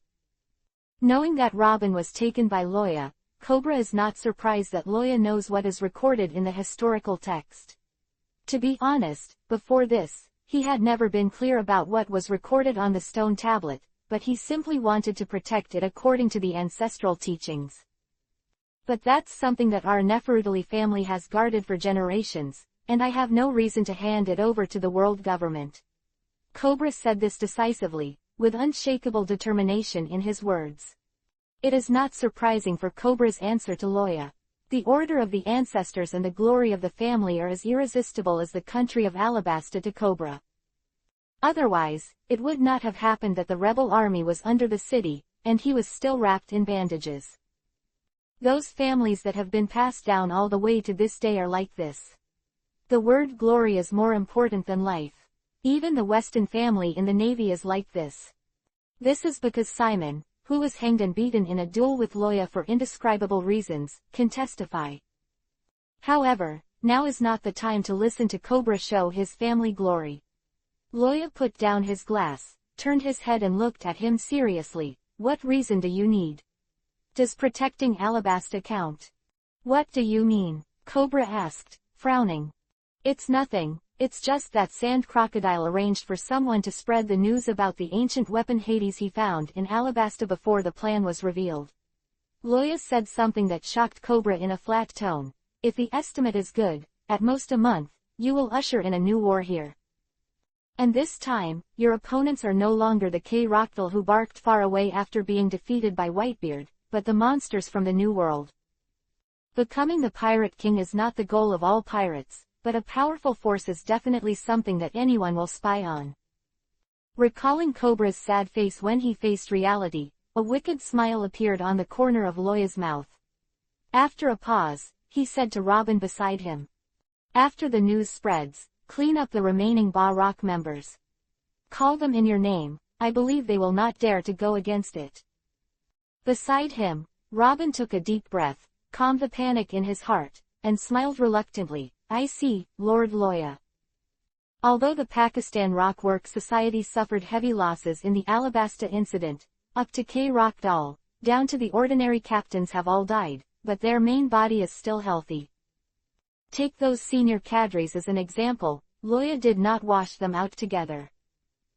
Knowing that Robin was taken by Loya, Cobra is not surprised that Loya knows what is recorded in the historical text. To be honest, before this, he had never been clear about what was recorded on the stone tablet, but he simply wanted to protect it according to the ancestral teachings. But that's something that our Nefertiti family has guarded for generations, and I have no reason to hand it over to the world government. Cobra said this decisively, with unshakable determination in his words. It is not surprising for Cobra's answer to Loya. The order of the ancestors and the glory of the family are as irresistible as the country of Alabasta to Cobra. Otherwise, it would not have happened that the rebel army was under the city, and he was still wrapped in bandages. Those families that have been passed down all the way to this day are like this. The word glory is more important than life. Even the Weston family in the Navy is like this. This is because Simon, who was hanged and beaten in a duel with Loya for indescribable reasons, can testify. However, now is not the time to listen to Cobra show his family glory. Loya put down his glass, turned his head and looked at him seriously. What reason do you need? Does protecting Alabasta count? What do you mean? Cobra asked, frowning. It's nothing. It's just that Sand Crocodile arranged for someone to spread the news about the ancient weapon Hades he found in Alabasta before the plan was revealed. Loya said something that shocked Cobra in a flat tone. If the estimate is good, at most a month, you will usher in a new war here. And this time, your opponents are no longer the K-Roctal who barked far away after being defeated by Whitebeard, but the monsters from the New World. Becoming the Pirate King is not the goal of all pirates, but a powerful force is definitely something that anyone will spy on. Recalling Cobra's sad face when he faced reality, a wicked smile appeared on the corner of Loya's mouth. After a pause, he said to Robin beside him. After the news spreads, clean up the remaining Ba Rock members. Call them in your name, I believe they will not dare to go against it. Beside him, Robin took a deep breath, calmed the panic in his heart, and smiled reluctantly. I see, Lord Loya. Although the Pakistan Rock Work Society suffered heavy losses in the Alabasta incident, up to K-Roctal, down to the ordinary captains have all died, but their main body is still healthy. Take those senior cadres as an example, Loya did not wash them out together.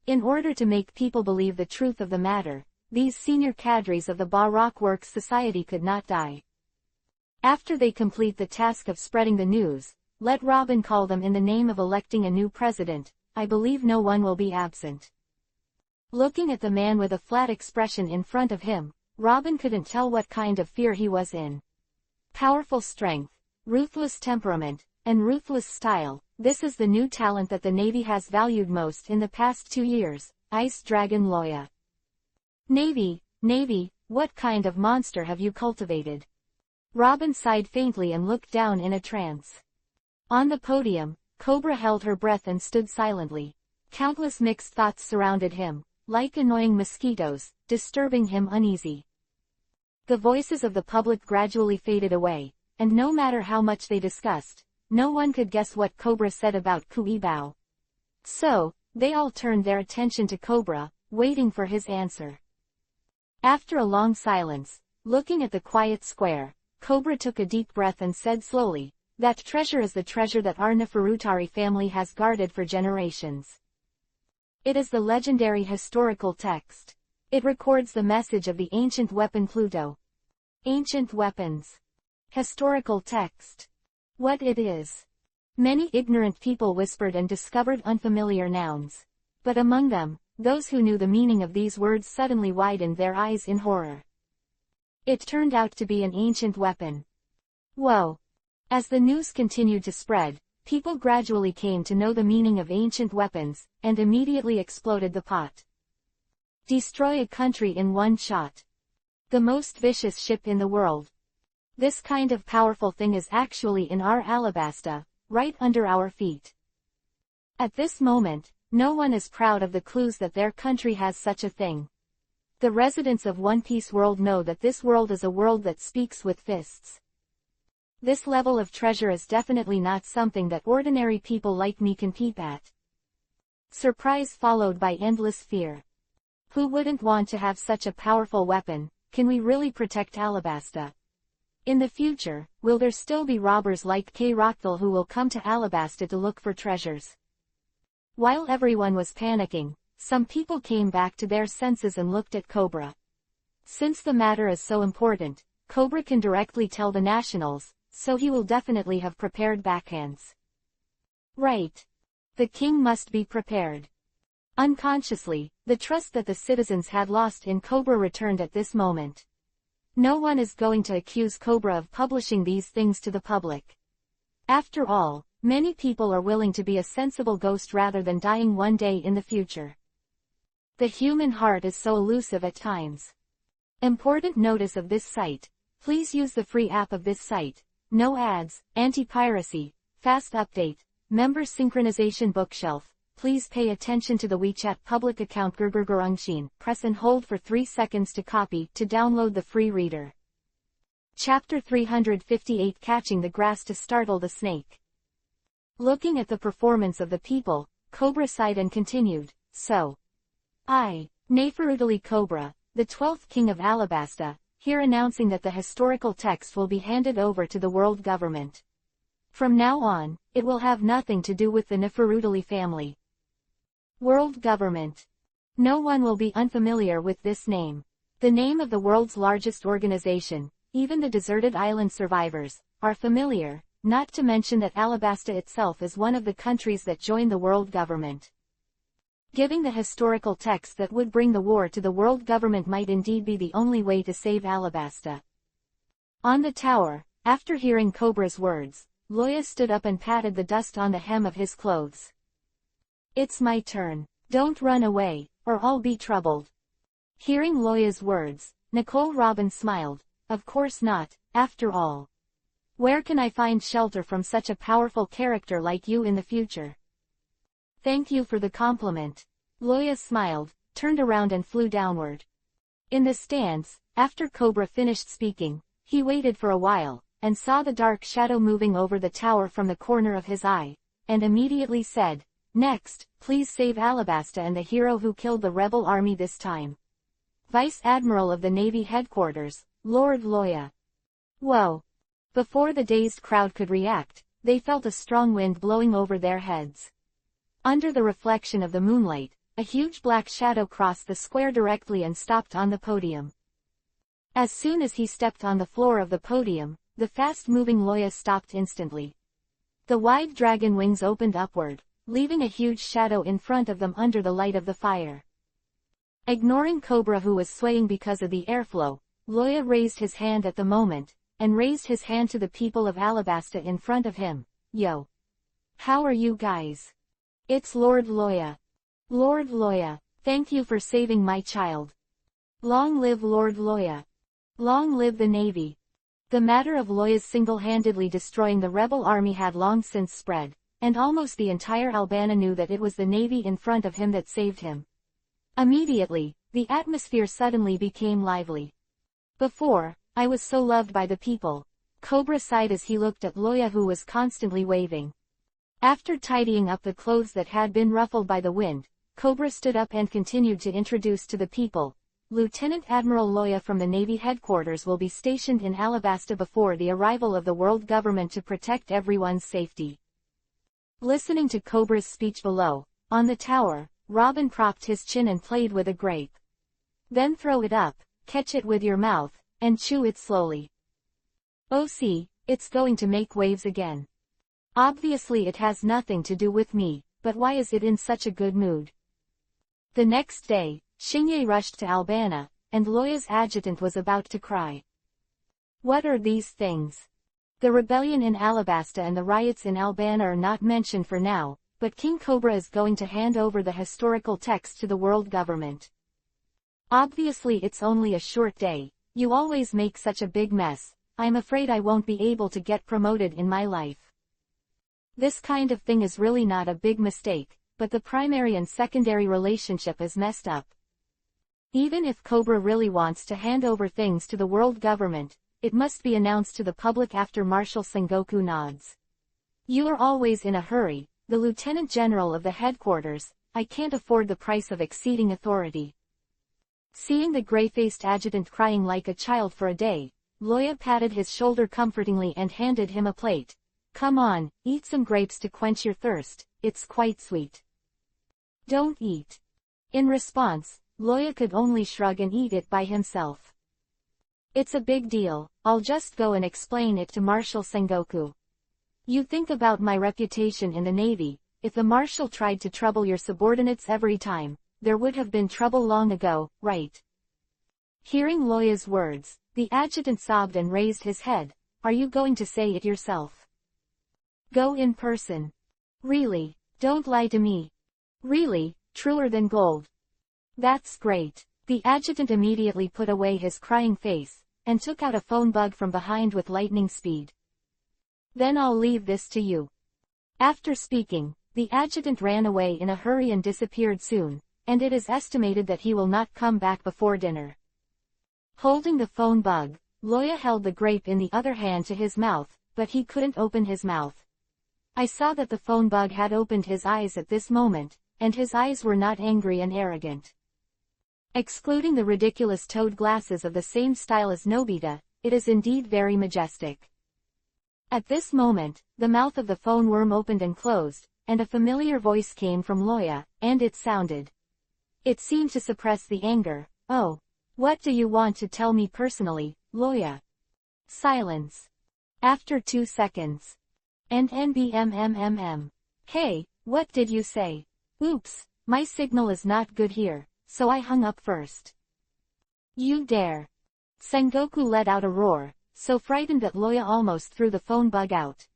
In order to make people believe the truth of the matter, these senior cadres of the Ba Rock Works Society could not die. After they complete the task of spreading the news, let Robin call them in the name of electing a new president. I believe no one will be absent. Looking at the man with a flat expression in front of him, Robin couldn't tell what kind of fear he was in. Powerful strength, ruthless temperament, and ruthless style, this is the new talent that the Navy has valued most in the past 2 years, Ice Dragon Loya. Navy, what kind of monster have you cultivated? Robin sighed faintly and looked down in a trance. On the podium, Cobra held her breath and stood silently. Countless mixed thoughts surrounded him, like annoying mosquitoes, disturbing him uneasy. The voices of the public gradually faded away, and no matter how much they discussed, no one could guess what Cobra said about Kui Bao. So, they all turned their attention to Cobra, waiting for his answer. After a long silence, looking at the quiet square, Cobra took a deep breath and said slowly, that treasure is the treasure that our Nefertiti family has guarded for generations. It is the legendary historical text. It records the message of the ancient weapon Pluto. Ancient weapons. Historical text. What it is. Many ignorant people whispered and discovered unfamiliar nouns. But among them, those who knew the meaning of these words suddenly widened their eyes in horror. It turned out to be an ancient weapon. Whoa! As the news continued to spread, people gradually came to know the meaning of ancient weapons, and immediately exploded the pot. Destroy a country in one shot. The most vicious ship in the world. This kind of powerful thing is actually in our Alabasta. right under our feet. At this moment, no one is proud of the clues that their country has such a thing. The residents of One Piece world know that this world is a world that speaks with fists. This level of treasure is definitely not something that ordinary people like me can peep at. Surprise followed by endless fear. Who wouldn't want to have such a powerful weapon? Can we really protect Alabasta? In the future, will there still be robbers like K. Rockville who will come to Alabasta to look for treasures? While everyone was panicking, some people came back to their senses and looked at Cobra. Since the matter is so important, Cobra can directly tell the nationals, so he will definitely have prepared backhands. Right. The king must be prepared. Unconsciously, the trust that the citizens had lost in Cobra returned at this moment. No one is going to accuse Cobra of publishing these things to the public. After all, many people are willing to be a sensible ghost rather than dying one day in the future. The human heart is so elusive at times. Important notice of this site. Please use the free app of this site. No ads, anti-piracy, fast update, member synchronization bookshelf. Please pay attention to the WeChat public account Gurgurgurungshin. Press and hold for 3 seconds to copy to download the free reader. Chapter 358 Catching the Grass to Startle the Snake. Looking at the performance of the people, Cobra sighed and continued, so. I, Neferutali Cobra, the 12th king of Alabasta, here announcing that the historical text will be handed over to the world government. From now on, it will have nothing to do with the Neferutali family. World government. No one will be unfamiliar with this name. The name of the world's largest organization, even the deserted island survivors, are familiar, not to mention that Alabasta itself is one of the countries that joined the world government. Giving the historical text that would bring the war to the world government might indeed be the only way to save Alabasta. On the tower, after hearing Cobra's words, Loya stood up and patted the dust on the hem of his clothes. It's my turn. Don't run away, or I'll be troubled. Hearing Loya's words, Nicole Robin smiled. Of course not, after all. Where can I find shelter from such a powerful character like you in the future? Thank you for the compliment. Loya smiled, turned around and flew downward. In the stands, after Cobra finished speaking, he waited for a while, and saw the dark shadow moving over the tower from the corner of his eye, and immediately said, next, please save Alabasta and the hero who killed the rebel army this time. Vice Admiral of the Navy Headquarters, Lord Loya. Whoa! Before the dazed crowd could react, they felt a strong wind blowing over their heads. Under the reflection of the moonlight, a huge black shadow crossed the square directly and stopped on the podium. As soon as he stepped on the floor of the podium, the fast-moving Loya stopped instantly. The wide dragon wings opened upward, leaving a huge shadow in front of them under the light of the fire. Ignoring Cobra who was swaying because of the airflow, Loya raised his hand at the moment, and raised his hand to the people of Alabasta in front of him. Yo! How are you guys? It's Lord Loya. Lord Loya, thank you for saving my child. Long live Lord Loya. Long live the Navy. The matter of Loya's single-handedly destroying the rebel army had long since spread, and almost the entire Albana knew that it was the Navy in front of him that saved him. Immediately, the atmosphere suddenly became lively. Before, I was so loved by the people. Cobra sighed as he looked at Loya who was constantly waving. After tidying up the clothes that had been ruffled by the wind, Cobra stood up and continued to introduce to the people. Lieutenant Admiral Loya from the Navy headquarters will be stationed in Alabasta before the arrival of the world government to protect everyone's safety. Listening to Cobra's speech below, on the tower, Robin propped his chin and played with a grape. Then throw it up, catch it with your mouth, and chew it slowly. Oh see, it's going to make waves again. Obviously it has nothing to do with me, but why is it in such a good mood? The next day, Shinye rushed to Albana, and Loya's adjutant was about to cry. What are these things? The rebellion in Alabasta and the riots in Albana are not mentioned for now, but King Cobra is going to hand over the historical text to the world government. Obviously it's only a short day. You always make such a big mess. I'm afraid I won't be able to get promoted in my life. This kind of thing is really not a big mistake, but the primary and secondary relationship is messed up. Even if Kobo really wants to hand over things to the world government, it must be announced to the public after Marshal Sengoku nods. You are always in a hurry, the Lieutenant General of the headquarters. I can't afford the price of exceeding authority. Seeing the gray-faced adjutant crying like a child for a day, Loya patted his shoulder comfortingly and handed him a plate. Come on, eat some grapes to quench your thirst, it's quite sweet. Don't eat. In response, Loya could only shrug and eat it by himself. It's a big deal, I'll just go and explain it to Marshal Sengoku. You think about my reputation in the Navy. If the Marshal tried to trouble your subordinates every time, there would have been trouble long ago, right? Hearing Loya's words, the adjutant sobbed and raised his head. Are you going to say it yourself? Go in person. Really, don't lie to me. Really, truer than gold. That's great. The adjutant immediately put away his crying face, and took out a phone bug from behind with lightning speed. Then I'll leave this to you. After speaking, the adjutant ran away in a hurry and disappeared soon, and it is estimated that he will not come back before dinner. Holding the phone bug, Loya held the grape in the other hand to his mouth, but he couldn't open his mouth. I saw that the phone bug had opened his eyes at this moment, and his eyes were not angry and arrogant. Excluding the ridiculous toed glasses of the same style as Nobita, it is indeed very majestic. At this moment, the mouth of the phone worm opened and closed, and a familiar voice came from Loya, and it sounded. It seemed to suppress the anger. Oh. What do you want to tell me personally, Loya? Silence. After 2 seconds. And NBMMMM. Hey, what did you say? Oops, my signal is not good here, so I hung up first. You dare. Sengoku let out a roar, so frightened that Loya almost threw the phone bug out.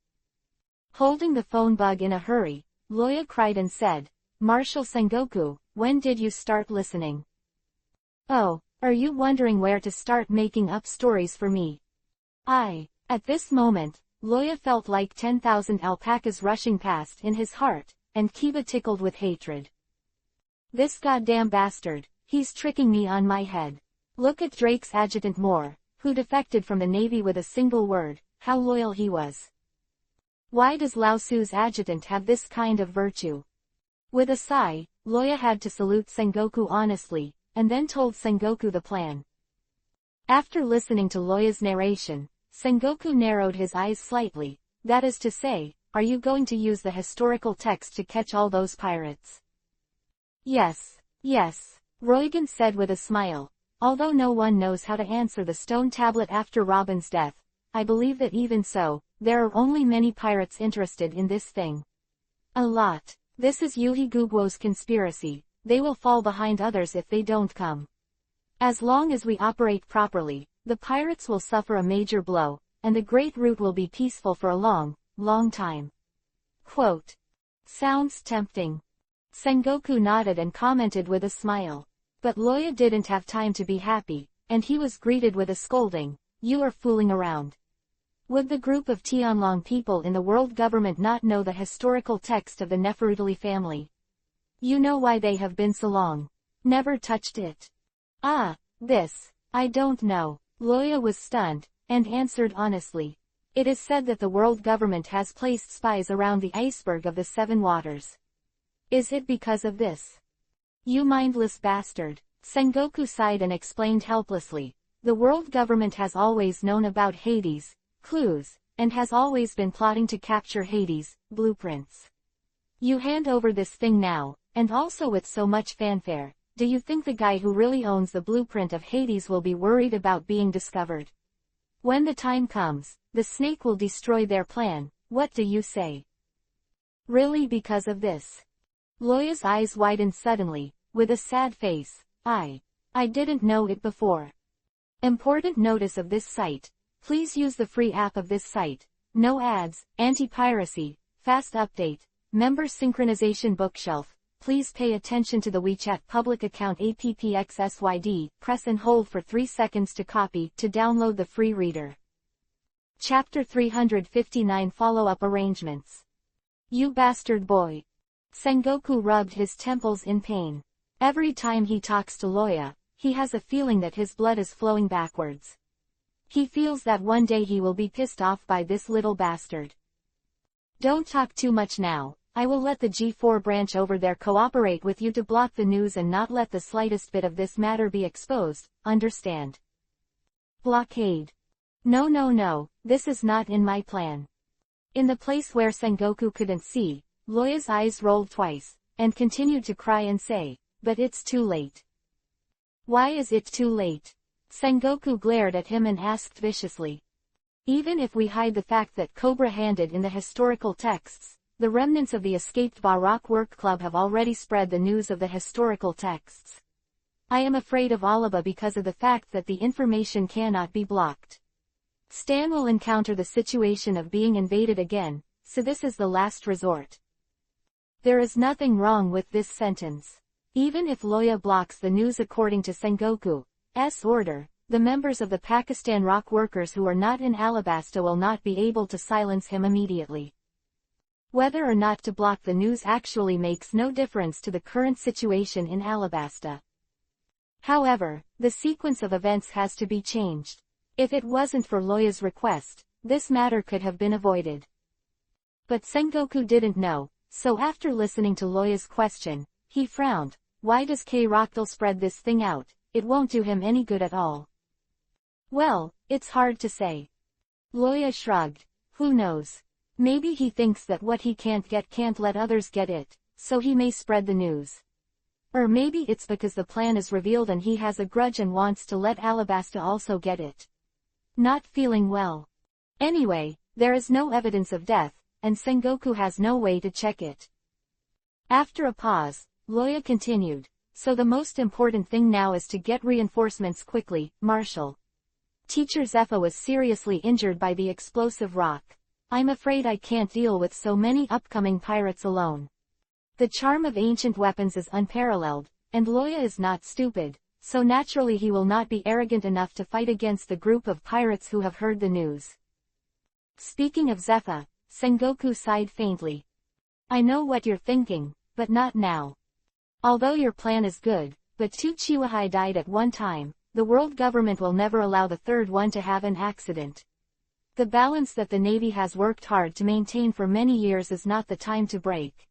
Holding the phone bug in a hurry, Loya cried and said, Marshal Sengoku, when did you start listening? Oh, are you wondering where to start making up stories for me? At this moment, Loya felt like 10,000 alpacas rushing past in his heart, and Kiba tickled with hatred. This goddamn bastard, he's tricking me on my head. Look at Drake's adjutant Moore, who defected from the Navy with a single word, how loyal he was. Why does Lao Su's adjutant have this kind of virtue? With a sigh, Loya had to salute Sengoku honestly, and then told Sengoku the plan. After listening to Loya's narration, Sengoku narrowed his eyes slightly. That is to say, are you going to use the historical text to catch all those pirates? Yes, Roigan said with a smile. Although no one knows how to answer the stone tablet after Robin's death, I believe that even so, there are only many pirates interested in this thing. A lot. This is Yuhi Gugwo's conspiracy. They will fall behind others if they don't come. As long as we operate properly, the pirates will suffer a major blow, and the Great Route will be peaceful for a long, long time. Quote. Sounds tempting. Sengoku nodded and commented with a smile. But Loya didn't have time to be happy, and he was greeted with a scolding. You are fooling around. Would the group of Tianlong people in the world government not know the historical text of the Neferutali family? You know why they have been so long. Never touched it. This. I don't know. Loya was stunned, and answered honestly. It is said that the world government has placed spies around the iceberg of the Seven Waters. Is it because of this? You mindless bastard. Sengoku sighed and explained helplessly. The world government has always known about Hades, clues, and has always been plotting to capture Hades, blueprints. You hand over this thing now, and also with so much fanfare. Do you think the guy who really owns the blueprint of Hades will be worried about being discovered? When the time comes, the snake will destroy their plan. What do you say? Really, because of this? Loya's eyes widened suddenly, with a sad face. I didn't know it before. Important notice of this site. Please use the free app of this site. No ads, anti-piracy, fast update, member synchronization bookshelf. Please pay attention to the WeChat public account APPXSYD. Press and hold for 3 seconds to copy to download the free reader. Chapter 359 Follow-up arrangements. You bastard boy. Sengoku rubbed his temples in pain. Every time he talks to Loya, he has a feeling that his blood is flowing backwards. He feels that one day he will be pissed off by this little bastard. Don't talk too much now. I will let the G4 branch over there cooperate with you to block the news and not let the slightest bit of this matter be exposed, understand? Blockade. No, this is not in my plan. In the place where Sengoku couldn't see, Loya's eyes rolled twice, and continued to cry and say, but it's too late. Why is it too late? Sengoku glared at him and asked viciously. Even if we hide the fact that Cobra handed in the historical texts, the remnants of the escaped Baroque work club have already spread the news of the historical texts. I am afraid of Alaba because of the fact that the information cannot be blocked. Stan will encounter the situation of being invaded again, so this is the last resort. There is nothing wrong with this sentence. Even if Loya blocks the news according to Sengoku's order, the members of the Pakistan rock workers who are not in Alabasta will not be able to silence him immediately. Whether or not to block the news actually makes no difference to the current situation in Alabasta. However, the sequence of events has to be changed. If it wasn't for Loya's request, this matter could have been avoided. But Sengoku didn't know, so after listening to Loya's question, he frowned. Why does K-Roctal spread this thing out? It won't do him any good at all. Well, it's hard to say. Loya shrugged. Who knows? Maybe he thinks that what he can't get can't let others get it, so he may spread the news. Or maybe it's because the plan is revealed and he has a grudge and wants to let Alabasta also get it. Not feeling well. Anyway, there is no evidence of death, and Sengoku has no way to check it. After a pause, Loya continued, so the most important thing now is to get reinforcements quickly, Marshal. Teacher Zepha was seriously injured by the explosive rock. I'm afraid I can't deal with so many upcoming pirates alone. The charm of ancient weapons is unparalleled, and Loya is not stupid, so naturally he will not be arrogant enough to fight against the group of pirates who have heard the news. Speaking of Zepha, Sengoku sighed faintly. I know what you're thinking, but not now. Although your plan is good, but 2 Chiwahai died at one time, the world government will never allow the third one to have an accident. The balance that the Navy has worked hard to maintain for many years is not the time to break.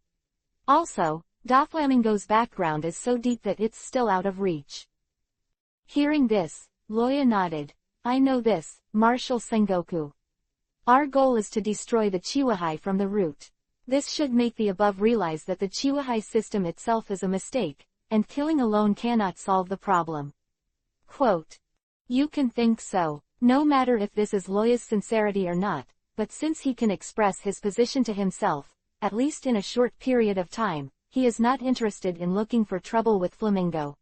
Also, Doflamingo's background is so deep that it's still out of reach. Hearing this, Loya nodded. I know this, Marshal Sengoku. Our goal is to destroy the Chiwahai from the root. This should make the above realize that the Chiwahai system itself is a mistake, and killing alone cannot solve the problem. Quote. You can think so. No matter if this is Loya's sincerity or not, but since he can express his position to himself, at least in a short period of time, he is not interested in looking for trouble with Flamingo.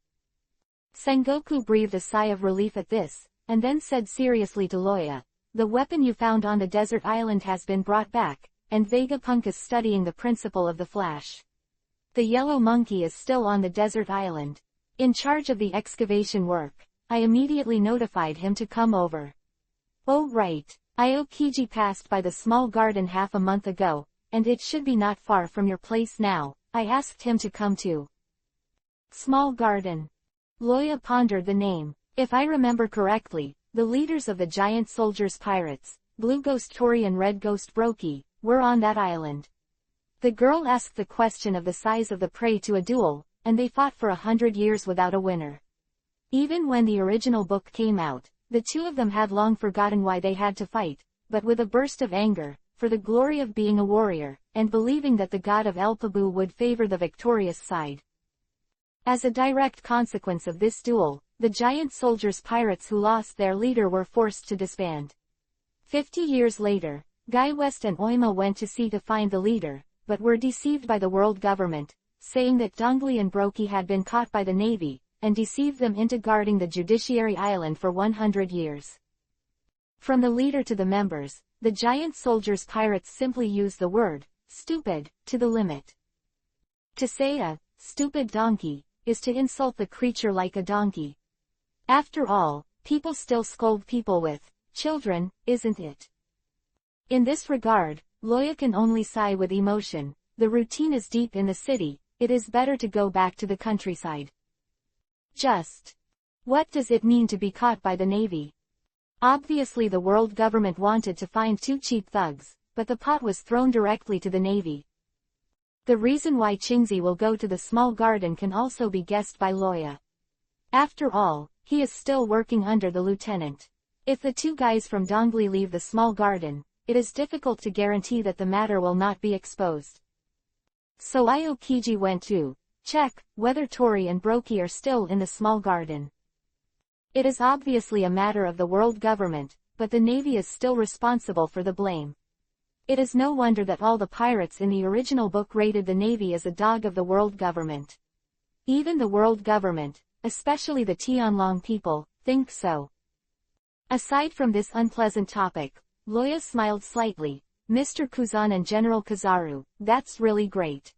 Sengoku breathed a sigh of relief at this, and then said seriously to Loya, the weapon you found on the desert island has been brought back, and Vegapunk is studying the principle of the flash. The yellow monkey is still on the desert island. In charge of the excavation work. I immediately notified him to come over. Oh right, Aokiji passed by the small garden half a month ago, and it should be not far from your place now. I asked him to come too. Small garden. Loya pondered the name. If I remember correctly, the leaders of the giant soldiers pirates, Blue Ghost Tori and Red Ghost Brokey, were on that island. The girl asked the question of the size of the prey to a duel, and they fought for 100 years without a winner. Even when the original book came out, the two of them had long forgotten why they had to fight, but with a burst of anger, for the glory of being a warrior, and believing that the god of EPUB would favor the victorious side. As a direct consequence of this duel, the giant soldiers pirates who lost their leader were forced to disband. 50 years later, Guy West and Oima went to sea to find the leader, but were deceived by the world government, saying that Dongli and Brokey had been caught by the Navy, and deceived them into guarding the Judiciary Island for 100 years. From the leader to the members, the giant soldiers pirates simply use the word, stupid, to the limit. To say a stupid donkey is to insult the creature like a donkey. After all, people still scold people with children, isn't it? In this regard, Loya can only sigh with emotion. The routine is deep in the city, it is better to go back to the countryside. Just what does it mean to be caught by the Navy? Obviously the world government wanted to find two cheap thugs, but the pot was thrown directly to the Navy. The reason why Qingzi will go to the small garden can also be guessed by Loya. After all, he is still working under the lieutenant. If the two guys from Dongli leave the small garden, it is difficult to guarantee that the matter will not be exposed. So Aokiji went to check whether Tori and Brookie are still in the small garden. It is obviously a matter of the world government, but the Navy is still responsible for the blame. It is no wonder that all the pirates in the original book rated the Navy as a dog of the world government. Even the world government, especially the Tianlong people, think so. Aside from this unpleasant topic, Loya smiled slightly. Mr. Kuzan and General Kizaru, that's really great.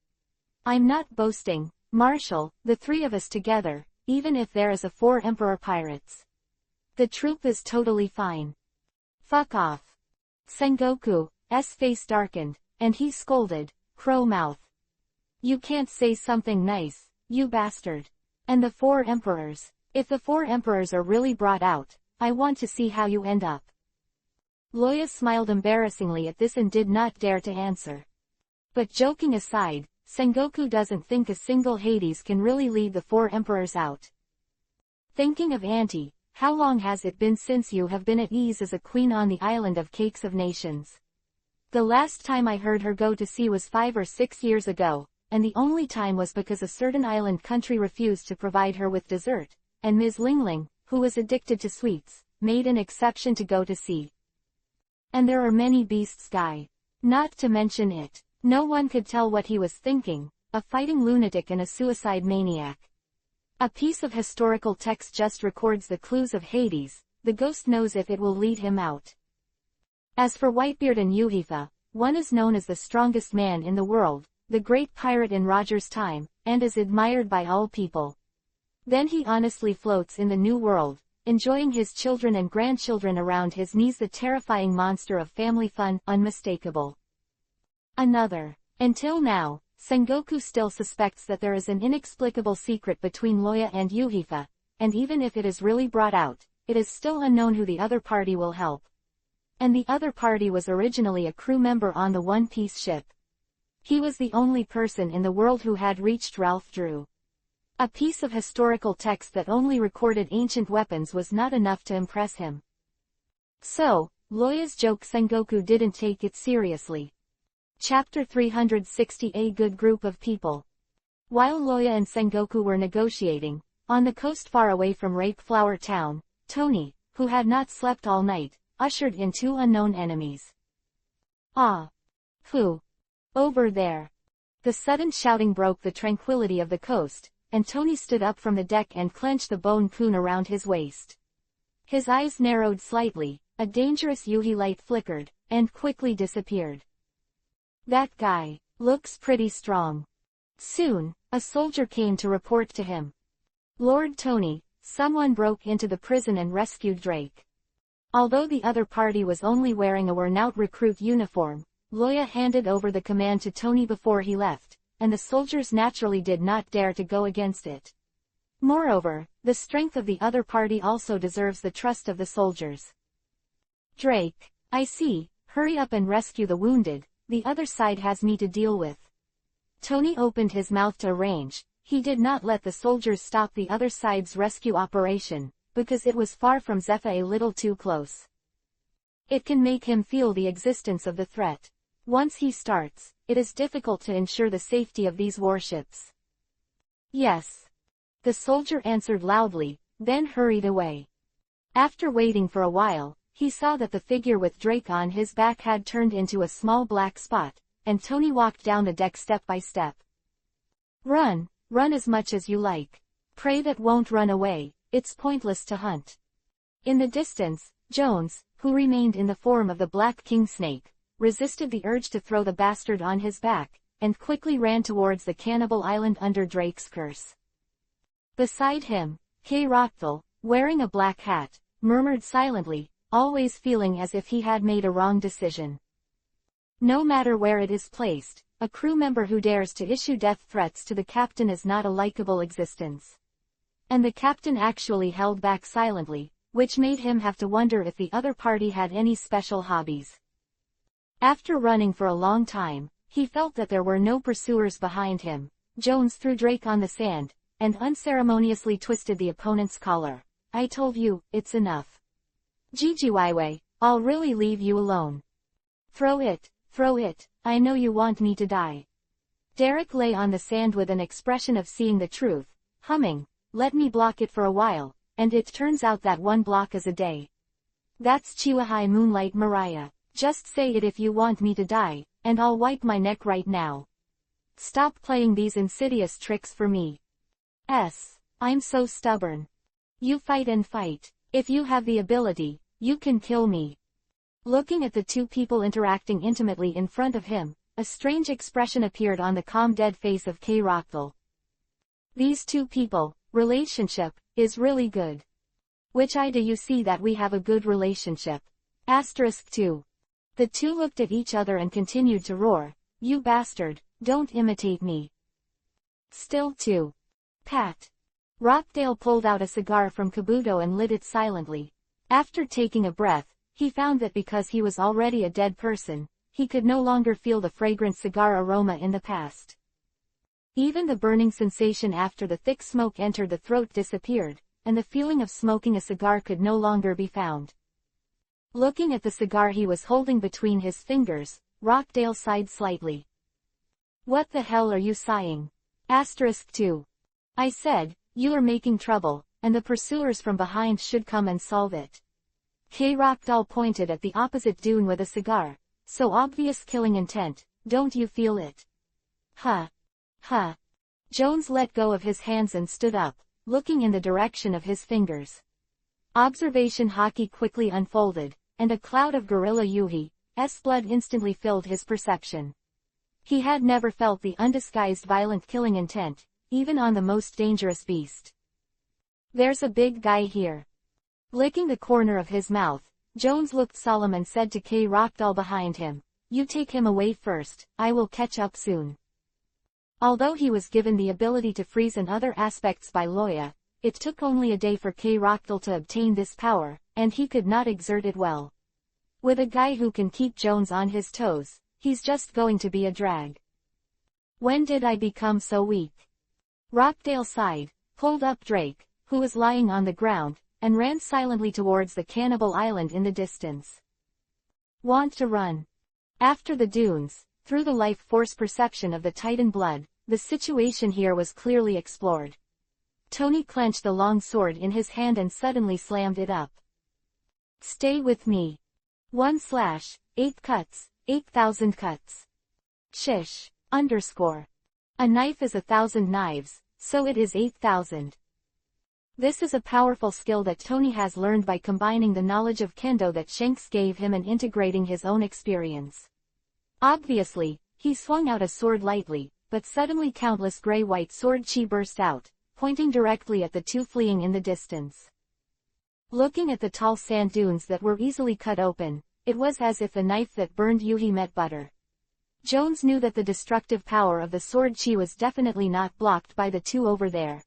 I'm not boasting, Marshal, the three of us together, even if there is a 4 Emperor pirates. The troop is totally fine. Fuck off. Sengoku's face darkened, and he scolded, crow mouth. You can't say something nice, you bastard. And the 4 Emperors. If the 4 Emperors are really brought out, I want to see how you end up. Loya smiled embarrassingly at this and did not dare to answer. But joking aside, Sengoku doesn't think a single Hades can really lead the 4 Emperors out. Thinking of Auntie, how long has it been since you have been at ease as a queen on the island of Cakes of Nations? The last time I heard her go to sea was 5 or 6 years ago, and the only time was because a certain island country refused to provide her with dessert, and Ms. Lingling, who was addicted to sweets, made an exception to go to sea. And there are many beasts guy. Not to mention it. No one could tell what he was thinking, a fighting lunatic and a suicide maniac. A piece of historical text just records the clues of Hades, the ghost knows if it will lead him out. As for Whitebeard and Yuhifa, one is known as the strongest man in the world, the great pirate in Roger's time, and is admired by all people. Then he honestly floats in the new world, enjoying his children and grandchildren around his knees, the terrifying monster of family fun, unmistakable. Another. Until now, Sengoku still suspects that there is an inexplicable secret between Loya and Yuhifa, and even if it is really brought out, it is still unknown who the other party will help. And the other party was originally a crew member on the One Piece ship. He was the only person in the world who had reached Ralph Drew. A piece of historical text that only recorded ancient weapons was not enough to impress him. So, Loya's joke Sengoku didn't take it seriously. Chapter 360. A good group of people. While Loya and Sengoku were negotiating, on the coast far away from Rape Flower Town, Tony, who had not slept all night, ushered in 2 unknown enemies. Ah! Who? Over there! The sudden shouting broke the tranquility of the coast, and Tony stood up from the deck and clenched the bone kun around his waist. His eyes narrowed slightly, a dangerous Yuhi light flickered, and quickly disappeared. That guy looks pretty strong. Soon, a soldier came to report to him. Lord Tony, someone broke into the prison and rescued Drake. Although the other party was only wearing a worn-out recruit uniform, Loya handed over the command to Tony before he left, and the soldiers naturally did not dare to go against it. Moreover, the strength of the other party also deserves the trust of the soldiers. Drake, I see, hurry up and rescue the wounded, the other side has me to deal with. Tony opened his mouth to arrange. He did not let the soldiers stop the other side's rescue operation, because it was far from Zephyr, a little too close. It can make him feel the existence of the threat. Once he starts, it is difficult to ensure the safety of these warships. Yes. The soldier answered loudly, then hurried away. After waiting for a while, he saw that the figure with Drake on his back had turned into a small black spot, and Tony walked down the deck step by step. Run, run as much as you like. Pray that won't run away, it's pointless to hunt. In the distance, Jones, who remained in the form of the Black King Snake, resisted the urge to throw the bastard on his back, and quickly ran towards the cannibal island under Drake's curse. Beside him, K. Rockthal, wearing a black hat, murmured silently, always feeling as if he had made a wrong decision. No matter where it is placed, a crew member who dares to issue death threats to the captain is not a likable existence. And the captain actually held back silently, which made him have to wonder if the other party had any special hobbies. After running for a long time, he felt that there were no pursuers behind him. Jones threw Drake on the sand, and unceremoniously twisted the opponent's collar. I told you, it's enough. Gigiwaiwei, I'll really leave you alone. Throw it, I know you want me to die. Derek lay on the sand with an expression of seeing the truth, humming, let me block it for a while, and it turns out that one block is a day. That's Chiwahai Moonlight Mariah. Just say it if you want me to die, and I'll wipe my neck right now. Stop playing these insidious tricks for me. I'm so stubborn. You fight and fight. If you have the ability, you can kill me. Looking at the two people interacting intimately in front of him, a strange expression appeared on the calm dead face of K. Rockdale. These two people, relationship, is really good. Which eye do you see that we have a good relationship? *2. The two looked at each other and continued to roar, you bastard, don't imitate me. Still 2. Pat. Rockdale pulled out a cigar from Kabuto and lit it silently. After taking a breath, he found that because he was already a dead person, he could no longer feel the fragrant cigar aroma in the past. Even the burning sensation after the thick smoke entered the throat disappeared, and the feeling of smoking a cigar could no longer be found. Looking at the cigar he was holding between his fingers, Rockdale sighed slightly. What the hell are you sighing? *2. I said, you are making trouble, and the pursuers from behind should come and solve it. K. Rockdale pointed at the opposite dune with a cigar. So obvious killing intent, don't you feel it? Huh. Jones let go of his hands and stood up, looking in the direction of his fingers. Observation hockey quickly unfolded, and a cloud of Gorilla Yuhi's blood instantly filled his perception. He had never felt the undisguised violent killing intent, even on the most dangerous beast. There's a big guy here. Licking the corner of his mouth, Jones looked solemn and said to K. Rockdale behind him, you take him away first, I will catch up soon. Although he was given the ability to freeze and other aspects by Loya, it took only a day for K. Rockdale to obtain this power, and he could not exert it well. With a guy who can keep Jones on his toes, he's just going to be a drag. When did I become so weak? Rockdale sighed, pulled up Drake, who was lying on the ground, and ran silently towards the cannibal island in the distance. Want to run? After the dunes, through the life force perception of the Titan blood, the situation here was clearly explored. Tony clenched the long sword in his hand and suddenly slammed it up. Stay with me. 1/8 cuts, 8,000 cuts. Shish. _ A knife is 1,000 knives, so it is 8,000. This is a powerful skill that Tony has learned by combining the knowledge of kendo that Shanks gave him and integrating his own experience. Obviously, he swung out a sword lightly, but suddenly countless gray-white sword chi burst out, pointing directly at the two fleeing in the distance. Looking at the tall sand dunes that were easily cut open, it was as if a knife that burned Yuhi met butter. Jones knew that the destructive power of the sword chi was definitely not blocked by the two over there.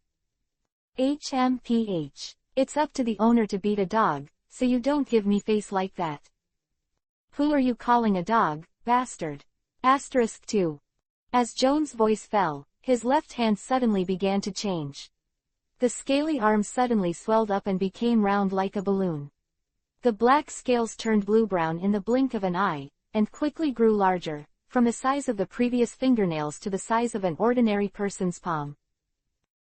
HMPH. It's up to the owner to beat a dog, so you don't give me face like that. Who are you calling a dog, bastard? *2. As Jones' voice fell, his left hand suddenly began to change. The scaly arm suddenly swelled up and became round like a balloon. The black scales turned blue-brown in the blink of an eye, and quickly grew larger, from the size of the previous fingernails to the size of an ordinary person's palm.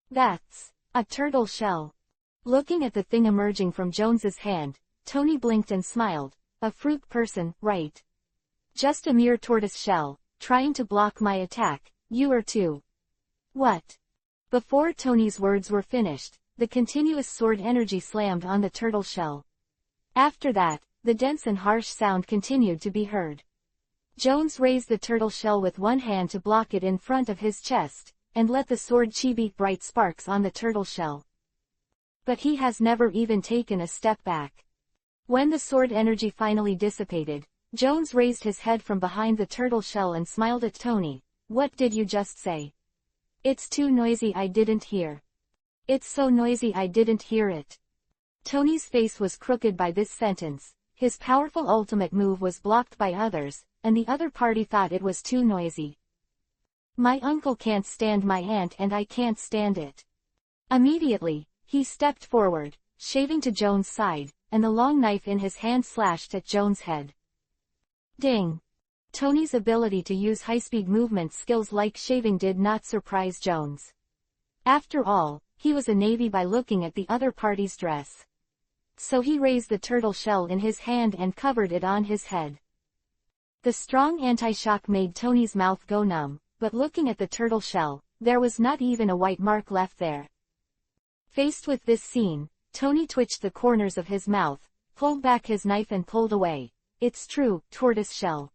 That's a turtle shell. Looking at the thing emerging from Jones's hand, Tony blinked and smiled. A fruit person, right? Just a mere tortoise shell, trying to block my attack, you are too. What? Before Tony's words were finished, the continuous sword energy slammed on the turtle shell. After that, the dense and harsh sound continued to be heard. Jones raised the turtle shell with one hand to block it in front of his chest, and let the sword chi beat bright sparks on the turtle shell. But he has never even taken a step back. When the sword energy finally dissipated, Jones raised his head from behind the turtle shell and smiled at Tony. What did you just say? It's too noisy, I didn't hear. It's so noisy I didn't hear it. Tony's face was crooked by this sentence. His powerful ultimate move was blocked by others, and the other party thought it was too noisy. My uncle can't stand my aunt and I can't stand it. Immediately, he stepped forward, shaving to Jones' side, and the long knife in his hand slashed at Jones' head. Ding! Tony's ability to use high-speed movement skills like shaving did not surprise Jones. After all, he was a Navy by looking at the other party's dress. So he raised the turtle shell in his hand and covered it on his head. The strong anti-shock made Tony's mouth go numb, but looking at the turtle shell, there was not even a white mark left there. Faced with this scene, Tony twitched the corners of his mouth, pulled back his knife and pulled away. It's true, tortoise shell.